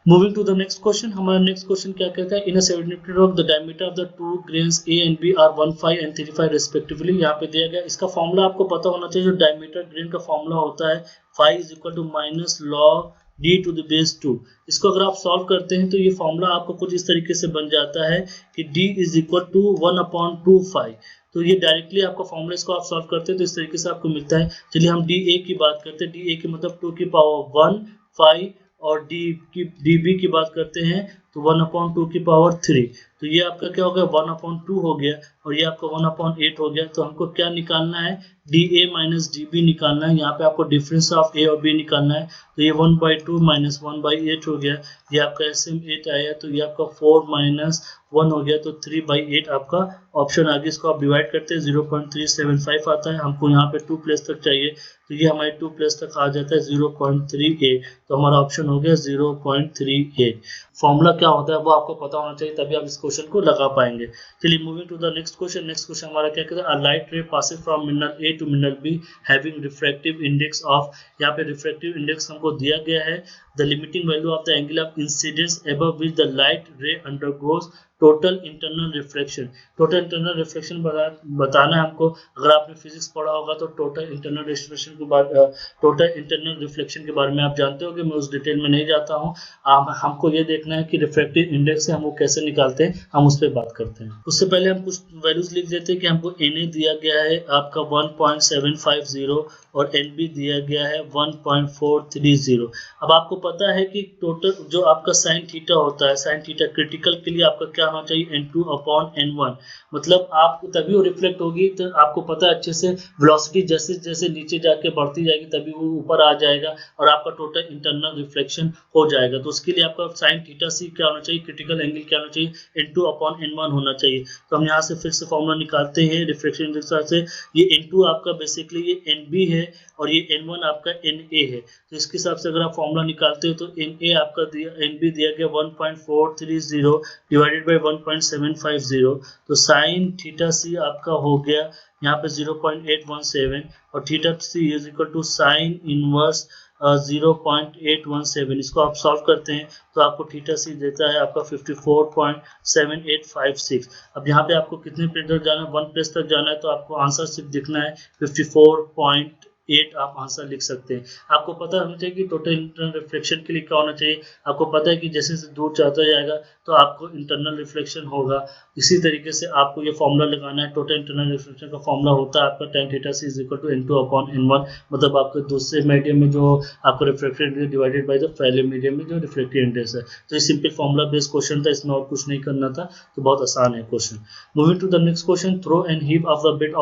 Speaker 2: Moving to the next question, हमारा नेक्स्ट क्वेश्चन क्या कहता है, in a sediment of the diameter of the two grains A and B are 1.5 and 3.5 respectively. यहाँ पे दिया गया, इसका फॉर्मूला आपको पता होना चाहिए। जो डायमीटर ग्रेन का फॉर्मूला होता है 5 is equal to minus log d to the base 2। इसको अगर आप सॉल्व करते हैं तो ये फॉर्मूला आपको कुछ इस तरीके से बन जाता है कि d इज इक्वल टू 1/2π। तो ये डायरेक्टली आपका फॉर्मूला, इसको आप सॉल्व करते हैं तो इस तरीके से आपको मिलता है। चलिए हम dA की बात करते हैं। dA की मतलब 2 की पावर 1 5 और dB की बात करते हैं तो 1/2 की पावर 3। तो ये आपका क्या हो गया 1/2 हो गया और ये आपका 1/8 हो गया। तो हमको क्या निकालना है, dA माइनस dB निकालना है। यहाँ पे आपको डिफरेंस ऑफ A और B निकालना है। तो ये 1/2 माइनस 1/8 हो गया। ये आपका SM 8 आया, तो ये आपका 4 माइनस 1 हो गया, तो 3/8 आपका ऑप्शन आ गया। इसको आप डिवाइड करते हैं 0.375 आता है। हमको यहाँ पे 2 प्लस तक चाहिए, तो ये हमारे 2 प्लस तक आ जाता है 0.38। तो हमारा ऑप्शन हो गया 0.38। फॉर्मूला क्या होता है वो आपको पता होना चाहिए, तभी आप इस क्वेश्चन को लगा पाएंगे। चलिए moving to the next question. Next question हमारा क्या कहता है, a light ray passes from mineral A to mineral B having refractive index of, यहाँ पे रिफ्रैक्टिव इंडेक्स हमको दिया गया है। The limiting value of the angle of incidence above which the light ray undergoes total internal reflection. Total internal reflection बताना है हमको। अगर आपने फिजिक्स पढ़ा होगा तो टोटल इंटरनल रिफ्लेक्शन के बारे में आप जानते हो कि मैं उस डिटेल में नहीं जाता हूँ। हमको ये देखना है कि रिफ्रैक्टिव इंडेक्स से हम वो कैसे निकालते हैं, हम उस पर बात करते हैं। उससे पहले हम कुछ वैल्यूज लिख देते हैं कि हमको Na दिया गया है आपका 1.750 और NB दिया गया है 1.430। अब आपको पता है कि टोटल जो आपका साइन थीटा होता है, साइन थीटा क्रिटिकल के लिए आपका क्या होना चाहिए, N2/N1। मतलब आपको तभी वो रिफ्लेक्ट होगी, तो आपको पता है अच्छे से वेलोसिटी जैसे जैसे नीचे जाके बढ़ती जाएगी तभी वो ऊपर आ जाएगा और आपका टोटल इंटरनल रिफ्लेक्शन हो जाएगा। तो उसके लिए आपका साइन थीटा सी क्या होना चाहिए, क्रिटिकल एंगल क्या होना चाहिए, N2/N1 होना चाहिए। तो हम यहाँ से फिर से फॉर्मूला निकालते हैं रिफ्लेक्शन इंडेक्स से। ये N2 आपका बेसिकली ये NB है है और ये n1 आपका na है, तो इसके हिसाब से अगर आप फॉर्मूला निकालते हो तो na आपका दिया, nb दिया गया 1.430 डिवाइडेड बाय 1.750, तो साइन थीटा सी आपका हो गया यहाँ पे 0.817 और theta C is equal to sine inverse 0.817। इसको आप सॉल्व करते हैं तो आपको थीटा सी देता है आपका 54.7856। अब यहाँ पे आपको कितने प्लेस तक जाना है, 1 प्लेस तक जाना है, तो आपको आंसर सिर्फ दिखना है 54.8, आप आंसर लिख सकते हैं। आपको पता होना चाहिए कि टोटल इंटरनल रिफ्लेक्शन के लिए क्या होना चाहिए। आपको पता है कि जैसे जैसे दूर जाता जाएगा तो आपको इंटरनल रिफ्लेक्शन होगा। इसी तरीके से आपको ये फॉर्मूला लगाना है। टोटल इंटरनल रिफ्लेक्शन का फॉर्मूला होता है आपका tan theta C is equal to n2/n1, मतलब आपके दूसरे मीडियम में जो आपको reflected index divided by the पहले मीडियम में जो रिफ्लेक्टेड इंडेक्स है। तो ये सिंपल फॉर्मूला बेस्ड क्वेश्चन था, इसमें और कुछ नहीं करना था, तो बहुत आसान है question. Moving to the next question, throw and heave of a bit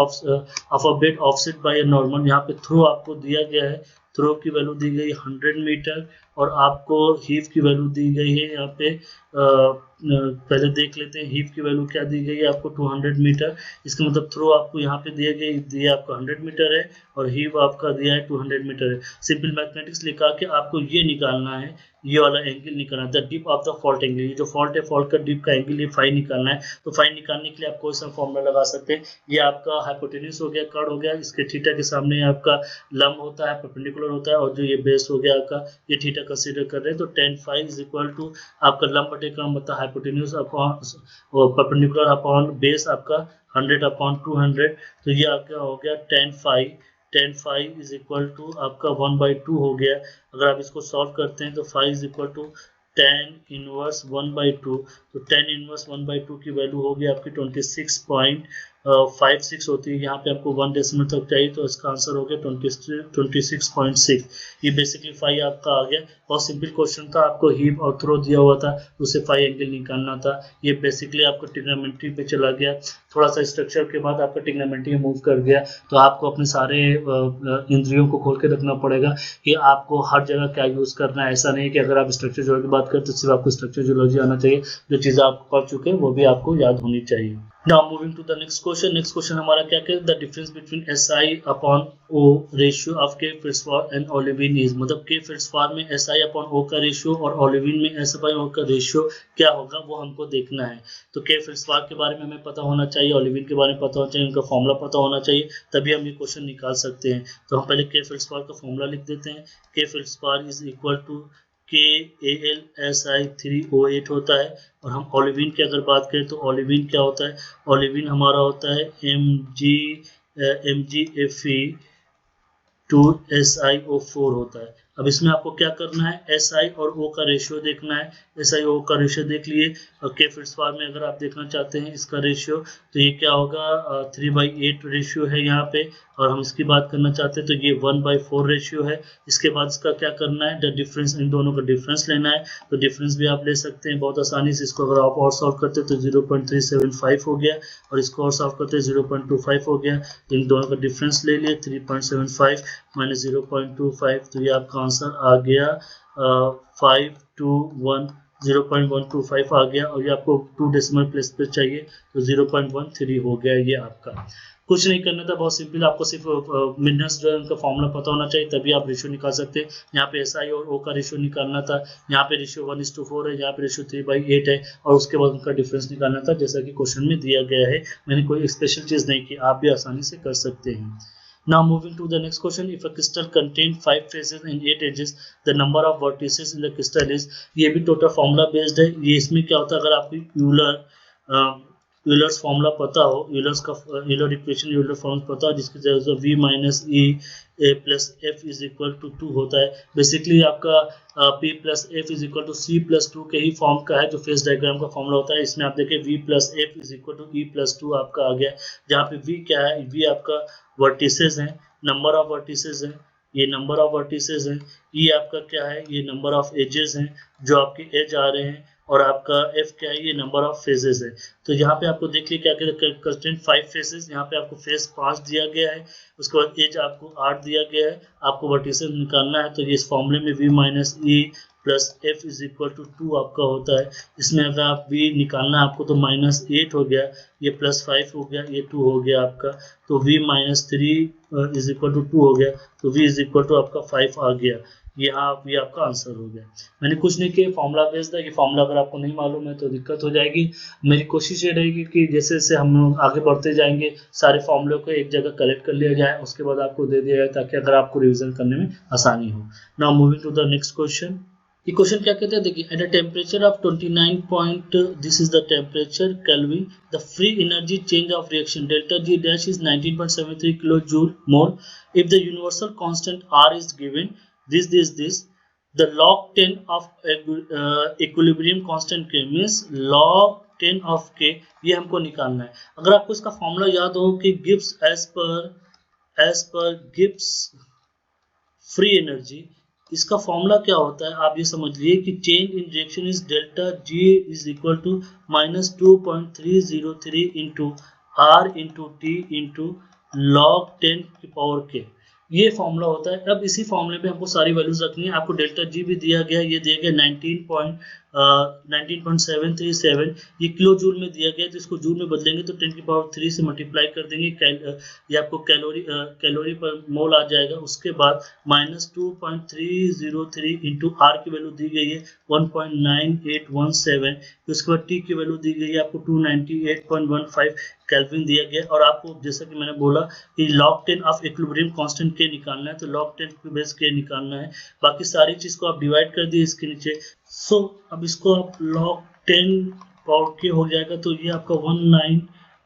Speaker 2: offset by a normal. यहाँ पे थ्रो आपको दिया गया है, थ्रो की वैल्यू दी गई 100 मीटर और आपको हीव की वैल्यू दी गई है यहाँ पे पहले देख लेते हैं हीव की वैल्यू क्या दी गई है आपको 200 मीटर। इसका मतलब थ्रो आपको यहाँ पे दिया आपका 100 मीटर है और हीव आपका दिया है 200 मीटर है। सिंपल मैथमेटिक्स लिखा के आपको ये निकालना है, ये वाला एंगल निकालना है, the dip of the fault angle. ये जो फॉल्ट है, फॉल्ट का डिप का एंगल, ये फाई निकालना है। तो फाई निकालने के लिए आप कोई सा फॉर्मूला लगा सकते हैं। ये आपका हाइपोटेन्यूज हो गया, कर्ण हो गया, इसके थीटा के सामने आपका लंब होता है, परपेंडिकुलर होता है, और जो ये बेस हो गया आपका, ये थीटा कंसीडर कर रहे हैं। तो tan phi is equal to आपका लंब बटे कर्ण मतलब hypotenuse upon perpendicular upon base आपका 100/200। तो ये आपका हो गया tan phi is equal to आपका 1/2 हो गया। अगर आप इसको सॉल्व करते हैं तो phi is equal to tan inverse 1/2, तो tan इनवर्स 1/2 की वैल्यू होगी आपकी 26.56 होती है। यहाँ पे आपको 1 डेसिमल तक चाहिए, तो इसका आंसर हो गया 26.6। ये बेसिकली फाई आपका आ गया। बहुत सिंपल क्वेश्चन था, आपको हीव और थ्रो दिया हुआ था, उसे फाई एंगल निकालना था। ये बेसिकली आपको ट्रिग्नोमेट्री पे चला गया, थोड़ा सा स्ट्रक्चर के बाद आपका ट्रिग्नोमेट्री में मूव कर गया। तो आपको अपने सारे इंद्रियों को खोल के रखना पड़ेगा कि आपको हर जगह क्या यूज करना है। ऐसा नहीं कि अगर आप स्ट्रक्चर ज्योलॉजी की बात करें तो सिर्फ आपको स्ट्रक्चर ज्योलॉजी आना चाहिए, जो चीजें आप पढ़ चुके हैं वो भी आपको याद होनी चाहिए। Now moving to the next question. Next question हमारा क्या है, the difference between SI/O ratio of के फेल्डस्पार एंड ओलिविन इज, मतलब के फेल्डस्पार में SI/O का रेशियो और ओलिविन में SI/O का रेशियो क्या होगा, वो हमको देखना है। तो के फेल्डस्पार के बारे में हमें पता होना चाहिए, ओलिविन के बारे में पता होना चाहिए, उनका फॉर्मूला पता होना चाहिए, तभी हम ये क्वेश्चन निकाल सकते हैं। तो हम पहले के फेल्डस्पार का फॉर्मूला लिख देते हैं। के feldspar is equal to KAlSi3O8 होता है। और हम ओलिविन की अगर बात करें तो ओलिविन क्या होता है, ओलिविन हमारा होता है MgFe2SiO4 होता है। अब इसमें आपको क्या करना है, SI और O का रेशियो देखना है। SI O का रेशियो देख लिए, और के फेल्डस्पार में अगर आप देखना चाहते हैं इसका रेशियो, तो ये क्या होगा 3/8 रेशियो है यहाँ पे। और हम इसकी बात करना चाहते हैं तो ये 1/4 रेशियो है। इसके बाद इसका क्या करना है, द डिफरेंस, इन दोनों का डिफरेंस लेना है। तो डिफरेंस भी आप ले सकते हैं बहुत आसानी से। इसको अगर आप और सॉल्व करते हैं तो 0.375 हो गया, और इसको और सॉल्व करते हैं 0.25 हो गया। तो इन दोनों का डिफरेंस ले लिए, 3.75 माइनस 0.25, तो ये आपका आंसर आ गया 0.125 आ गया। और ये आपको 2 डेसिमल प्लेस पे चाहिए, तो 0.13 हो गया। ये आपका कुछ नहीं करना था, बहुत सिंपल, आपको सिर्फ मिनट्स जो है उनका फॉर्मूला पता होना चाहिए, तभी आप रेशियो निकाल सकते हैं। यहाँ पे SI और O का रेशियो निकालना था, यहाँ पे रेशियो 1:4 है, यहाँ पे रेशियो 3/8 है, और उसके बाद उनका डिफरेंस निकालना था, जैसा कि क्वेश्चन में दिया गया है। मैंने कोई स्पेशल चीज नहीं की, आप भी आसानी से कर सकते हैं। Now moving to the next question, if a crystal contains 5 faces and 8 edges, the number of vertices in the crystal is, ये भी टोटल फॉर्मूला बेस्ड है। ये इसमें क्या होता है, अगर आपको यूलर्स फॉर्मूला पता हो, यूलर इक्वेशन, यूलर फॉर्मूला पता हो, जिसकी जगह से V minus E A plus F is equal to 2 होता है। बेसिकली आपका P plus F is equal to C plus 2 के ही फॉर्म का है, जो फेस डायग्राम का फॉर्मूला होता है। इसमें आप देखिए V plus F is equal to E plus 2 आपका आ गया, जहाँ पे V क्या है, V आपका वर्टिसेस है, नंबर ऑफ वर्टिसेस है, ये नंबर ऑफ वर्टिसेस है। E आपका क्या है, ये नंबर ऑफ एजेस हैं, जो आपके एज आ रहे हैं। और आपका F क्या है, ये नंबर ऑफ फेजेस है। तो यहाँ पे आपको देखिए क्या कंस्टेंट 5 फेसेस, यहाँ पे आपको फेस 5 दिया गया है, उसके बाद एज आपको 8 दिया गया है, आपको वर्टिसेस निकालना है। तो ये इस फॉर्मूले में V minus E plus F is equal to 2 आपका होता है। इसमें अगर आप v निकालना है आपको तो -8 हो गया, ये +5 हो गया, ये 2 हो गया आपका, तो v -3 इज इक्वल टू 2 हो गया, तो v इज इक्वल टू आपका 5 आ गया। यहाँ ये आपका आंसर हो गया। मैंने कुछ नहीं किया, फॉर्मूला भेज दिया। ये फॉर्मूला अगर आपको नहीं मालूम है तो दिक्कत हो जाएगी। मेरी कोशिश ये रहेगी कि जैसे जैसे हम लोग आगे बढ़ते जाएंगे सारे फॉर्मूले को एक जगह कलेक्ट कर लिया जाए, उसके बाद आपको दे दिया जाए ताकि अगर आपको रिविजन करने में आसानी हो। Now moving to the next question. ये क्वेश्चन क्या कहते हैं, देखिए, at a temperature of 29 point, this is the temperature kelvin, the free energy change of reaction delta G dash is 19.73 kilo joule mole. If the universal constant R is given, this the log 10 of equilibrium constant k means log 10 of k, ये हमको निकालना है। अगर आपको इसका formula याद हो कि Gibbs as per Gibbs free energy, इसका फॉर्मूला क्या होता है आप ये समझ लिए कि change in reaction is delta G is equal to -2.303 into R into T into log 10 की पावर के, ये फॉर्मूला होता है। अब इसी फॉर्मूले पे हमको सारी वैल्यूज रखनी है। आपको डेल्टा जी भी दिया गया, ये दिया गया 19.737, ये किलो जूल में दिया गया, तो इसको जूल में बदलेंगे तो 10 की पावर 3 से मल्टीप्लाई कर देंगे, ये आपको कैलोरी पर मोल आ जाएगा। उसके बाद -2.303 इंटू आर की वैल्यू दी गई है 1.9817, उसके बाद टी की वैल्यू दी गई है आपको 298.15 केल्विन दिया गया। और आपको जैसा कि मैंने बोला कि log 10 ऑफ इक्विलिब्रियम कांस्टेंट के निकालना है, तो log 10 पे बेस के निकालना है। बाकी सारी चीज को आप डिवाइड कर दिए इसके नीचे। सो अब इसको आप log 10 पावर के हो जाएगा, तो ये आपका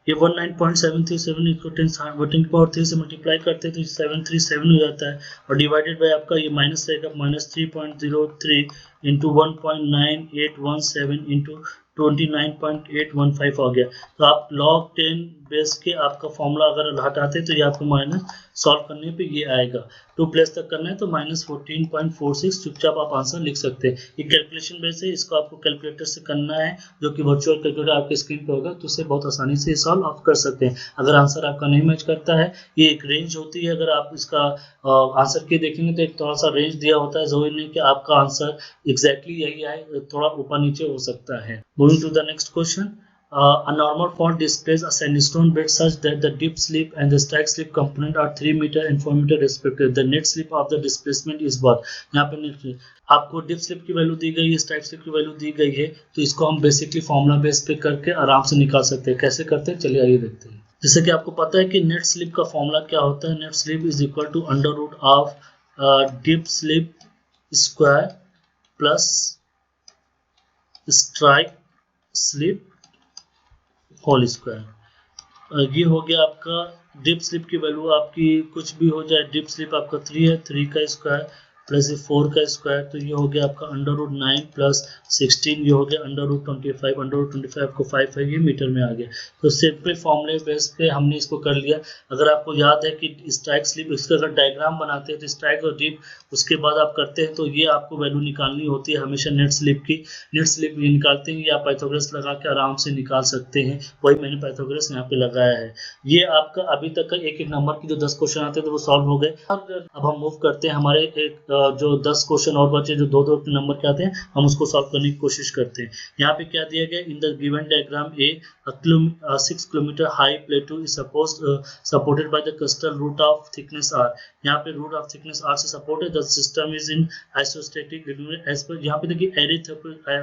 Speaker 2: 19.737 इसको 10 की पावर 3 से मल्टीप्लाई करते हैं तो 737 हो जाता है, और डिवाइडेड बाय आपका ये माइनस रहेगा -3.03 इंटू 1.9817 इंटू 29.815 आ गया। तो आप log 10 बेस के आपका फॉर्मूला अगर हटाते तो ये आपको माइनस सॉल्व करने पे ये आएगा। 2 प्लस तक करना है तो -14.46, चुपचाप आप आंसर लिख सकते हैं। ये कैलकुलेशन बेस है, इसको आपको कैलकुलेटर से करना है, जो कि वर्चुअल कैलकुलेटर आपके स्क्रीन पे होगा, तो उससे बहुत आसानी से सॉल्व आप कर सकते हैं। अगर आंसर आपका नहीं मैच करता है, ये एक रेंज होती है, अगर आप इसका आंसर के देखेंगे तो एक थोड़ा सा रेंज दिया होता है, जरूरी नहीं कि आपका आंसर एग्जैक्टली यही आए, थोड़ा ऊपर नीचे हो सकता है। Moving to the next question, a normal fault displays a sandstone bed such that the dip slip and the stack slip component are 3 meter and 4 meter respectively. The net slip of the displacement is what? यहाँ पे net आपको dip slip की value दी गई है, stack slip की value दी गई है, तो इसको हम बेसिकली फॉर्मूला बेस पे करके आराम से निकाल सकते हैं। कैसे करते हैं चलिए आइए देखते हैं। जैसे कि आपको पता है कि नेट स्लिप का फॉर्मूला क्या होता है, net slip is equal to under root of dip slip square plus strike slip whole square. ये हो गया आपका डिप स्लिप की वैल्यू, आपकी कुछ भी हो जाए, डिप स्लिप आपका 3 है, 3 का स्क्वायर प्लस 4 का स्क्वायर, तो ये हो गया आपका अंडर रूट 9 प्लस 16, ये हो गया अंडर रूट 25, अंडर रूट 25 आपको 5 है, ये मीटर में आ गया। तो सिंपल फॉर्मूले बेस पे हमने इसको कर लिया। अगर आपको याद है कि स्ट्राइक स्लिप, इसका अगर डायग्राम बनाते हैं तो स्ट्राइक और डिप उसके बाद आप करते हैं, तो ये आपको वैल्यू निकालनी होती है हमेशा नेट स्लिप की। नेट स्लिप ये निकालते हैं, ये आप पाइथागोरस लगा के आराम से निकाल सकते हैं, वही मैंने पाइथागोरस यहाँ पे लगाया है। ये आपका अभी तक का एक नंबर की जो 10 क्वेश्चन आते हैं तो वो सॉल्व हो गए। अब हम मूव करते हैं, हमारे एक जो 10 क्वेश्चन और बचे जो 2-2 नंबर के आते हैं, हम उसको सॉल्व करने की कोशिश करते हैं। यहाँ पे क्या दिया गया, in the given diagram a 6 kilometre high plateau is supported by the crystal root of thickness R. यहाँ पे रूट ऑफ थिकनेस आर से सपोर्ट है, the system is in isostatic as per. यहाँ पे देखिए एरे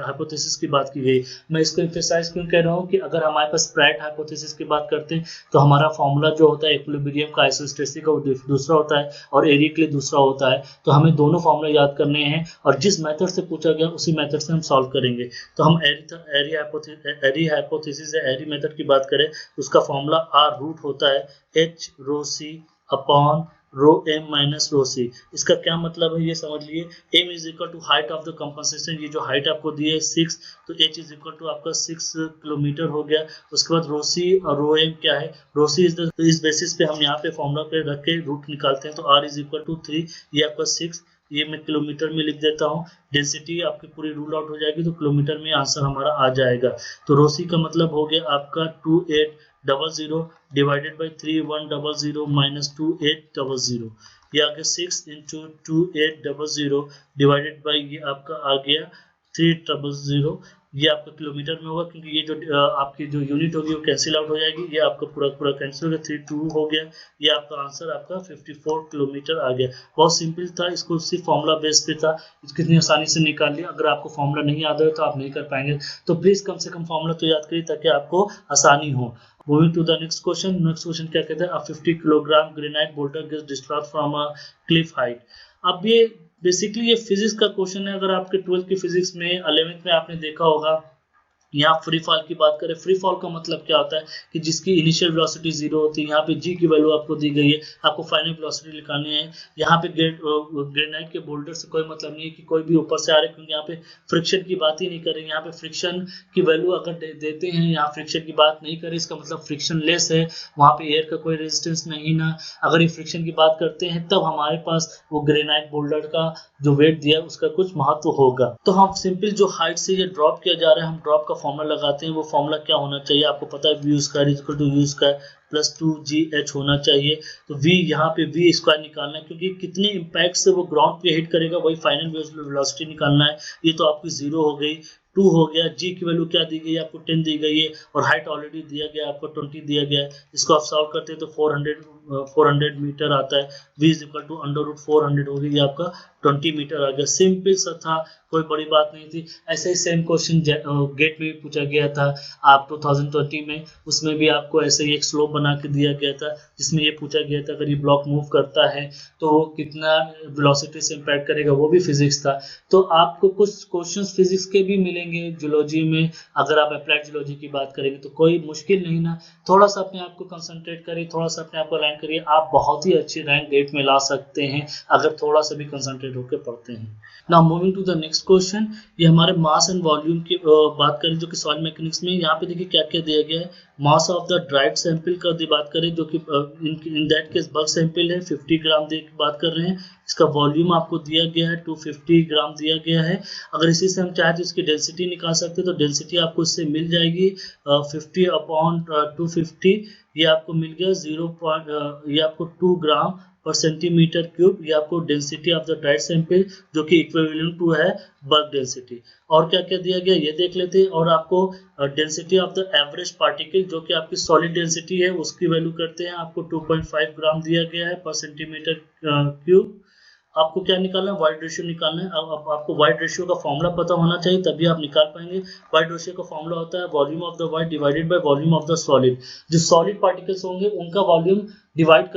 Speaker 2: हाइपोथेसिस की बात की गई। मैं इसको एम्फेसाइज क्यों कह रहा हूँ कि अगर हमारे पास स्प्रेड हाइपोथेसिस की बात करते हैं तो हमारा फॉर्मूला जो होता है इक्विलिब्रियम का, आइसोस्टेटिक का दूसरा होता है और एरिया के लिए दूसरा होता है, तो हमें दोनों फॉर्मूला याद करने हैं और जिस मेथड से पूछा गया उसी मेथड से हम सॉल्व करेंगे। तो हम एरी हाइपोथेसिस या एरी मेथड की बात करें तो उसका फॉर्मूला आर रूट होता है h rho c upon rho m minus rho c. इसका क्या मतलब है ये समझ लिए। m is equal to height of the compensation, ये जो हाइट आपको दी है 6, तो h इज इक्वल टू आपका 6 किलोमीटर हो गया। उसके बाद रो सी और रो एम क्या है, रो सी इज द, तो इस बेसिस पे हम यहाँ पे फॉर्मूला पे रख के रूट निकालते हैं, तो r इज इक्वल टू 3, ये आपका 6, ये मैं किलोमीटर में लिख देता हूँ। डेंसिटी आपकी पूरी रूल आउट हो जाएगी तो किलोमीटर में आंसर हमारा आ जाएगा। तो रोसी का मतलब हो गया आपका 00 डिवाइडेड बाई 3100 माइनस 2800, ये आ गया 6 इंटू 2800 डिवाइडेड बाई ये आपका आ गया 3000, ये आपका किलोमीटर में होगा क्योंकि ये जो आपकी जो यूनिट होगी वो कैंसिल आउट हो जाएगी, ये आपका पूरा पूरा कैंसिल हो गया, 32 हो गया, ये आपका आंसर आपका 54 किलोमीटर आ गया। बहुत सिंपल था, इसको सिर्फ फॉर्मूला बेस पे था, कितनी आसानी से निकाल लिया। अगर आपको फॉर्मूला नहीं याद हो तो आप नहीं कर पाएंगे, तो प्लीज कम से कम फॉर्मूला तो याद करिए ताकि आपको आसानी हो। Moving to the next question. Next question क्या कहता है, 50 kilogram granite boulder gets destroyed from a cliff height. अब ये बेसिकली ये फिजिक्स का क्वेश्चन है। अगर आपके 12th की फिजिक्स में 11th में आपने देखा होगा, यहाँ फ्री फॉल की बात करें, फ्री फॉल का मतलब क्या होता है कि जिसकी इनिशियल वेलोसिटी 0 होती है, यहाँ पे जी की वैल्यू आपको दी गई है, आपको फाइनल वेलोसिटी निकालनी है। यहाँ पे ग्रेनाइट के बोल्डर से कोई मतलब नहीं है कि कोई भी ऊपर से आ रहे, क्योंकि यहाँ पे फ्रिक्शन की बात ही नहीं करेंगे। यहाँ पे फ्रिक्शन की वैल्यू अगर देते हैं, यहाँ फ्रिक्शन की बात नहीं करें, इसका मतलब फ्रिक्शन लेस है, वहाँ पे एयर का कोई रेजिस्टेंस नहीं ना। अगर ये फ्रिक्शन की बात करते हैं तब हमारे पास वो ग्रेनाइट बोल्डर का जो वेट दिया है उसका कुछ महत्व होगा। तो हम सिंपल जो हाइट से ये ड्रॉप किया जा रहा है, हम ड्रॉप का फॉर्मूला लगाते हैं। वो फॉर्मूला क्या होना चाहिए, आपको पता है, v square equal to u square plus 2gh होना चाहिए। तो v यहाँ पे v स्क्वायर निकालना है, क्योंकि कितने इम्पैक्ट से वो ग्राउंड पे हिट करेगा वही फाइनल वेलोसिटी निकालना है। ये तो आपकी 0 हो गई, 2 हो गया, g की वैल्यू क्या दी गई है आपको 10 दी गई है, और हाइट ऑलरेडी दिया गया आपको 20 दिया गया है। इसको आप सॉल्व करते हैं तो 400 मीटर आता है। v is equal to under root 400 हो गई, आपका 20 मीटर आ गया। सिंपल सा था, कोई बड़ी बात नहीं थी। ऐसे ही सेम क्वेश्चन गेट में भी पूछा गया था आप 2020 में, उसमें भी आपको ऐसे ही एक स्लोप बना के दिया गया था, जिसमें ये पूछा गया था अगर ये ब्लॉक मूव करता है तो वो कितना वेलोसिटी से इम्पैक्ट करेगा, वो भी फिजिक्स था। तो आपको कुछ क्वेश्चंस फिजिक्स के भी मिलेंगे जूलॉजी में। अगर आप अप्लाइड जूलॉजी की बात करेंगे तो कोई मुश्किल नहीं ना, थोड़ा सा अपने आप को कंसंट्रेट करिए, थोड़ा सा अपने आप को अलाइन करिए, आप बहुत ही अच्छी रैंक गेट में ला सकते हैं अगर थोड़ा सा भी कंसंट्रेट होकर पढ़ते हैं। Now moving to the next question, ये हमारे मास एंड वॉल्यूम की बात करें जो कि सॉइल मैकेनिक्स में। यहाँ पे देखिए क्या क्या दिया गया है। मास ऑफ द ड्राइड सैंपल का बात करें, जो कि in that case bulk sample है, 50 ग्राम की बात कर रहे हैं। इसका वॉल्यूम आपको दिया गया है 250 ग्राम दिया गया है। अगर इसी से हम चाहें तो इसकी डेंसिटी निकाल सकते हैं, तो डेंसिटी आपको इससे मिल जाएगी 50 अपॉन 250, ये आपको मिल गया ये आपको 2 ग्राम पर सेंटीमीटर क्यूब, ये आपको density of the dried sample जो कि इक्विवेलेंट टू है बल्क डेंसिटी। और क्या क्या दिया गया ये देख लेते हैं। और आपको density of the average particle जो कि आपकी सॉलिड डेंसिटी है उसकी वैल्यू करते हैं, आपको 2.5 ग्राम दिया गया है पर सेंटीमीटर क्यूब। आपको क्या निकालना है, वाइड रेशियो निकालना है। अब आपको वाइड रेशियो का फॉर्मूला पता होना चाहिए, तभी आप निकाल पाएंगे। वाइड रेशियो का फॉर्मूला होता है volume of the wide divided by volume of the solid. जो सॉलिड पार्टिकल्स होंगे उनका वॉल्यूम डिवाइड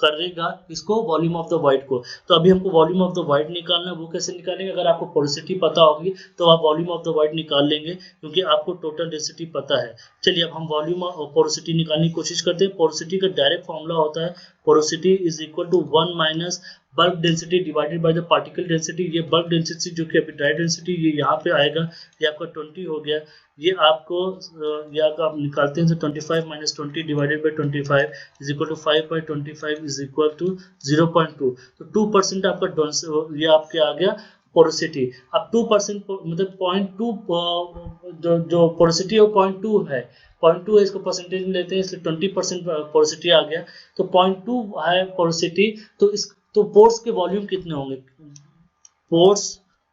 Speaker 2: करेगा इसको वॉल्यूम ऑफ द वाइड को। तो अभी हमको वॉल्यूम ऑफ द वाइड निकालना है, वो कैसे निकालेंगे, अगर आपको पोरोसिटी पता होगी तो आप वॉल्यूम ऑफ द वाइड निकाल लेंगे, क्योंकि आपको टोटल डेंसिटी पता है। चलिए अब हम वॉल्यूम और पोरोसिटी निकालने की कोशिश करते हैं। पोरोसिटी का डायरेक्ट फॉर्मूला होता है porosity is equal to 1 minus bulk density divided by the particle density. ये बल्क डेंसिटी जो कि अभी ड्राई डेंसिटी ये यहाँ पे आएगा, ये आपका 20 हो गया। ये आपको आप निकालते हैं तो 25 minus 20 divided by 25 is equal to 5 by 25 is equal to 0.2। तो 2% आपका ये आपके आ गया पोरोसिटी। अब 2% मतलब 0.2 जो पोरोसिटी है वो 0.2 है, 0.2 है, इसको परसेंटेज में लेते हैं इसलिए 20% पोरोसिटी आ गया। तो 0.2 है पोरोसिटी, तो पोर्स के वॉल्यूम कितने होंगे, पोर्स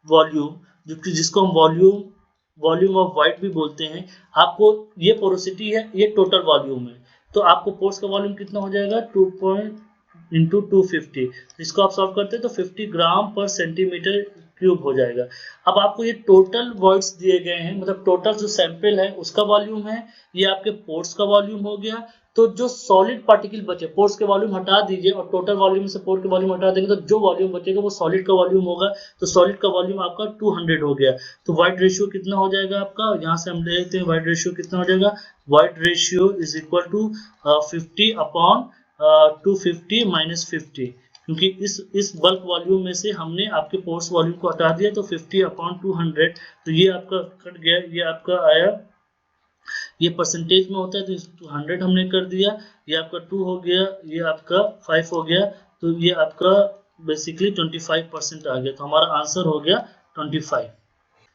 Speaker 2: वॉल्यूम जिसको हम वॉल्यूम ऑफ वाइड भी बोलते हैं। आपको ये पोरोसिटी है, ये टोटल वॉल्यूम है, तो आपको पोर्स का वॉल्यूम कितना हो जाएगा 2 इंटू 250। इसको आप सॉल्व करते हैं तो 50 ग्राम पर सेंटीमीटर क्यूब हो जाएगा। अब आपको ये टोटल वॉइड्स दिए गए हैं, मतलब टोटल जो सैंपल है उसका वॉल्यूम है, ये आपके पोर्स का वॉल्यूम हो गया। तो जो सॉलिड पार्टिकल बचे, पोर्स के वॉल्यूम हटा दीजिए और टोटल वॉल्यूम से पोर के वॉल्यूम हटा देंगे तो जो वॉल्यूम बचेगा वो सॉलिड का वॉल्यूम होगा। तो सॉलिड का वॉल्यूम आपका 200 हो गया। तो वाइड रेशियो कितना हो जाएगा आपका, यहाँ से हम ले लेते हैं वाइड रेशियो कितना हो जाएगा। Void ratio is equal to 50 upon 250 minus 50, क्योंकि इस बल्क वॉल्यूम में से हमने आपके पोर्स वॉल्यूम को हटा दिया, तो 50 अपॉन 200, तो ये आपका कट गया, ये आपका आया, ये परसेंटेज में होता है तो 100 हमने कर दिया, ये आपका 2 हो गया, ये आपका 5 हो गया, तो ये आपका बेसिकली 25% आ गया। तो हमारा आंसर हो गया 25।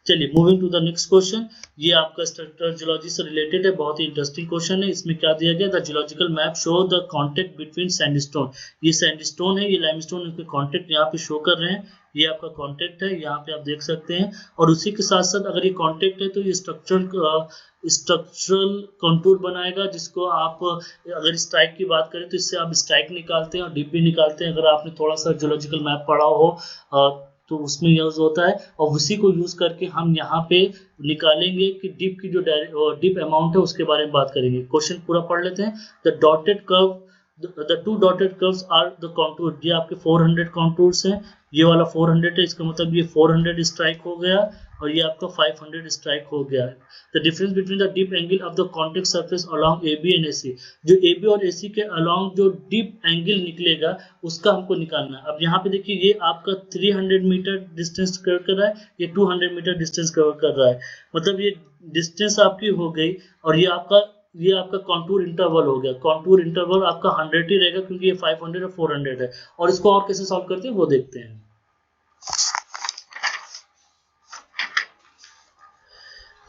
Speaker 2: चलिए moving to the next question. ये आपका स्ट्रक्चरल जियोलॉजी से रिलेटेड है, बहुत ही इंटरेस्टिंग क्वेश्चन है। इसमें क्या दिया गया, the geological map show the contact between sandstone. ये सैंडस्टोन है, ये लाइमस्टोन, इनके कांटेक्ट यहाँ पे शो कर रहे हैं। ये आपका कांटेक्ट है, यहाँ पे आप देख सकते हैं। और उसी के साथ साथ अगर ये कांटेक्ट है तो ये स्ट्रक्चरल कंटूर बनाएगा, जिसको आप अगर स्ट्राइक की बात करें तो इससे आप स्ट्राइक निकालते हैं और डिप भी निकालते हैं। अगर आपने थोड़ा सा जियोलॉजिकल मैप पढ़ा हो तो उसमें यूज होता है, और उसी को यूज करके हम यहाँ पे निकालेंगे कि डिप की जो डिप अमाउंट है उसके बारे में बात करेंगे। क्वेश्चन पूरा पढ़ लेते हैं। The dotted curve, the two dotted curves are the contour. ये आपके 400 कंटूर्स हैं, ये वाला 400 है, इसका मतलब ये 400 स्ट्राइक हो गया और ये आपका 500 स्ट्राइक हो गया। The difference between the dip angle of the contact surface along A B and A C. जो ए बी और ए सी के अलोंग जो डिप एंगल निकलेगा उसका हमको निकालना है। अब यहाँ पे देखिए ये आपका 300 मीटर डिस्टेंस कवर कर रहा है, ये 200 मीटर डिस्टेंस कवर कर रहा है। मतलब ये डिस्टेंस आपकी हो गई और ये आपका कॉन्टूर इंटरवल हो गया। कॉन्टूर इंटरवल आपका 100 ही रहेगा क्योंकि ये 500 और 400 है। और इसको और कैसे सॉल्व करते हैं वो देखते हैं।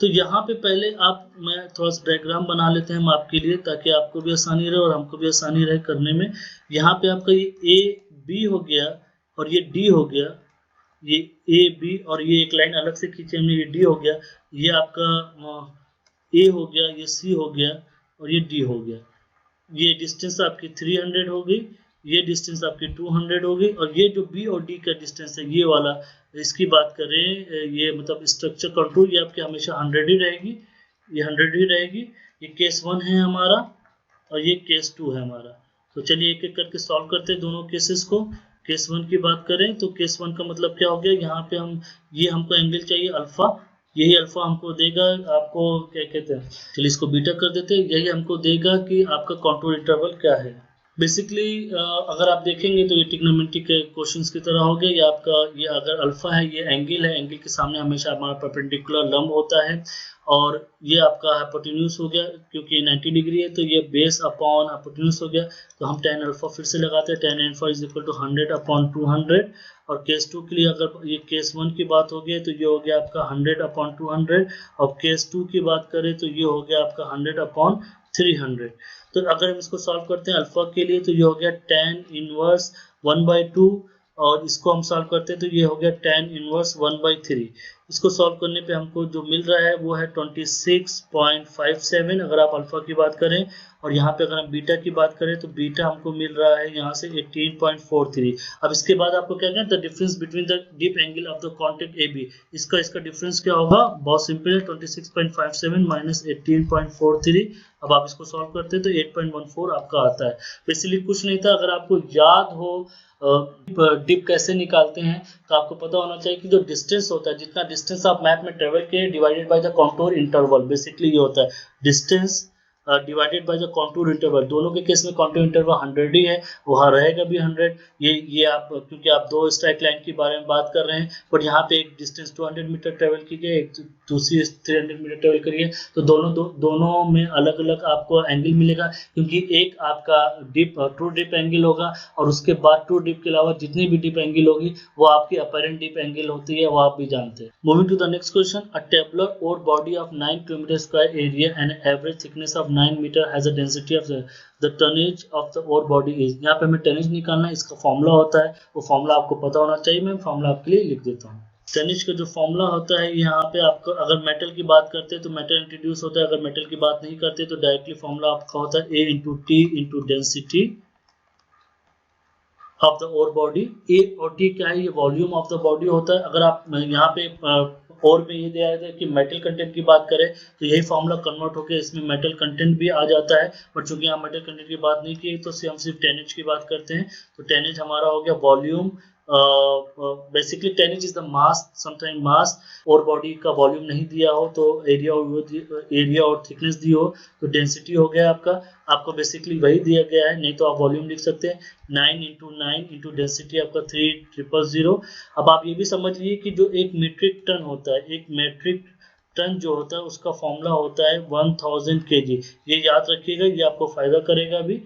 Speaker 2: तो यहाँ पे पहले मैं थोड़ा सा डायग्राम बना लेते हैं हम आपके लिए, ताकि आपको भी आसानी रहे और हमको भी आसानी रहे करने में। यहाँ पे आपका ये ए बी हो गया और ये डी हो गया, ये ए बी और ये एक लाइन अलग से खींचे हमने, ये डी हो गया, ये आपका ए हो गया, ये सी हो गया और ये डी हो गया। ये डिस्टेंस आपकी 300 हो गई, ये डिस्टेंस आपकी 200 हो गई, और ये जो बी और डी का डिस्टेंस है ये वाला, इसकी बात करें ये मतलब स्ट्रक्चर कंट्रोल, ये आपकी हमेशा 100 ही रहेगी, ये 100 ही रहेगी। ये केस 1 है हमारा और ये केस 2 है हमारा। तो चलिए एक एक करके सॉल्व करते हैं दोनों केसेस को। केस 1 की बात करें तो केस 1 का मतलब क्या हो गया, यहाँ पे ये हमको एंगल चाहिए अल्फा, यही अल्फा हमको देगा, आपको क्या कहते हैं, चलिए इसको बीटा कर देते हैं। यही हमको देगा कि आपका कंटूर इंटरवल क्या है। बेसिकली अगर आप देखेंगे तो ये ट्रिग्नोमेट्रिक के क्वेश्चंस की तरह हो गया। ये आपका ये अगर अल्फा है, ये एंगल है, एंगल के सामने हमेशा हमारा परपेंडिकुलर लंब होता है, और ये आपका हाइपोटेन्यूज हो गया क्योंकि 90 डिग्री है, तो ये बेस अपॉन हाइपोटेन्यूज हो गया। तो हम tan अल्फा फिर से लगाते हैं, tan alpha is equal to 100 upon 200। और केस 2 के लिए अगर ये केस 1 की बात हो गई तो ये हो गया आपका 100 अपॉन 200, और केस 2 की बात करें तो ये हो गया आपका 100 अपॉन 300। तो अगर हम इसको सॉल्व करते हैं अल्फा के लिए तो ये हो गया tan इनवर्स 1/2, और इसको हम सॉल्व करते हैं तो ये हो गया tan इनवर्स 1/3। इसको सॉल्व करने पे हमको जो मिल रहा है वो है 26.57 अगर आप अल्फा की बात करें, और यहाँ पे अगर हम बीटा की बात करें तो बीटा हमको मिल रहा है यहाँ से 18.43। अब इसके बाद आपको क्या कहना है, the difference between the dip angle of the contact A B. इसका डिफरेंस क्या होगा, बहुत सिंपल है, 26.57 माइनस 18.43। अब आप इसको सॉल्व करते हैं तो 8.14 आपका आता है। बेसिकली कुछ नहीं था, अगर आपको याद हो डिप कैसे निकालते हैं तो आपको पता होना चाहिए कि जो डिस्टेंस होता है, जितना डिस्टेंस आप मैप में ट्रेवल किए divided by the contour interval, basically ये होता है distance divided by the contour interval. दोनों के केस में कॉन्टूर इंटरवल 100 ही है, वहाँ रहेगा भी 100। ये आप क्योंकि आप दो स्ट्राइक लाइन के बारे में बात कर रहे हैं, बट यहाँ पे एक डिस्टेंस 200 मीटर ट्रेवल की गई, एक दूसरी 300 मीटर ट्रेवल करिए, तो दोनों में अलग अलग आपको एंगल मिलेगा, क्योंकि एक आपका डिप ट्रू डिप एंगल होगा, और उसके बाद ट्रू डिप के अलावा जितनी भी डिप एंगल होगी वो आपकी अपरेंट डिप एंगल होती है, वो आप भी जानते हैं। Moving to the next question, a tabular ore body of 9 kilometre square area and average thickness of 9 metre has a density of the tonnage of the ore body is. यहाँ पे हमें टनेज निकालना है, इसका फॉर्मूला होता है, वो formula आपको पता होना चाहिए, मैं फॉर्मूला आपके लिए लिख देता हूँ। टनेज का जो फॉर्मूला होता है यहाँ पे आपको, अगर मेटल की बात करते हैं तो मेटल इंट्रोड्यूस होता है, अगर मेटल की बात नहीं करते तो डायरेक्टली फॉर्मूला आपका होता है A into T into density of the ore body. A और टी क्या है, ये वॉल्यूम ऑफ द बॉडी होता है। अगर आप यहाँ पे और में ये दिया है कि मेटल कंटेंट की बात करें तो यही फॉर्मूला कन्वर्ट होकर इसमें मेटल कंटेंट भी आ जाता है, बट चूंकि यहाँ मेटल कंटेंट की बात नहीं की तो हम सिर्फ टेनेज की बात करते हैं। तो टेनेज हमारा हो गया volume, basically tonnage is the mass, sometime mass, और बॉडी का वॉल्यूम नहीं दिया हो तो एरिया और थिकनेस दी हो तो डेंसिटी हो गया आपको बेसिकली वही दिया गया है, नहीं तो आप वॉल्यूम लिख सकते हैं 9 इंटू 9 इंटू डेंसिटी आपका 3000। अब आप ये भी समझ लीजिए कि जो एक मीट्रिक टन होता है, एक मीट्रिक टन जो होता है उसका फॉर्मूला होता है 1000 kg। ये याद रखिएगा, ये आपको फायदा करेगा अभी।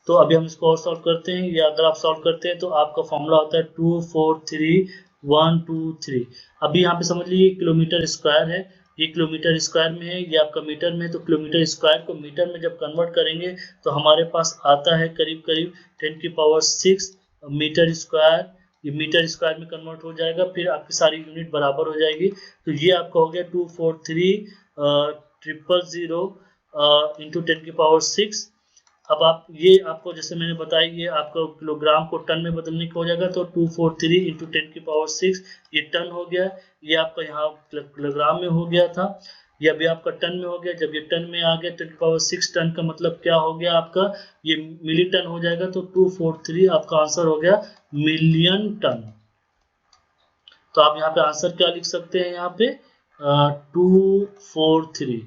Speaker 2: तो अभी हम इसको और सॉल्व करते हैं, या अगर आप सॉल्व करते हैं तो आपका फॉर्मूला होता है 243 1 2 3। अभी यहाँ पे समझ लीजिए किलोमीटर स्क्वायर है, ये किलोमीटर स्क्वायर में है, ये आपका मीटर में है, तो किलोमीटर स्क्वायर को मीटर में जब कन्वर्ट करेंगे तो हमारे पास आता है करीब करीब 10⁶ मीटर स्क्वायर। ये मीटर स्क्वायर में कन्वर्ट हो जाएगा, फिर आपकी सारी यूनिट बराबर हो जाएगी। तो ये आपका हो गया 243,000 इंटू 10⁶। अब आप ये आपको जैसे मैंने बताया ये आपको किलोग्राम को टन में बदलने का हो जाएगा, तो 243 इंटू 10⁶ ये टन हो गया। ये आपका यहाँ किलोग्राम में हो गया था, ये अभी आपका टन में हो गया। जब ये टन में आ गया 10⁶ टन का मतलब क्या हो गया आपका, ये मिली टन हो जाएगा। तो 243 आपका आंसर हो गया मिलियन टन। तो आप यहाँ पे आंसर क्या लिख सकते हैं, यहाँ पे 243।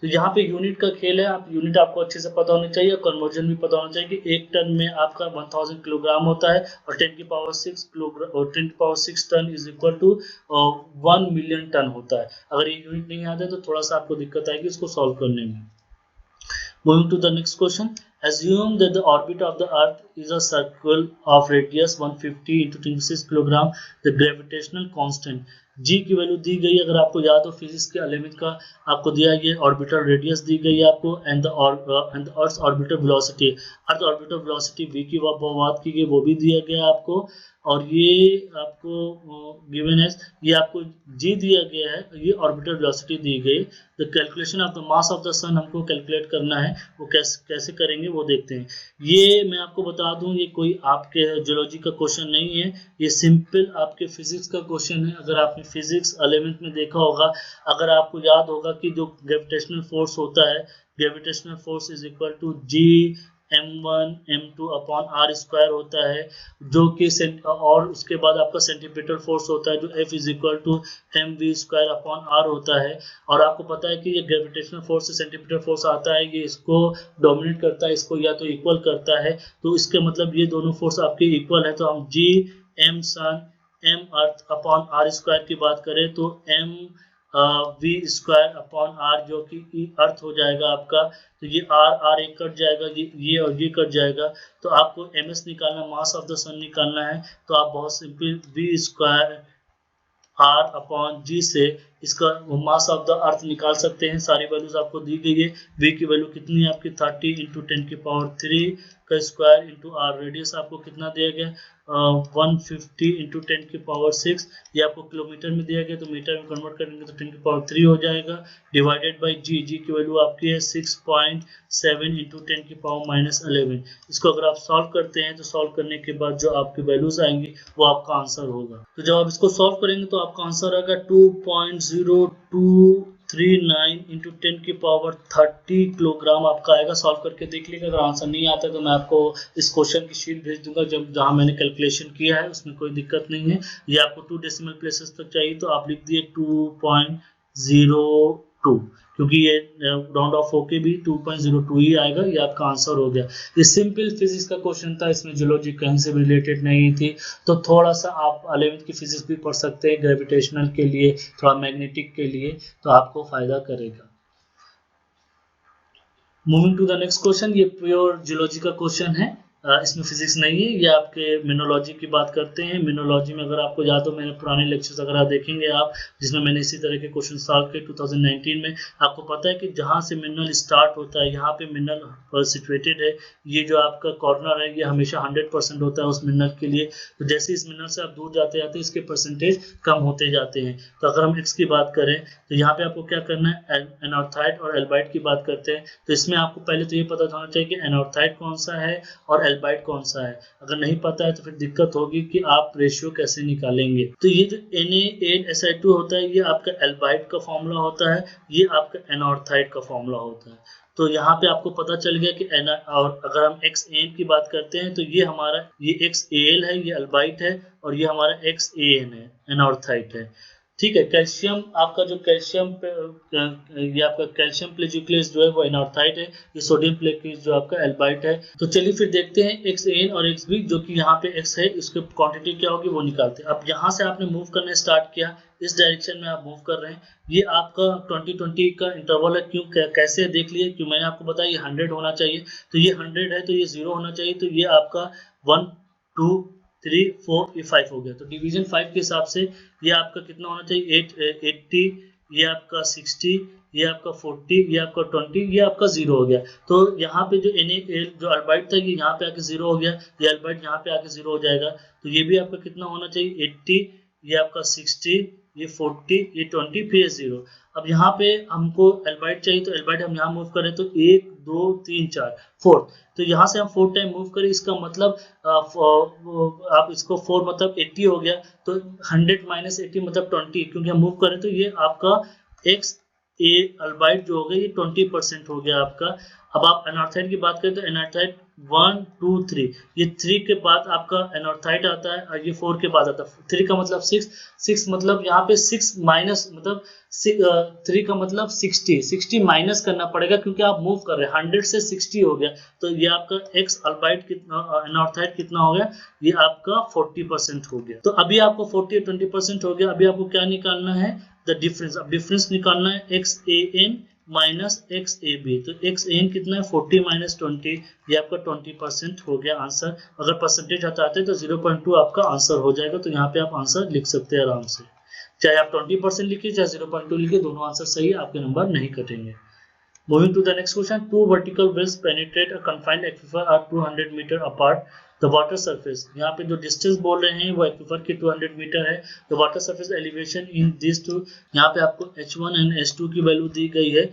Speaker 2: तो यहाँ पे यूनिट का खेल है, आप यूनिट आपको अच्छे से पता होनी चाहिए, कन्वर्जन भी पता होना चाहिए कि एक टन में आपका 1000 किलोग्राम होता है और 10⁶ किलोग्राम और 10⁶ ton is equal to 1 million ton होता है। अगर ये यूनिट नहीं आता है तो थोड़ा सा आपको दिक्कत आएगी इसको सॉल्व करने में। Moving to the next question, assume that the orbit of the Earth is a circle of radius 150 into 10⁶ kilogram. The gravitational constant g की वैल्यू दी गई, अगर आपको याद हो फिजिक्स के 11th का आपको दिया, ये ऑर्बिटल रेडियस दी गई है आपको, and the earth orbital velocity, earth orbital velocity v की बात की गई, वो भी दिया गया आपको। और ये आपको गिवन है, ये आपको g दिया गया है, ये ऑर्बिटल वेलोसिटी दी गई। The calculation of the mass of the sun हमको कैलकुलेट करना है, वो कैसे करेंगे वो देखते हैं। ये मैं आपको बता दूं, ये कोई आपके जियोलॉजी का क्वेश्चन नहीं है, ये सिंपल आपके फिजिक्स का क्वेश्चन है। अगर आपने फिजिक्स 11th में देखा होगा, अगर आपको याद होगा कि जो ग्रेविटेशनल फोर्स होता है, gravitational force is equal to G m1 m2 upon r square होता है, जो कि और उसके बाद आपका सेंटीमीटर फोर्स होता है जो F is equal to mv square upon r होता है। और आपको पता है कि ये ग्रेविटेशनल फोर्स से सेंटीमीटर फोर्स आता है, ये इसको डोमिनेट करता है, इसको या तो इक्वल करता है, तो इसके मतलब ये दोनों फोर्स आपके इक्वल है। तो हम g m सन m earth upon r square की बात करें तो m v square upon r जो कि अर्थ हो जाएगा आपका, तो ये r एक कट जाएगा, ये और ये कट जाएगा। तो आपको ms निकालना, मास ऑफ द सन निकालना है, तो आप बहुत simple v square r upon g से इसका मास ऑफ द अर्थ निकाल सकते हैं। सारी वैल्यूज आपको दी गई है। v की वैल्यू कितनी है आपकी 30 इंटू 10⁻³ का स्क्वायर इंटू r, रेडियस आपको कितना दिया गया 150 इंटू 10⁶, ये आपको किलोमीटर में दिया गया, तो मीटर में कन्वर्ट करेंगे तो 10⁻³ हो जाएगा, डिवाइडेड बाई g की वैल्यू आपकी है 6.7 इंटू 10⁻11। इसको अगर आप सॉल्व करते हैं तो सॉल्व करने के बाद जो आपकी वैल्यूज आएंगी वो आपका आंसर होगा। तो जब आप इसको सॉल्व करेंगे तो आपका आंसर आएगा 2.0239 इंटू 10⁻30 किलोग्राम आपका आएगा। सॉल्व करके देख लीजिएगा, अगर आंसर नहीं आता तो मैं आपको इस क्वेश्चन की शीट भेज दूंगा जहां मैंने कैलकुलेशन किया है, उसमें कोई दिक्कत नहीं है। ये आपको 2 डेसिमल प्लेसेस तक चाहिए तो आप लिख दिए 2.02, क्योंकि ये राउंड ऑफ होके भी 2.02 ही आएगा, ये आपका आंसर हो गया। ये सिंपल फिजिक्स का क्वेश्चन था, इसमें जियोलॉजी कहीं से भी रिलेटेड नहीं थी, तो थोड़ा सा आप 11th की फिजिक्स भी पढ़ सकते हैं ग्रेविटेशनल के लिए, थोड़ा मैग्नेटिक के लिए, तो आपको फायदा करेगा। Moving to the next question, ये प्योर जियोलॉजी का क्वेश्चन है, इसमें फिजिक्स नहीं है, ये आपके मिनोलॉजी की बात करते हैं। मिनोलॉजी में अगर आपको याद हो, मैंने पुराने लेक्चर्स अगर आप देखेंगे आप, जिसमें मैंने इसी तरह के क्वेश्चन सॉल्व किए 2019 में। आपको पता है कि जहाँ से मिनरल स्टार्ट होता है, यहाँ पे मिनरल सिचुएटेड है, ये जो आपका कॉर्नर है ये हमेशा 100% होता है उस मिनरल के लिए। तो जैसे इस मिनरल से आप दूर जाते जाते इसके परसेंटेज कम होते जाते हैं। तो अगर हम एक्स की बात करें तो यहाँ पे आपको क्या करना है, एनॉर्थाइट और एल्बाइट की बात करते हैं। तो इसमें आपको पहले तो ये पता होना चाहिए कि एनॉर्थाइट कौन सा है और एल्बाइट कौन सा है। अगर नहीं पता है तो फिर दिक्कत होगी कि आप रेशियो कैसे निकालेंगे। तो ये जो Na8Si2 होता है, ये आपका एल्बाइट का फॉर्मूला होता है, ये आपका एनॉर्थाइट का फॉर्मूला होता है। तो यहाँ पे आपको पता चल गया कि और अगर हम XAN की बात करते हैं तो ये हमारा ये XAL है, ये एल्बाइट है, और ये हमारा XAN है, एनॉर्थाइट है। ठीक है, कैल्शियम आपका जो कैल्शियम ये आपका कैल्शियम प्लेजिक्लेस जो है वो एनॉर्थाइट है, ये सोडियम प्लेजिक्लेस जो आपका एल्बाइट है। तो चलिए फिर देखते हैं XAN और XB, जो कि यहाँ पे X है, इसकी क्वांटिटी क्या होगी वो निकालते हैं। अब यहाँ से आपने मूव करना स्टार्ट किया, इस डायरेक्शन में आप मूव कर रहे हैं, ये आपका 2020 का इंटरवल है। क्यों कैसे देख लिए, क्यों मैंने आपको बताया ये 100 होना चाहिए, तो ये 100 है तो ये 0 होना चाहिए, तो ये आपका 1 2 3 4 ये 5 हो गया। तो डिवीजन 5 के हिसाब से ये आपका कितना होना चाहिए 80, ये आपका 60, ये आपका 40, ये आपका 20, ये आपका 0 हो गया। तो यहाँ पे जो NaL जो अल्बाइट था ये यहाँ पे आके 0 हो गया, ये अल्बाइट यहाँ पे आके 0 हो जाएगा। तो ये भी आपका कितना होना चाहिए 80, ये आपका 60, ये 40, ये 20, फिर 0। अब यहाँ पे हमको एल्बाइट चाहिए, तो एल्बाइट हम यहाँ मूव करें तो 1 2 3 4 4, तो यहाँ से हम 4 टाइम मूव करें, इसका मतलब आप इसको 4 मतलब 80 हो गया। तो 100 माइनस 80 मतलब 20, क्योंकि हम मूव करें तो ये आपका एक्स ए अल्बाइट जो हो गया ये 20% हो गया आपका। अब आप एनॉर्थाइड की बात करें तो एनॉर्थाइड 1 2 3, ये 3 के बाद आपका एनॉर्थाइड आता है और ये 4 के बाद आता है। 3 का मतलब 6 मतलब यहाँ पे 6 माइनस मतलब 3 का मतलब 60 माइनस करना पड़ेगा, क्योंकि आप मूव कर रहे हैं 100 से 60 हो गया। तो ये आपका एक्स अल्बाइट कितना एनॉर्थाइड कितना हो गया, ये आपका 40% हो गया। तो अभी आपको 40 और 20% हो गया। अभी आपको क्या निकालना है, द डिफरेंस। अब डिफरेंस निकालना है XAN माइनस XAB। तो XAN कितना है 40 माइनस 20, ये आपका 20% हो गया आंसर। अगर परसेंटेज हटाते हैं तो 0.2 आपका आंसर हो जाएगा। तो यहाँ पे आप आंसर लिख सकते हैं आराम से, चाहे आप 20% लिखिए चाहे 0.2 लिखिए, दोनों आंसर सही है, आपके नंबर नहीं कटेंगे। Moving to the next question, two vertical wells penetrate a confined aquifer are 200 meter apart. The water surface, यहाँ पे जो डिस्टेंस बोल रहे हैं वो एक्विफर की 200 मीटर है। The water surface elevation in these two, यहाँ पे आपको H1 and H2 की वैल्यू दी गई है।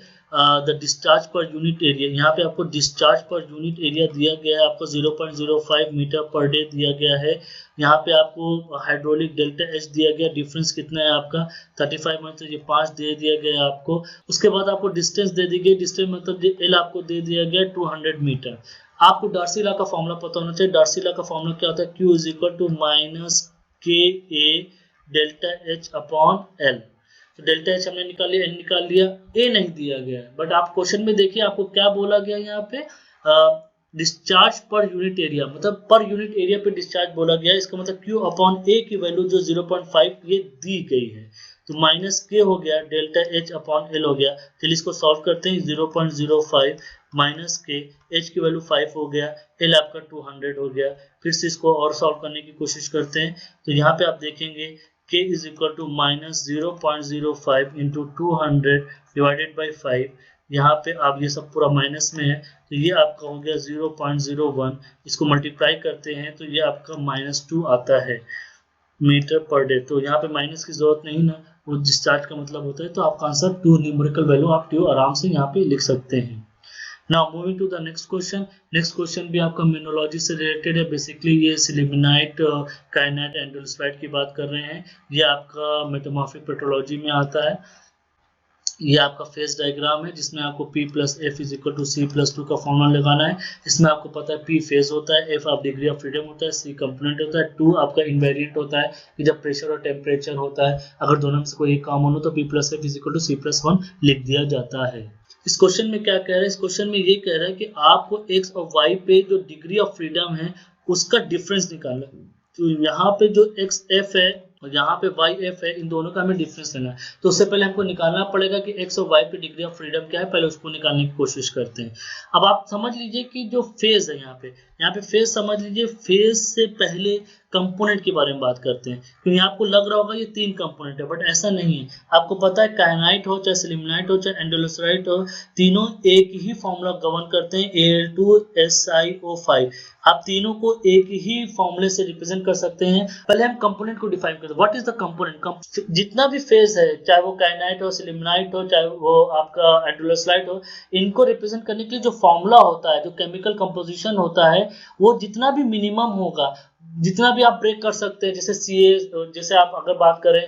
Speaker 2: The discharge per unit area, यहाँ पे आपको डिस्चार्ज पर यूनिट एरिया दिया गया है, आपको 0.05 मीटर पर डे दिया गया है। यहाँ पे आपको हाइड्रोलिक डेल्टा H दिया गया, डिफरेंस कितना है आपका 35 मतलब ये 5 दे दिया गया आपको। उसके बाद आपको डिस्टेंस दे दी गई, डिस्टेंस मतलब L आपको दे दिया गया 200 मीटर। आपको डार्सी लॉ का फॉर्मूला पता होना चाहिए। डार्सी लॉ का फॉर्मूला क्या होता है, Q is equal to minus KA delta H upon L। तो डेल्टा H हमने निकाल लिया, N निकाल लिया, A नहीं दिया गया है। बट आप क्वेश्चन में देखिए आपको क्या बोला गया यहाँ पे, डिस्चार्ज पर यूनिट एरिया, मतलब पर यूनिट एरिया पे डिस्चार्ज बोला गया है। इसका मतलब Q अपॉन A की वैल्यू जो 0.5 ये दी गई है। तो माइनस K हो गया डेल्टा H अपॉन L हो गया। चलिए इसको सॉल्व करते हैं। 0.05 माइनस K, H की वैल्यू 5 हो गया, L आपका 200 हो गया। फिर से इसको और सॉल्व करने की कोशिश करते हैं। तो यहाँ पे आप देखेंगे K is equal to minus 0.05 into 200 divided by 5। यहाँ पे आप ये सब पूरा माइनस में है, तो ये आपका हो गया 0.01। इसको मल्टीप्लाई करते हैं तो ये आपका -2 आता है मीटर पर डे। तो यहाँ पे माइनस की जरूरत नहीं ना, वो डिस्चार्ज का मतलब होता है। तो आपका आंसर 2 न्यूमेरिकल वैल्यू आप 2 आराम से यहाँ पे लिख सकते हैं। Now moving to the next question. Next question भी आपका मिनोलॉजी से रिलेटेड है। बेसिकली ये सिलिमिनाइट, काइनाइट, एंडोल्सफाइड की बात कर रहे हैं। ये आपका मेटामॉर्फिक पेट्रोलॉजी में आता है। ये आपका फेज डायग्राम है जिसमें आपको P plus F is equal to C+2 का फॉर्मूला लगाना है। इसमें आपको पता है P फेज होता है, F आप डिग्री ऑफ फ्रीडम होता है, C कंपोनेंट होता है, 2 आपका इनवेरिएंट होता है कि जब प्रेशर और टेम्परेचर होता है, अगर दोनों में से कोई एक कॉमन हो तो P plus F is equal to C+1 लिख दिया जाता है। इस क्वेश्चन में क्या कह रहा है, इस क्वेश्चन में ये कह रहा है कि आपको X और Y पे जो डिग्री ऑफ फ्रीडम है उसका डिफरेंस निकालना है। तो यहाँ पे जो XF है और यहाँ पे YF है, इन दोनों का हमें डिफरेंस लेना है। तो उससे पहले हमको निकालना पड़ेगा कि X और Y पे डिग्री ऑफ फ्रीडम क्या है, पहले उसको निकालने की कोशिश करते हैं। अब आप समझ लीजिए कि जो फेज है यहाँ पे फेज समझ लीजिए। फेज से पहले कंपोनेंट के बारे में बात करते हैं, क्योंकि आपको लग रहा होगा ये 3 कंपोनेंट है, बट ऐसा नहीं है। आपको पता है काइनाइट हो चाहे सिलिमिनाइट हो चाहे एंडोल्सराइट हो, तीनों एक ही फॉर्मूला गवर्न करते हैं, Al2SiO5। आप तीनों को एक ही फॉर्मूले से रिप्रेजेंट कर सकते हैं। पहले हम कंपोनेंट को डिफाइन करते हैं। What is the component? जितना भी फेज है, चाहे वो काइनाइट हो, सिलिमिनाइट हो, चाहे वो आपका एंडोल्सराइट हो, इनको रिप्रेजेंट करने के लिए जो फॉर्मूला होता है, जो केमिकल कंपोजिशन होता है, वो जितना भी मिनिमम होगा, जितना भी आप ब्रेक कर सकते हैं, जैसे CA, जैसे आप अगर बात करें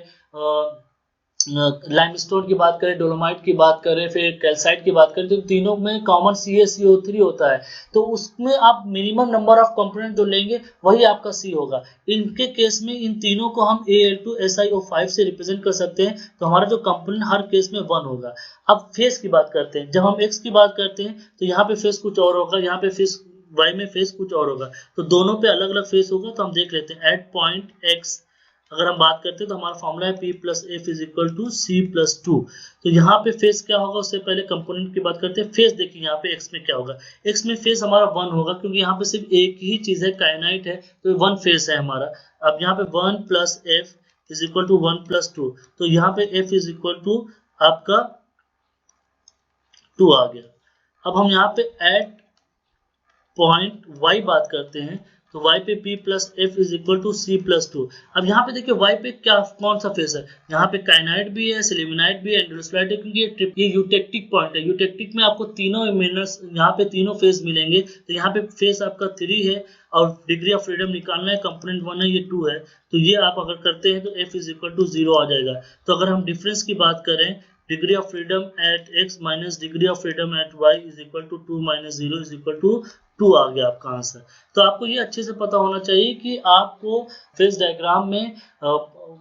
Speaker 2: लाइमस्टोन की बात करें, डोलोमाइट की बात करें, फिर कैल्साइट की बात करें, तो तीनों में कॉमन CaCO3 होता है। तो उसमें आप मिनिमम नंबर ऑफ कंपोनेंट जो लेंगे वही आपका C होगा। इनके केस में इन तीनों को हम Al2SiO5 से रिप्रेजेंट कर सकते हैं। तो हमारा जो कंपोनेंट हर केस में 1 होगा। अब फेस की बात करते हैं। जब हम X की बात करते हैं तो यहाँ पे फेस कुछ और होगा, यहाँ पे फेस Y में फेस कुछ और होगा। तो दोनों पे अलग अलग फेस होगा। तो हम देख लेते हैं एट पॉइंट X अगर हम बात करते हैं तो हमारा फॉर्मूला है P plus F is equal to C plus two. तो यहाँ पे फेस क्या होगा, उससे पहले कंपोनेंट की बात करते हैं। फेस देखिए यहाँ पे x में क्या होगा, x में फेस हमारा 1 होगा, क्योंकि यहाँ पे सिर्फ एक ही चीज है, काइनाइट है, तो 1 फेस है हमारा। अब यहाँ पे 1 plus F is equal to 1 plus 2, तो यहाँ पे f इज इक्वल टू आपका 2 आ गया। अब हम यहाँ पे एट पॉइंट y बात करते हैं, तो y पे p plus F is equal to C plus two. अब यहाँ पे देखिए y पे क्या कौन सा फेस है, यहाँ पे काइनाइट भी है, सिलिमिनाइट भी है, एंडोस्लाइट है, क्योंकि ये यूटेक्टिक पॉइंट है। यूटेक्टिक में आपको तीनों मिनरल्स, यहाँ पे तीनों फेस मिलेंगे, तो यहाँ पे फेस आपका 3 है और डिग्री ऑफ फ्रीडम निकालना है, कंपोनेंट 1 है, ये 2 है, तो ये आप अगर करते हैं तो f इज इक्वल टू 0 आ जाएगा। तो अगर हम डिफरेंस की बात करें, degree of freedom at x minus degree of freedom at y is equal to 2 minus 0 is equal to 2 आ गया आपका आंसर। तो आपको ये अच्छे से पता होना चाहिए कि आपको फेस डायग्राम में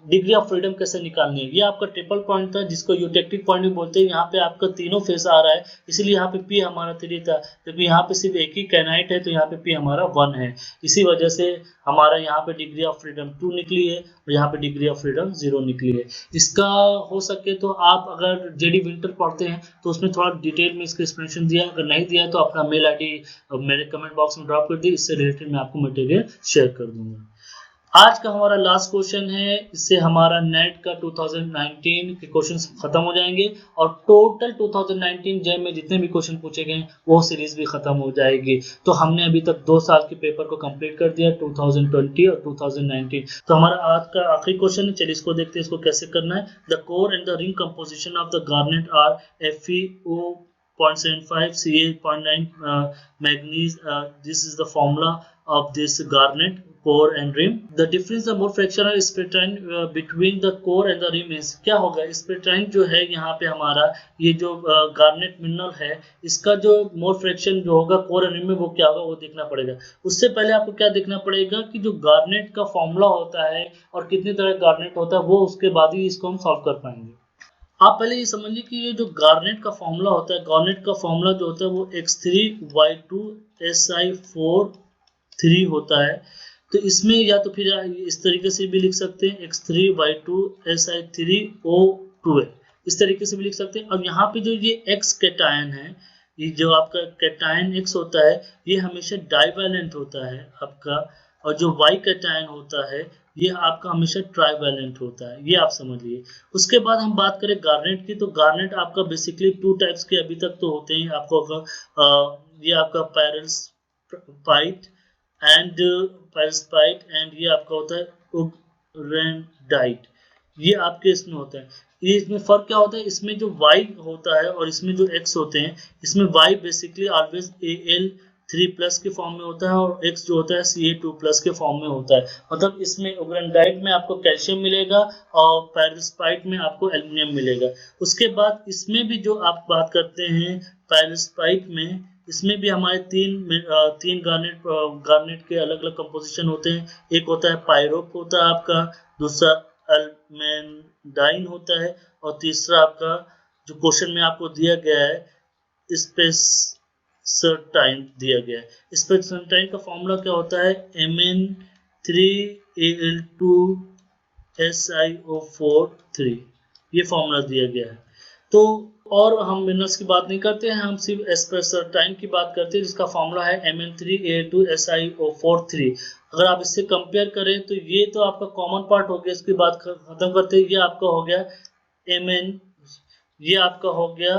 Speaker 2: डिग्री ऑफ फ्रीडम कैसे निकालनी है। ये आपका ट्रिपल पॉइंट था, जिसको यूटेक्टिक पॉइंट भी बोलते हैं। यहाँ पे आपका तीनों फेस आ रहा है, इसलिए यहाँ पे P हमारा 3 था, क्योंकि यहाँ पे सिर्फ एक ही कैनाइट है, तो यहाँ पे P हमारा 1 है। इसी वजह से हमारा यहाँ पे डिग्री ऑफ फ्रीडम 2 निकली है और यहाँ पे डिग्री ऑफ फ्रीडम 0 निकली है। इसका हो सके तो आप अगर जेडी विंटर पढ़ते हैं तो उसमें थोड़ा डिटेल में इसका एक्सप्लेनेशन दिया, अगर नहीं दिया है तो अपना मेल आईडी मेरे कमेंट बॉक्स में ड्रॉप कर दी, इससे रिलेटेड मैं आपको मटेरियल शेयर कर दूंगा। आज का हमारा लास्ट क्वेश्चन है, इससे हमारा नेट का 2019 के क्वेश्चंस खत्म हो जाएंगे और टोटल 2019 जेम में जितने भी क्वेश्चन पूछे गए वो सीरीज भी खत्म हो जाएगी। तो हमने अभी तक 2 साल के पेपर को कंप्लीट कर दिया, 2020 और 2019। तो हमारा आज का आखिरी क्वेश्चन है, चलिए इसको देखते हैं इसको कैसे करना है। The core and the ring composition of the garnet are FeO 0.75 Ca 0.9 manganese. This is the formula of this garnet core and rim. The difference, the more fractional spectrum between the core and the rim is, क्या होगा स्पेक्ट्राइन जो है यहाँ पे हमारा ये जो garnet mineral है, इसका जो मोर फ्रैक्शन जो होगा कोर एंड रिम में वो क्या होगा वो देखना पड़ेगा। उससे पहले आपको क्या देखना पड़ेगा कि जो गार्नेट का फॉर्मूला होता है और कितनी तरह गार्नेट होता है, वो उसके बाद ही इसको हम सॉल्व कर पाएंगे। आप पहले ये समझिए कि ये जो गार्नेट का फॉर्मूला होता है, गार्नेट का फॉर्मूला जो होता है वो X3Y2Si43 होता है। तो इसमें या तो फिर इस तरीके से भी लिख सकते हैं X3Y2Si3O2 है, इस तरीके से भी लिख सकते हैं। अब यहाँ पे जो ये X कैटायन है, ये जो आपका कैटायन X होता है ये हमेशा डाइवैलेंट होता है आपका, और जो Y कैटायन होता है ये आपका हमेशा ट्राइवैलेंट होता है, ये आप समझिए। उसके बाद हम बात करें गार्नेट की, तो गार्नेट आपका बेसिकली 2 टाइप्स के अभी तक तो होते हैं आपको। ये आपका पैरल्सपाइट एंड ये आपका होता है उगरेंडाइट, ये आपके इसमें होता है। ये इसमें फर्क क्या होता है, इसमें जो Y होता है और इसमें जो X होते हैं, इसमें Y बेसिकली ऑलवेज Al3+ के फॉर्म में होता है और X जो होता है Ca2+ के फॉर्म में होता है। मतलब इसमें उगरेंडाइट में आपको कैल्शियम मिलेगा और पैरल्सपाइट में आपको एल्युमिनियम मिलेगा। उसके बाद इसमें भी जो आप बात करते हैं पैरल्सपाइट में, इसमें भी हमारे तीन गार्नेट के अलग अलग कंपोजिशन होते हैं। एक होता है पायरोप होता है आपका, दूसरा एल्मेंडाइन होता है और तीसरा आपका जो क्वेश्चन में आपको दिया गया है स्पेसरटाइन दिया गया है। स्पेसरटाइन का फॉर्मूला क्या होता है Mn3Al2SiO43, ये फॉर्मूला दिया गया है। तो और हम मिनरल्स की बात नहीं करते हैं, हम सिर्फ एस्पेसरटाइन की बात करते हैं जिसका फॉर्मूला है Mn3Al2SiO43। अगर आप इससे कंपेयर करें तो ये तो आपका कॉमन पार्ट हो गया, इसकी बात खत्म करते हैं। ये आपका हो गया Mn, ये आपका हो गया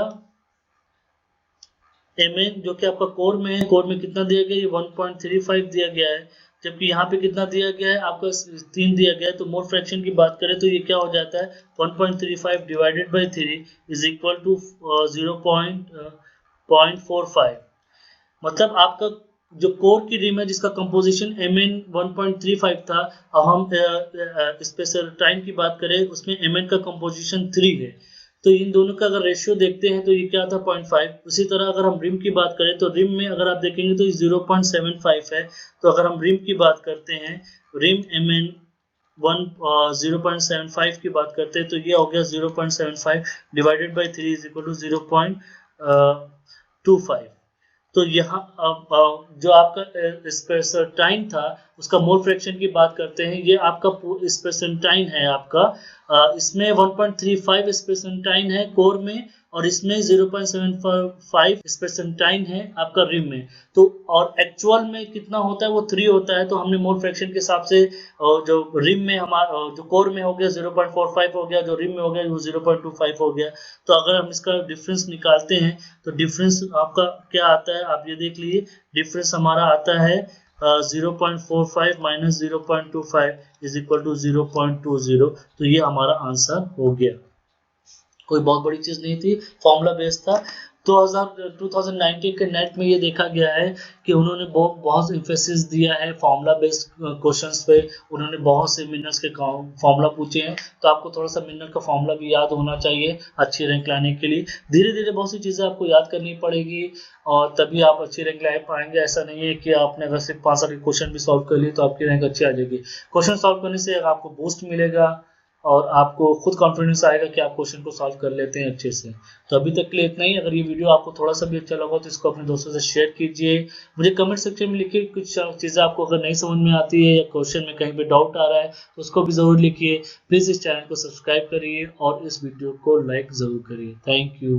Speaker 2: Mn जो कि आपका कोर में है। कोर में कितना दिया गया, ये 1.35 दिया गया है, जबकि यहाँ पे कितना दिया गया है आपका 3 दिया गया है। तो मोल फ्रैक्शन की बात करें तो ये क्या हो जाता है 1.35 divided by 3 is equal to 0.45। मतलब आपका जो कोर की रिम है जिसका कंपोजिशन Mn 1.35 था, अब हम स्पेसरटाइन की बात करें उसमें Mn का कंपोजिशन 3 है। तो इन दोनों का अगर रेशियो देखते हैं तो ये क्या था 0.5। उसी तरह अगर हम रिम की बात करें तो रिम में अगर आप देखेंगे तो ये 0.75 है। तो अगर हम रिम की बात करते हैं, रिम Mn 0.75 की बात करते हैं तो ये हो गया 0.75 divided by 3 is equal to 0.25। तो यहाँ जो आपका स्पेसेंटाइन था उसका मोल फ्रैक्शन की बात करते हैं। ये आपका स्पेसेंटाइन है आपका, इसमें 1.35 स्पेसेंटाइन है कोर में और इसमें 0.75 स्पेसेंटाइन है आपका रिम में। तो और एक्चुअल में कितना होता है वो 3 होता है। तो हमने मोल फ्रैक्शन के हिसाब से जो रिम में हमारा जो कोर में हो गया 0.45 हो गया, जो रिम में हो गया वो 0.25 हो गया। तो अगर हम इसका डिफरेंस निकालते हैं तो डिफरेंस आपका क्या आता है आप ये देख लीजिए। डिफरेंस हमारा आता है 0.45 माइनस 0.25 इज इक्वल टू 0.20। तो ये हमारा आंसर हो गया, कोई बहुत बड़ी चीज नहीं थी, फॉर्मूला बेस्ड था। 2019 के नेट में ये देखा गया है कि उन्होंने बहुत एम्फेसिस दिया है फॉर्मूला बेस्ड क्वेश्चंस पे। उन्होंने बहुत से मिनरल्स के फॉर्मूला पूछे हैं, तो आपको थोड़ा सा मिनरल का फॉर्मूला भी याद होना चाहिए अच्छी रैंक लाने के लिए। धीरे धीरे बहुत सी चीज़ें आपको याद करनी पड़ेगी और तभी आप अच्छी रैंक ला पाएंगे। ऐसा नहीं है कि आपने अगर सिर्फ 5 साल के क्वेश्चन भी सॉल्व कर लिए तो आपकी रैंक अच्छी आ जाएगी। क्वेश्चन सॉल्व करने से आपको बूस्ट मिलेगा और आपको खुद कॉन्फिडेंस आएगा कि आप क्वेश्चन को सॉल्व कर लेते हैं अच्छे से। तो अभी तक के लिए इतना ही। अगर ये वीडियो आपको थोड़ा सा भी अच्छा लगा तो इसको अपने दोस्तों से शेयर कीजिए। मुझे कमेंट सेक्शन में लिखिए कुछ चीज़ें आपको अगर नहीं समझ में आती है या क्वेश्चन में कहीं पे डाउट आ रहा है तो उसको भी ज़रूर लिखिए। प्लीज़ इस चैनल को सब्सक्राइब करिए और इस वीडियो को लाइक ज़रूर करिए। Thank you.